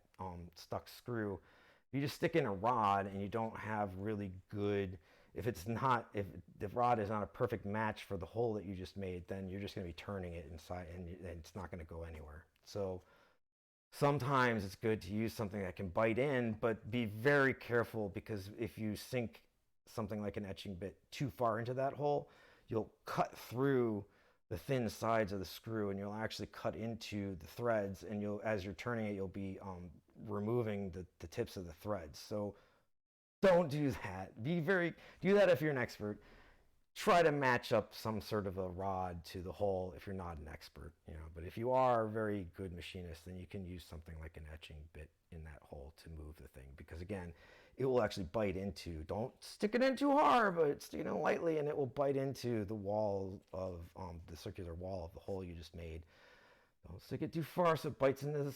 stuck screw. If you just stick in a rod and you don't have really good, if the rod is not a perfect match for the hole that you just made, then you're just going to be turning it inside, and it's not going to go anywhere. So sometimes it's good to use something that can bite in, but be very careful, because if you sink something like an etching bit too far into that hole, you'll cut through the thin sides of the screw, and you'll actually cut into the threads, and you'll, as you're turning it, you'll be removing the tips of the threads. So don't do that. Do that if you're an expert. Try to match up some sort of a rod to the hole if you're not an expert, you know. But if you are a very good machinist, then you can use something like an etching bit in that hole to move the thing, because again, it will actually bite into, don't stick it in too hard, but stick it in lightly, and it will bite into the wall of the circular wall of the hole you just made. Don't stick it too far so it bites into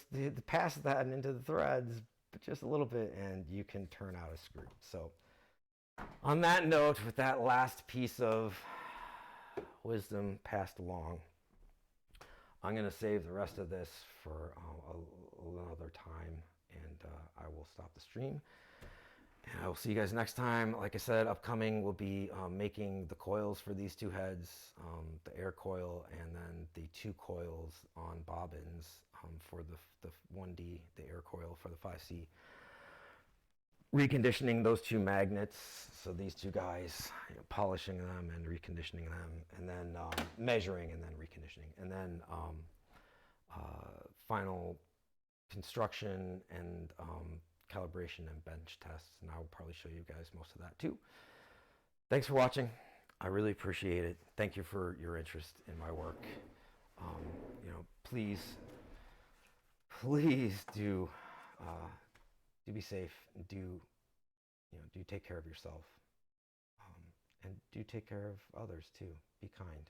past that and into the threads, but just a little bit, and you can turn out a screw. So on that note, with that last piece of wisdom passed along, I'm going to save the rest of this for another time, and I will stop the stream. And I will see you guys next time. Like I said, upcoming will be making the coils for these two heads, the air coil, and then the 2 coils on bobbins for the 1D, the air coil for the 5C. Reconditioning those 2 magnets, so these 2 guys, you know, polishing them and reconditioning them, and then measuring and then reconditioning, and then final construction and calibration and bench tests, and I will probably show you guys most of that too. Thanks for watching. I really appreciate it. Thank you for your interest in my work. You know, please do be safe, and do take care of yourself, and do take care of others too. Be kind,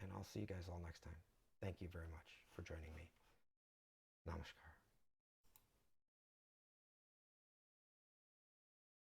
and I'll see you guys all next time. Thank you very much for joining me. Namaskar.